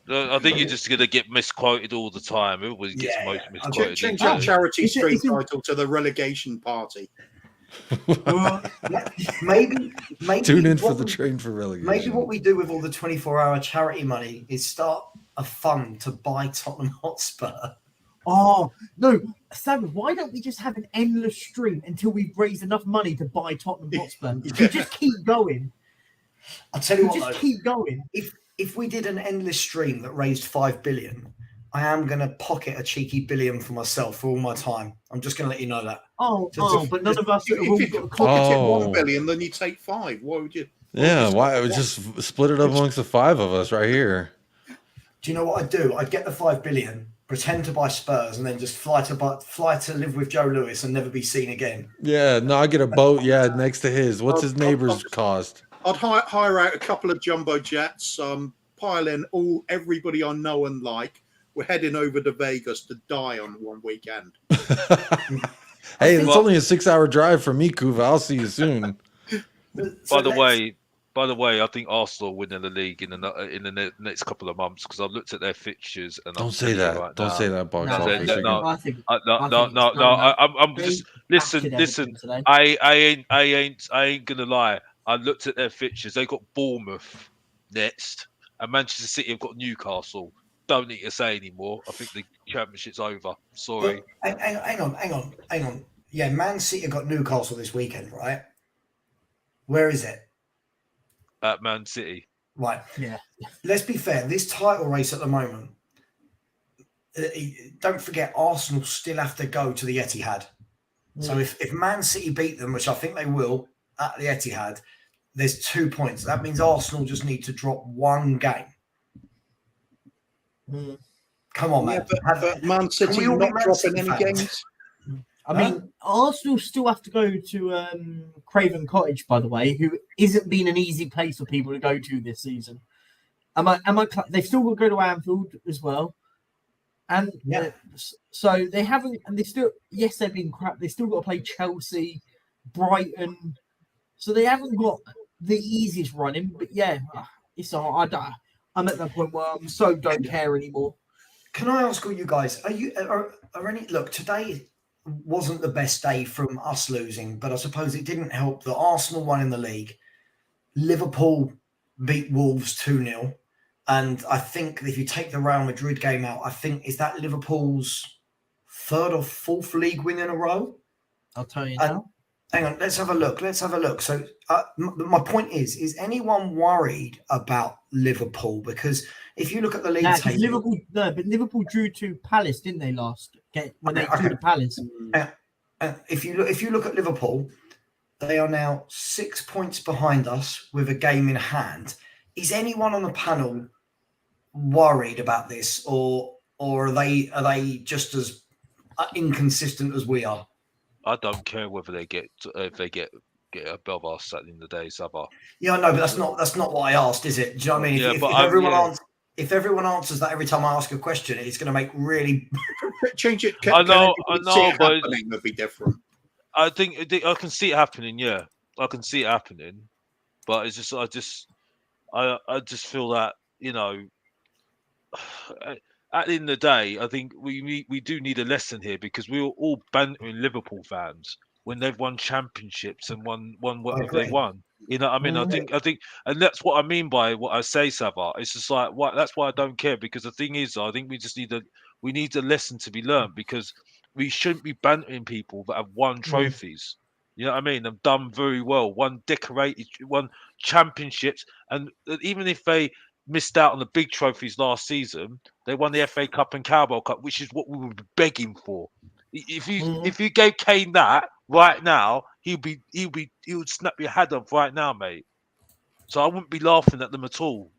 S5: I think you're just gonna get misquoted all the time. Everybody gets misquoted.
S3: Change that charity stream title to the relegation party.
S1: Maybe
S6: Tune in for the train for relegation.
S1: Maybe what we do with all the 24-hour charity money is start a fund to buy Tottenham Hotspur.
S2: Oh, no. Sam, why don't we just have an endless stream until we've raised enough money to buy Tottenham Hotspur? We just keep going.
S1: I'll tell you what,
S2: just keep going.
S1: If we did an endless stream that raised 5 billion, I am going to pocket a cheeky billion for myself for all my time. I'm just going to let you know that.
S2: But none of us have
S3: If
S2: all
S3: you
S2: got
S3: could pocket it 1 billion, then you take 5. Why would you?
S6: Yeah, why just split it up amongst the 5 of us right here?
S1: Do you know what I'd do? I'd get the 5 billion, pretend to buy Spurs, and then just fly to live with Joe Lewis and never be seen again.
S6: Yeah, no, I get a boat. Yeah, next to his. What's his neighbor's cost?
S3: I'd hire out a couple of jumbo jets, pile in everybody I know and like. We're heading over to Vegas to die on one weekend.
S6: Hey, it's only a 6-hour drive from me, Kuva. I'll see you soon.
S5: By the way, I think Arsenal are winning the league in the next couple of months because I've looked at their fixtures and
S6: Don't say that.
S5: Right
S6: Don't
S5: now,
S6: say that, box
S5: No,
S6: office.
S5: no,
S2: I think
S5: I'm just listen.
S2: today.
S5: I ain't gonna lie. I looked at their fixtures. They got Bournemouth next, and Manchester City have got Newcastle. Don't need to say anymore. I think the championship's over. Sorry.
S1: But hang on. Yeah, Man City have got Newcastle this weekend, right? Where is it?
S5: At Man City.
S1: Right.
S2: Yeah.
S1: Let's be fair. This title race at the moment, don't forget, Arsenal still have to go to the Etihad. So if Man City beat them, which I think they will, at the Etihad, there's 2 points. That means Arsenal just need to drop one game. Come on, man.
S3: But Man City not dropping any games.
S2: I mean, Arsenal still have to go to Craven Cottage, by the way, who isn't been an easy place for people to go to this season. They've still got to go to Anfield as well, and so they haven't. And they still, yes, they've been crap. They still got to play Chelsea, Brighton, so they haven't got the easiest running. But yeah, it's I'm at that point where I'm so don't care anymore.
S1: Can I ask all you guys? Are any look today? Wasn't the best day from us losing, but I suppose it didn't help that Arsenal won in the league. Liverpool beat Wolves 2-0. And I think if you take the Real Madrid game out, I think, is that Liverpool's 3rd or 4th league win in a row?
S2: I'll tell you now.
S1: Hang on, let's have a look. So my point is anyone worried about Liverpool? Because if you look at the league table...
S2: Liverpool drew to Palace, didn't they, last game when they drew to Palace?
S1: If you look at Liverpool, they are now 6 points behind us with a game in hand. Is anyone on the panel worried about this, or are they just as inconsistent as we are?
S5: I don't care whether they get above us at the end of the day, Savva.
S1: Yeah, I know, but that's not what I asked, is it? Do you know what I mean? If everyone answers that every time I ask a question, it's going to make really
S3: change it.
S5: I know, but
S3: it would be different.
S5: I think I can see it happening. Yeah, I can see it happening, but it's just I just feel that at the end of the day, I think we do need a lesson here because we were all bantering Liverpool fans when they've won championships and won what they won. You know what I mean? I think, and that's what I mean by what I say, Savva. It's just like that's why I don't care, because the thing is, I think we just need a lesson to be learned, because we shouldn't be bantering people that have won trophies. You know what I mean? They've done very well, won championships, and even if they missed out on the big trophies last season, they won the FA Cup and Carabao Cup, which is what we were begging for. If you gave Kane that right now, he would snap your head off right now, mate. So I wouldn't be laughing at them at all.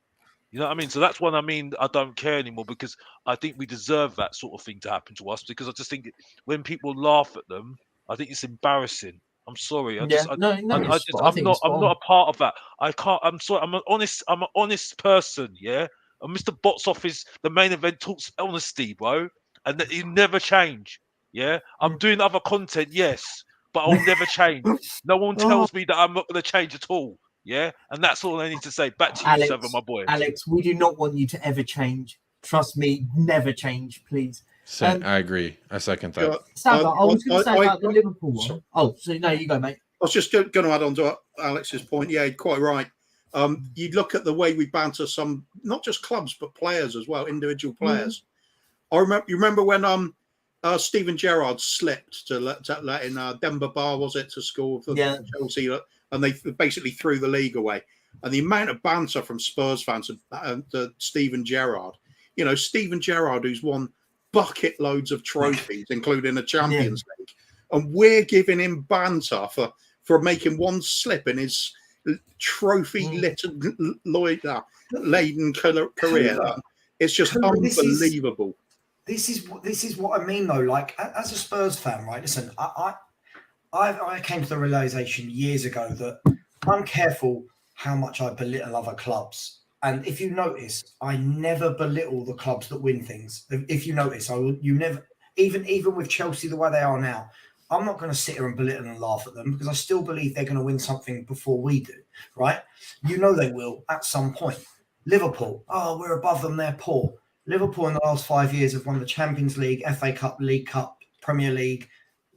S5: You know what I mean? So that's what I mean. I don't care anymore, because I think we deserve that sort of thing to happen to us, because I just think when people laugh at them, I think it's embarrassing. I'm sorry. I'm not a part of that. I can't. I'm sorry. I'm an honest person. Yeah. And Mr. Box Office, the main event talks honesty, bro, and that you never change. Yeah. I'm doing other content, yes, but I'll never change. No one tells me that I'm not going to change at all. Yeah. And that's all I need to say. Back to you, Savva, my boy.
S2: Alex, we do not want you to ever change. Trust me, never change, please.
S6: I agree. I second that.
S2: Savva, I was going to say about the Liverpool one. Oh, so no, you go, mate.
S3: I was just going to add on to Alex's point. Yeah, quite right. You look at the way we banter some, not just clubs, but players as well, individual players. You remember when Steven Gerrard slipped to let in Demba Ba, was it, to score for Chelsea, and they basically threw the league away. And the amount of banter from Spurs fans to Steven Gerrard. You know, Steven Gerrard, who's won bucket loads of trophies, including a Champions League, and we're giving him banter for making one slip in his laden career. It's just unbelievable.
S1: This is what I mean, though. Like, as a Spurs fan, right? Listen, I came to the realization years ago that I'm careful how much I belittle other clubs. And if you notice, I never belittle the clubs that win things. If you notice, you never, even with Chelsea the way they are now, I'm not going to sit here and belittle and laugh at them because I still believe they're going to win something before we do, right? You know they will at some point. Liverpool, we're above them, they're poor. Liverpool in the last 5 years have won the Champions League, FA Cup, League Cup, Premier League,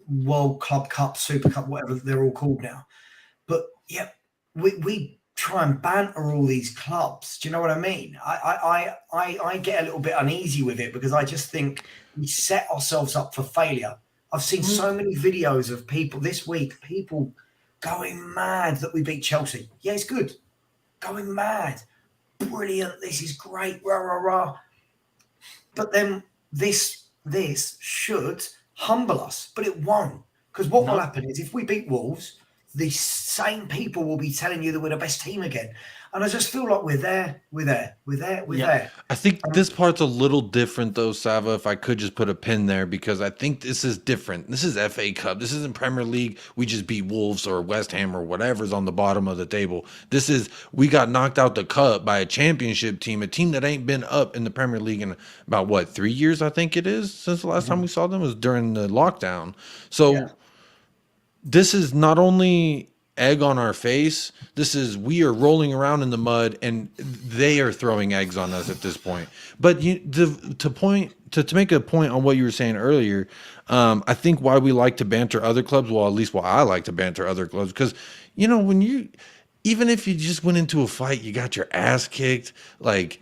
S1: World Club Cup, Super Cup, whatever they're all called now. But yeah, we try and banter all these clubs. Do you know what I mean? I get a little bit uneasy with it because I just think we set ourselves up for failure. I've seen so many videos of people this week, people going mad that we beat Chelsea. Yeah, it's good. Going mad. Brilliant. This is great. Rah, rah, rah. But then this should humble us, but it won't. Because what will happen is if we beat Wolves, the same people will be telling you that we're the best team again. And I just feel like we're there.
S6: I think this part's a little different though, Savva, if I could just put a pin there, because I think this is different. This is FA Cup. This isn't Premier League. We just beat Wolves or West Ham or whatever's on the bottom of the table. This is, we got knocked out the cup by a championship team, a team that ain't been up in the Premier League in about, 3 years, I think it is, since the last time we saw them was during the lockdown. So this is not only egg on our face, this is, we are rolling around in the mud and they are throwing eggs on us at this point. But to make a point on what you were saying earlier, I think why we like to banter other clubs, well, at least why I like to banter other clubs, because when even if you just went into a fight, you got your ass kicked, like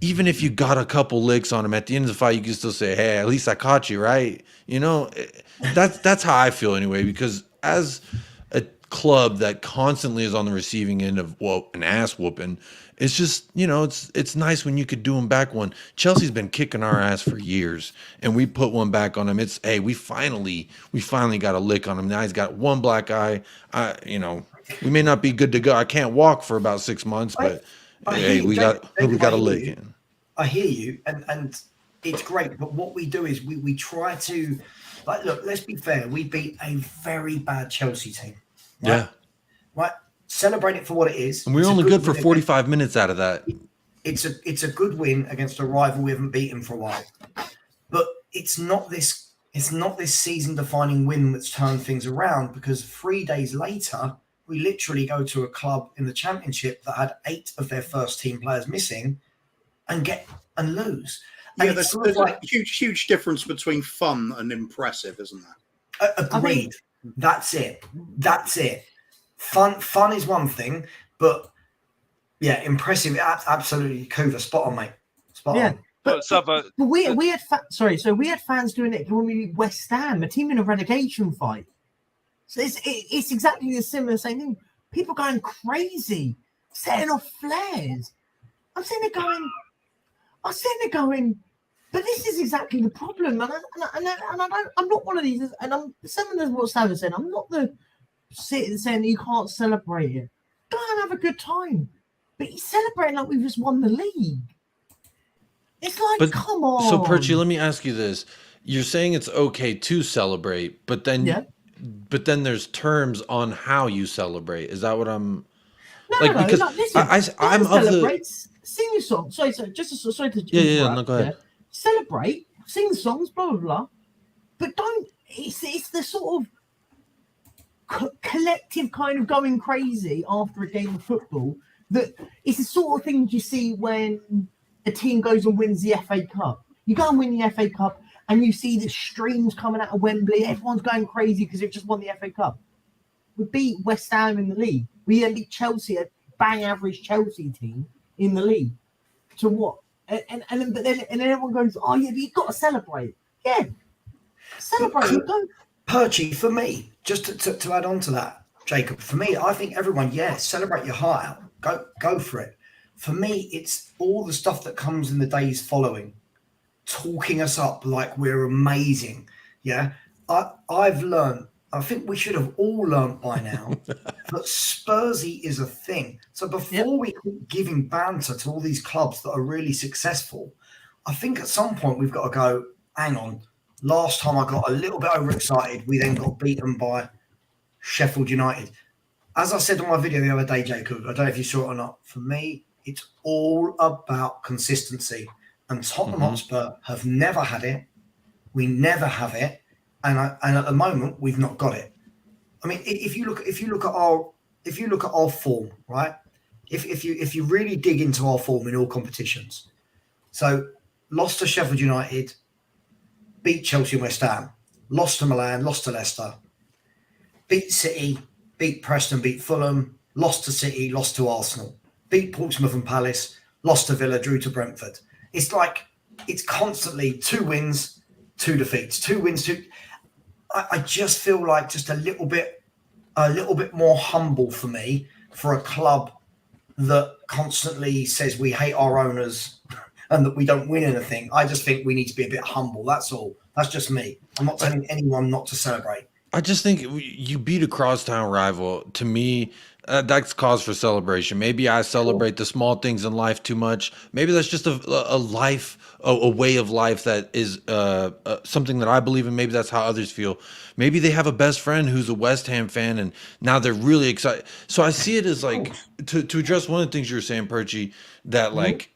S6: even if you got a couple licks on him at the end of the fight, you can still say, hey, at least I caught you, right? That's how I feel anyway, because as a club that constantly is on the receiving end of an ass whooping, it's just it's nice when you could do them back one. Chelsea's been kicking our ass for years, and we put one back on him. It's, hey, we finally got a lick on him. Now he's got one black eye. We may not be good to go. I can't walk for about 6 months, but hey, we got a lick in.
S1: I hear you, and it's great. But what we do is we try to, look, let's be fair. We beat a very bad Chelsea team. Right?
S6: Yeah.
S1: Right. Celebrate it for what it is.
S6: And we were only good for 45 minutes out of that.
S1: It's a good win against a rival we haven't beaten for a while. But it's not this season-defining win that's turned things around, because 3 days later, we literally go to a club in the Championship that had 8 of their first team players missing and lose. And
S3: there's a huge difference between fun and impressive, isn't there?
S1: Agreed. That's it. Fun is one thing, but impressive. Absolutely, Kuva, spot on, mate. Spot on.
S2: But we had we had fans doing it when we beat West Ham, a team in a relegation fight. So it's exactly the similar same thing. People going crazy, setting off flares. I'm sitting there going, but this is exactly the problem. And I'm not one of these. And I'm similar to what Savva said. I'm not the sitting saying you can't celebrate it. Go and have a good time. But he's celebrating like we've just won the league. It's like, come on.
S6: So, Perchy, let me ask you this. You're saying it's okay to celebrate, but then there's terms on how you celebrate. Is that what I'm...
S2: Because I'm of the... Sing your song. Sorry to interrupt.
S6: No, go ahead.
S2: Celebrate, sing songs, blah, blah, blah. But don't... It's the sort of collective kind of going crazy after a game of football that it's the sort of thing you see when a team goes and wins the FA Cup. You go and win the FA Cup and you see the streams coming out of Wembley. Everyone's going crazy because they've just won the FA Cup. We beat West Ham in the league. We then beat Chelsea, a bang average Chelsea team in the league. To what? And then everyone goes, oh yeah, but you've got to celebrate. Yeah, celebrate.
S1: Perchy, for me, just to add on to that, Jacob, for me, I think everyone, celebrate your heart out. Go for it. For me, it's all the stuff that comes in the days following, talking us up like we're amazing. Yeah, I've learned. I think we should have all learnt by now that Spursy is a thing. So before we keep giving banter to all these clubs that are really successful, I think at some point we've got to go, hang on, last time I got a little bit overexcited, we then got beaten by Sheffield United. As I said on my video the other day, Jacob, I don't know if you saw it or not, for me, it's all about consistency. And Tottenham Hotspur have never had it. We never have it. And at the moment, we've not got it. I mean, if you look at our form, right? If you really dig into our form in all competitions, so lost to Sheffield United, beat Chelsea and West Ham, lost to Milan, lost to Leicester, beat City, beat Preston, beat Fulham, lost to City, lost to Arsenal, beat Portsmouth and Palace, lost to Villa, drew to Brentford. It's like it's constantly 2 wins, 2 defeats, 2 wins, 2. I just feel like just a little bit more humble for me for a club that constantly says we hate our owners and that we don't win anything. I just think we need to be a bit humble. That's all. That's just me. I'm not telling anyone not to celebrate.
S6: I just think you beat a crosstown rival. To me, that's cause for celebration. Maybe I celebrate the small things in life too much. Maybe that's just a way of life that is something that I believe in. Maybe that's how others feel. Maybe they have a best friend who's a West Ham fan, and now they're really excited. So I see it as like to address one of the things you were saying, Perchy, that like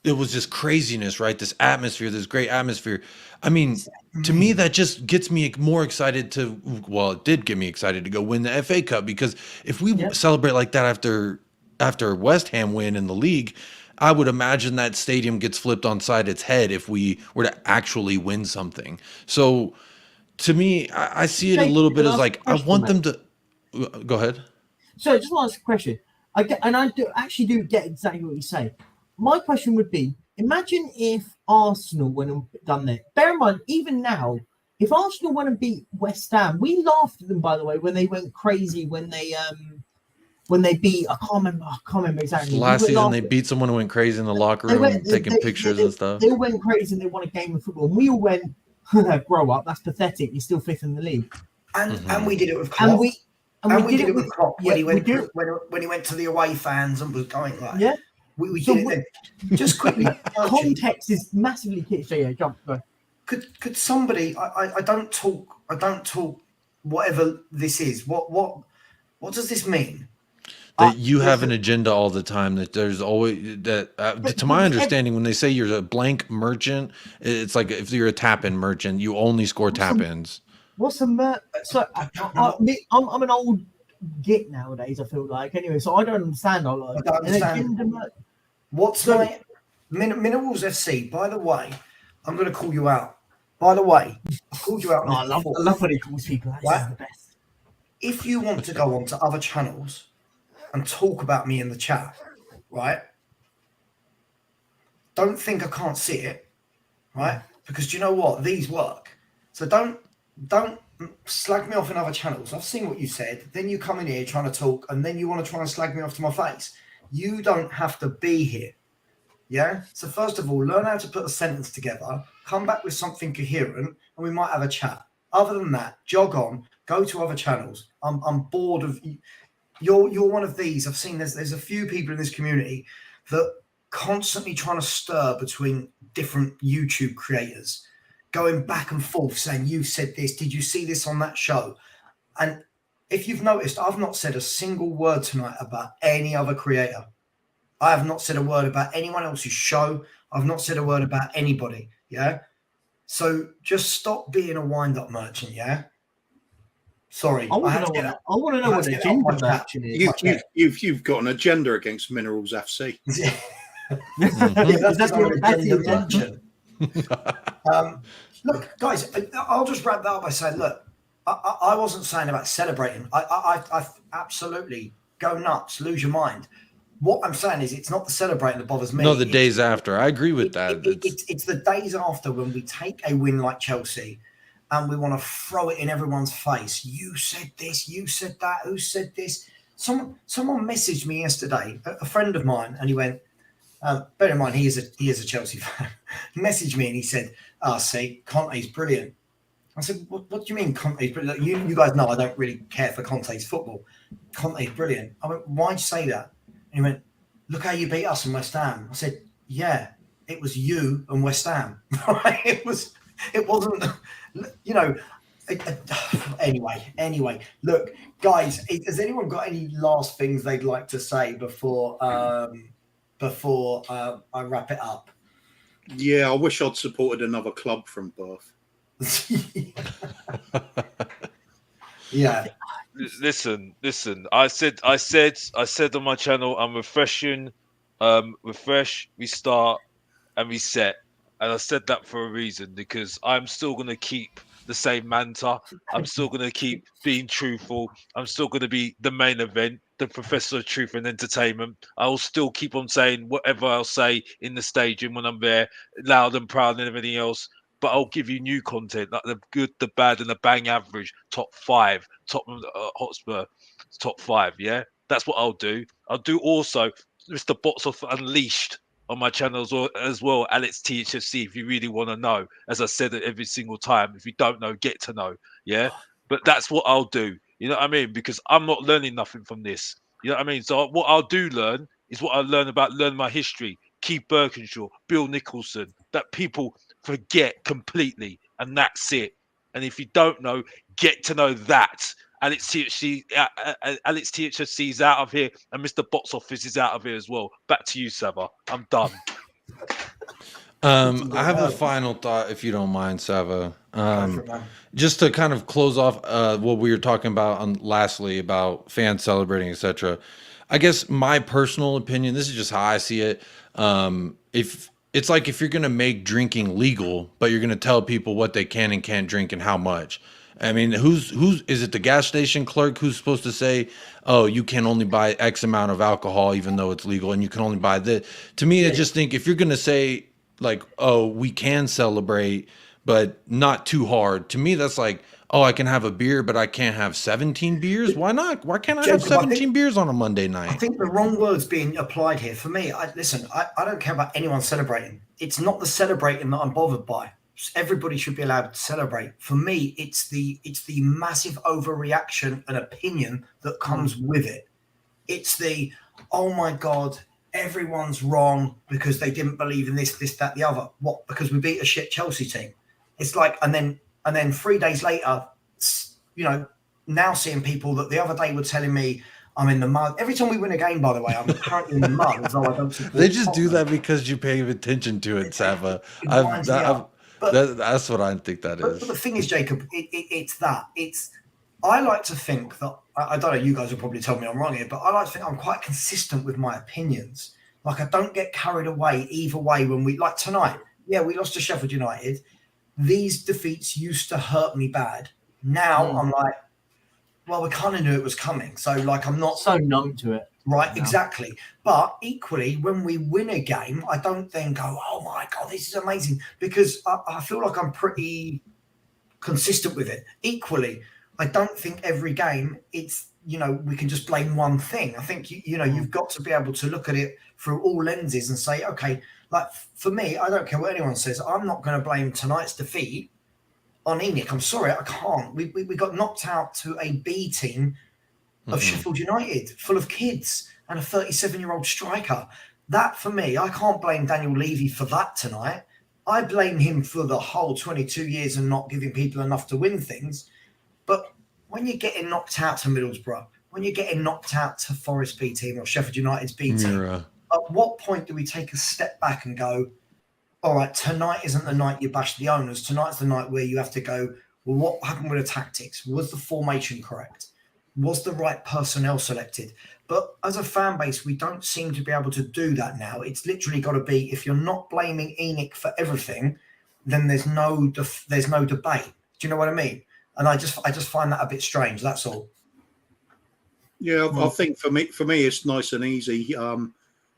S6: it was just craziness, right? This atmosphere, this great atmosphere. I mean, to me, that just gets me more excited to, well, it did get me excited to go win the FA Cup, because if we celebrate like that after West Ham win in the league, I would imagine that stadium gets flipped on side its head if we were to actually win something. So to me, I see it a little bit as like, I want them to, go ahead.
S2: So I just want to ask a question. I do get exactly what you say. My question would be, imagine if Arsenal went and done that. Bear in mind, even now, if Arsenal went and beat West Ham, we laughed at them, by the way, when they went crazy when they beat, I can't remember exactly.
S6: Last season they beat someone who went crazy in the locker room, taking pictures and stuff.
S2: They went crazy and they won a game of football. And we all went, grow up, that's pathetic. You're still 5th in the league.
S1: And we did it with Klopp. And we did it with Klopp when he went to the away fans and was going like, we did it then. Just quickly,
S2: context is massively key. So yeah, jump. Go.
S1: Could somebody? I don't talk. Whatever this is, what does this mean?
S6: That you have an agenda all the time. That there's always that. To my understanding, when they say you're a blank merchant, it's like if you're a tap-in merchant, you only score tap-ins.
S2: What's a So I'm an old git nowadays. I feel like anyway, so I don't understand a lot.
S1: I don't understand. What's my Minerals FC? By the way, I'm going to call you out. By the way, I called you out.
S2: I love when he calls people. That's the best.
S1: If you want to go on to other channels and talk about me in the chat, right? Don't think I can't see it, right? Because do you know what? These work. So don't slag me off in other channels. I've seen what you said. Then you come in here trying to talk, and then you want to try and slag me off to my face. You don't have to be here. Yeah? So first of all, learn how to put a sentence together, come back with something coherent, and we might have a chat. Other than that, jog on, go to other channels. I'm bored of you. You're one of these. I've seen there's a few people in this community that constantly trying to stir between different YouTube creators, going back and forth saying, you said this, did you see this on that show? And if you've noticed, I've not said a single word tonight about any other creator. I have not said a word about anyone else's show. I've not said a word about anybody. Yeah. So just stop being a wind-up merchant. Yeah. Sorry.
S2: I want to know what the agenda merchant is.
S3: You've got an agenda against Minerals FC.
S1: That's not an agenda merchant. Look, guys, I'll just wrap that up by saying, look, I wasn't saying about celebrating. I absolutely go nuts, lose your mind. What I'm saying is it's not the celebrating that bothers me.
S6: No, the days after. I agree with that.
S1: It's the days after when we take a win like Chelsea and we want to throw it in everyone's face. You said this, you said that, who said this? Someone messaged me yesterday, a friend of mine, and he went, bear in mind, he is a Chelsea fan. He messaged me and he said, see, Conte's brilliant. I said, what do you mean Conte's brilliant? You guys know I don't really care for Conte's football. Conte's brilliant. I went, why'd you say that? And he went, look how you beat us in West Ham. I said, yeah, it was you and West Ham. It wasn't, you know. Anyway, look, guys, has anyone got any last things they'd like to say before I wrap it up?
S3: Yeah, I wish I'd supported another club from birth.
S1: Yeah.
S5: Listen. I said on my channel, I'm refreshing, refresh, restart, and reset. And I said that for a reason, because I'm still gonna keep the same manta. I'm still gonna keep being truthful. I'm still gonna be the main event, the professor of truth and entertainment. I will still keep on saying whatever I'll say in the stadium when I'm there, loud and proud and everything else. But I'll give you new content, like the good, the bad, and the bang average. Top 5, Tottenham Hotspur, top 5. Yeah, that's what I'll do. I'll do also Mr. Bots of Unleashed on my channel as well, Alex THFC, if you really want to know. As I said it every single time, if you don't know, get to know. Yeah, but that's what I'll do. You know what I mean? Because I'm not learning nothing from this. You know what I mean? So what I'll do learn is what I learn my history. Keith Birkinshaw, Bill Nicholson, that people forget completely, and that's it. And if you don't know, get to know that. Alex THFC is out of here, and Mr. Box Office is out of here as well. Back to you, Savva. I'm done.
S6: I have a final thought, if you don't mind, Savva. Just to kind of close off what we were talking about lastly about fans celebrating, etc. I guess my personal opinion, this is just how I see it. If it's like if you're going to make drinking legal, but you're going to tell people what they can and can't drink and how much. I mean, who's is it the gas station clerk who's supposed to say, oh, you can only buy X amount of alcohol, even though it's legal, and you can only buy this? To me, I just think if you're going to say like, oh, we can celebrate, but not too hard. To me, that's like, oh, I can have a beer, but I can't have 17 beers. Why not? Why can't I have 17 beers on a Monday night?
S1: I think the wrong word's being applied here. For me, I don't care about anyone celebrating. It's not the celebrating that I'm bothered by. Everybody should be allowed to celebrate. For me, it's the massive overreaction and opinion that comes with it. It's the, oh my God, everyone's wrong because they didn't believe in this, that, the other. What? Because we beat a shit Chelsea team. It's like, and then 3 days later, you know, now seeing people that the other day were telling me I'm in the mud. Every time we win a game, by the way, I'm currently in the mud. As though I don't support
S6: they just
S1: Tottenham.
S6: do that because you pay attention to it, Savva. That's what I think that is.
S1: But the thing is, Jacob, it's that. I like to think that, I don't know, you guys will probably tell me I'm wrong here, but I like to think I'm quite consistent with my opinions. Like, I don't get carried away either way when like tonight. Yeah, we lost to Sheffield United. These defeats used to hurt me bad. Now I'm like, well, we kind of knew it was coming. So, like, I'm not
S2: so numb to it.
S1: Right, exactly. But equally, when we win a game, I don't then go, oh my God, this is amazing. Because I feel like I'm pretty consistent with it. Equally, I don't think every game it's, you know, we can just blame one thing. I think, you know, you've got to be able to look at it through all lenses and say, okay, like for me, I don't care what anyone says. I'm not going to blame tonight's defeat on ENIC. I'm sorry, I can't. We got knocked out to a B team of Sheffield United, full of kids and a 37-year-old striker. That, for me, I can't blame Daniel Levy for that tonight. I blame him for the whole 22 years and not giving people enough to win things. But when you're getting knocked out to Middlesbrough, when you're getting knocked out to Forest B team or Sheffield United's B team, at what point do we take a step back and go, all right, tonight isn't the night you bash the owners. Tonight's the night where you have to go, well, what happened with the tactics? Was the formation correct? Was the right personnel selected? But as a fan base, we don't seem to be able to do that now. It's literally got to be, if you're not blaming ENIC for everything, then there's no debate. Do you know what I mean? And I just find that a bit strange. That's all.
S3: Yeah, I think for me, it's nice and easy. I'm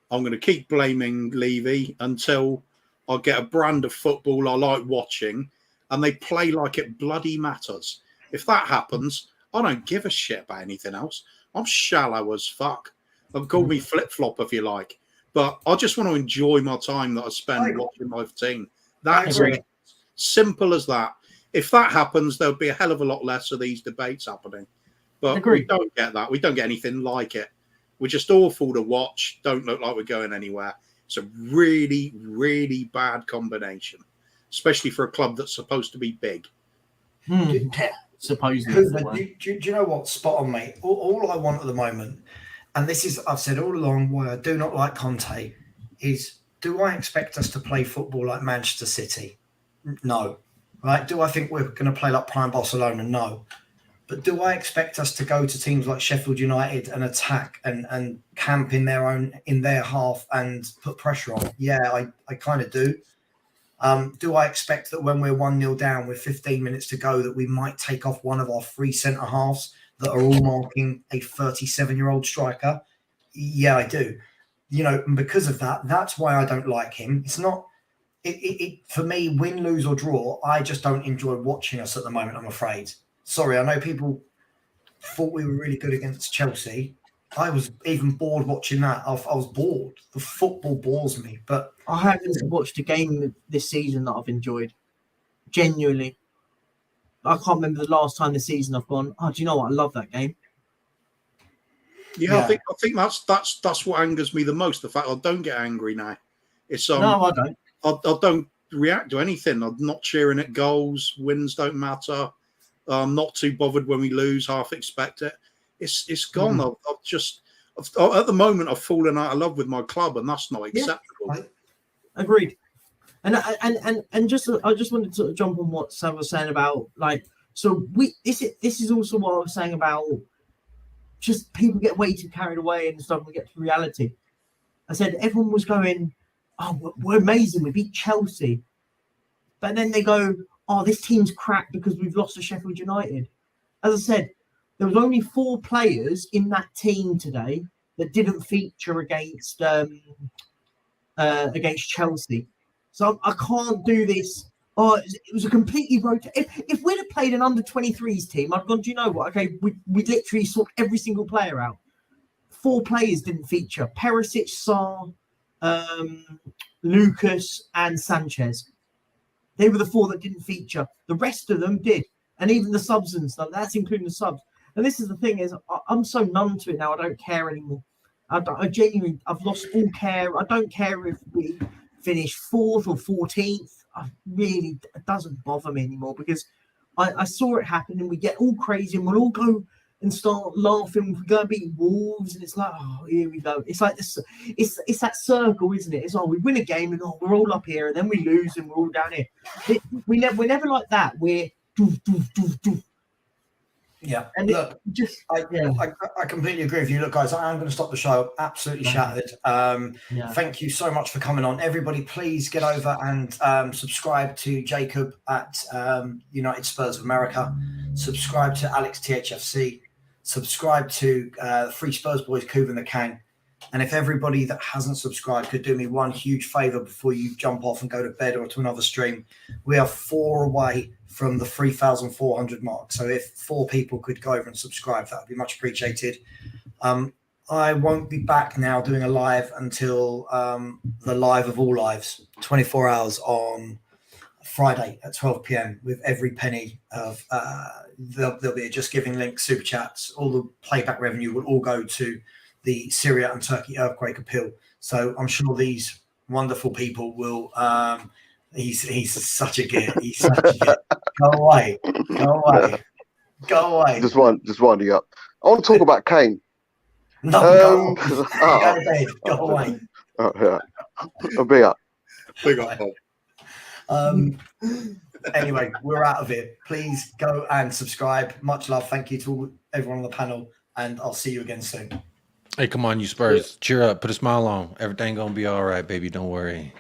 S3: going to keep blaming Levy until I get a brand of football I like watching, and they play like it bloody matters. If that happens, I don't give a shit about anything else. I'm shallow as fuck. Call me flip-flop if you like. But I just want to enjoy my time that I spend watching my team. That's simple as that. if that happens, there'll be a hell of a lot less of these debates happening. But we don't get that. We don't get anything like it. We're just awful to watch. Don't look like we're going anywhere. It's a really, really bad combination, especially for a club that's supposed to be big.
S2: Supposedly.
S1: Do you know what? Spot on, mate. All I want at the moment, and this is, I've said all along why I do not like Conte, is do I expect us to play football like Manchester City? No. Right? Do I think we're going to play like Prime Barcelona? No. But do I expect us to go to teams like Sheffield United and attack and camp in their half and put pressure on? Yeah, I kind of do. Do I expect that when we're 1-0 down with 15 minutes to go that we might take off one of our 3 centre halves that are all marking a 37-year-old striker? Yeah, I do. And because of that, that's why I don't like him. It's not for me, win, lose or draw. I just don't enjoy watching us at the moment, I'm afraid. Sorry, I know people thought we were really good against Chelsea. I was even bored watching that. I was bored. The football bores me. But
S2: I haven't watched a game this season that I've enjoyed. Genuinely. I can't remember the last time this season I've gone, do you know what? I love that game.
S3: Yeah. I think that's what angers me the most. The fact I don't get angry now. It's
S2: no, I don't.
S3: I don't react to anything. I'm not cheering at goals. Wins don't matter. I'm not too bothered when we lose. Half expect it. It's gone. At the moment I've fallen out of love with my club, and that's not acceptable.
S2: Agreed. And I just wanted to jump on what Sam was saying about this is also what I was saying about just people get way too carried away and stuff and get to reality. I said everyone was going, oh, we're amazing, we beat Chelsea. But then they go, oh, this team's crap because we've lost to Sheffield United. As I said, there was only 4 players in that team today that didn't feature against Chelsea. So I can't do this. Oh, it was a completely rotate. If we'd have played an under-23s team, I'd gone, do you know what? Okay, we literally swapped every single player out. 4 players didn't feature. Perisic, Sarr, Lucas and Sanchez. They were the 4 that didn't feature. The rest of them did. And even the subs and stuff, that's including the subs. And this is the thing is, I'm so numb to it now, I don't care anymore. I genuinely, I've lost all care. I don't care if we finish 4th or 14th. It doesn't bother me anymore because I saw it happen and we get all crazy and we'll all go and start laughing. We go and beat Wolves and it's like, oh, here we go. It's like this. It's that circle, isn't it? It's we win a game and we're all up here and then we lose and we're all down here. We're never like that. We're doof, doof, doof, doof.
S1: Yeah,
S2: and
S1: look, I completely agree with you. Look, guys, I am going to stop the show. Absolutely shattered. Thank you so much for coming on. Everybody, please get over and subscribe to Jacob at United Spurs of America. Subscribe to Alex THFC. Subscribe to Free Spurs Boys, Kuvan the Kang. And if everybody that hasn't subscribed could do me one huge favor before you jump off and go to bed or to another stream, we are 4 away from the 3,400 mark. So if 4 people could go over and subscribe, that would be much appreciated. I won't be back now doing a live until the live of all lives, 24 hours on Friday at 12 p.m. with every penny of there'll be a Just Giving link, super chats, all the playback revenue will all go to the Syria and Turkey earthquake appeal. So I'm sure these wonderful people will. He's such a git. He's such a git. Go away. Go away. Go away.
S7: Just winding up. I want to talk about Kane.
S1: No, go to bed. Go away.
S7: Oh, yeah. I'll be up.
S3: Big up, Bob.
S1: Anyway, we're out of it. Please go and subscribe. Much love. Thank you to everyone on the panel, and I'll see you again soon.
S6: Hey, come on, you Spurs. Cheer up. Put a smile on. Everything going to be all right, baby. Don't worry.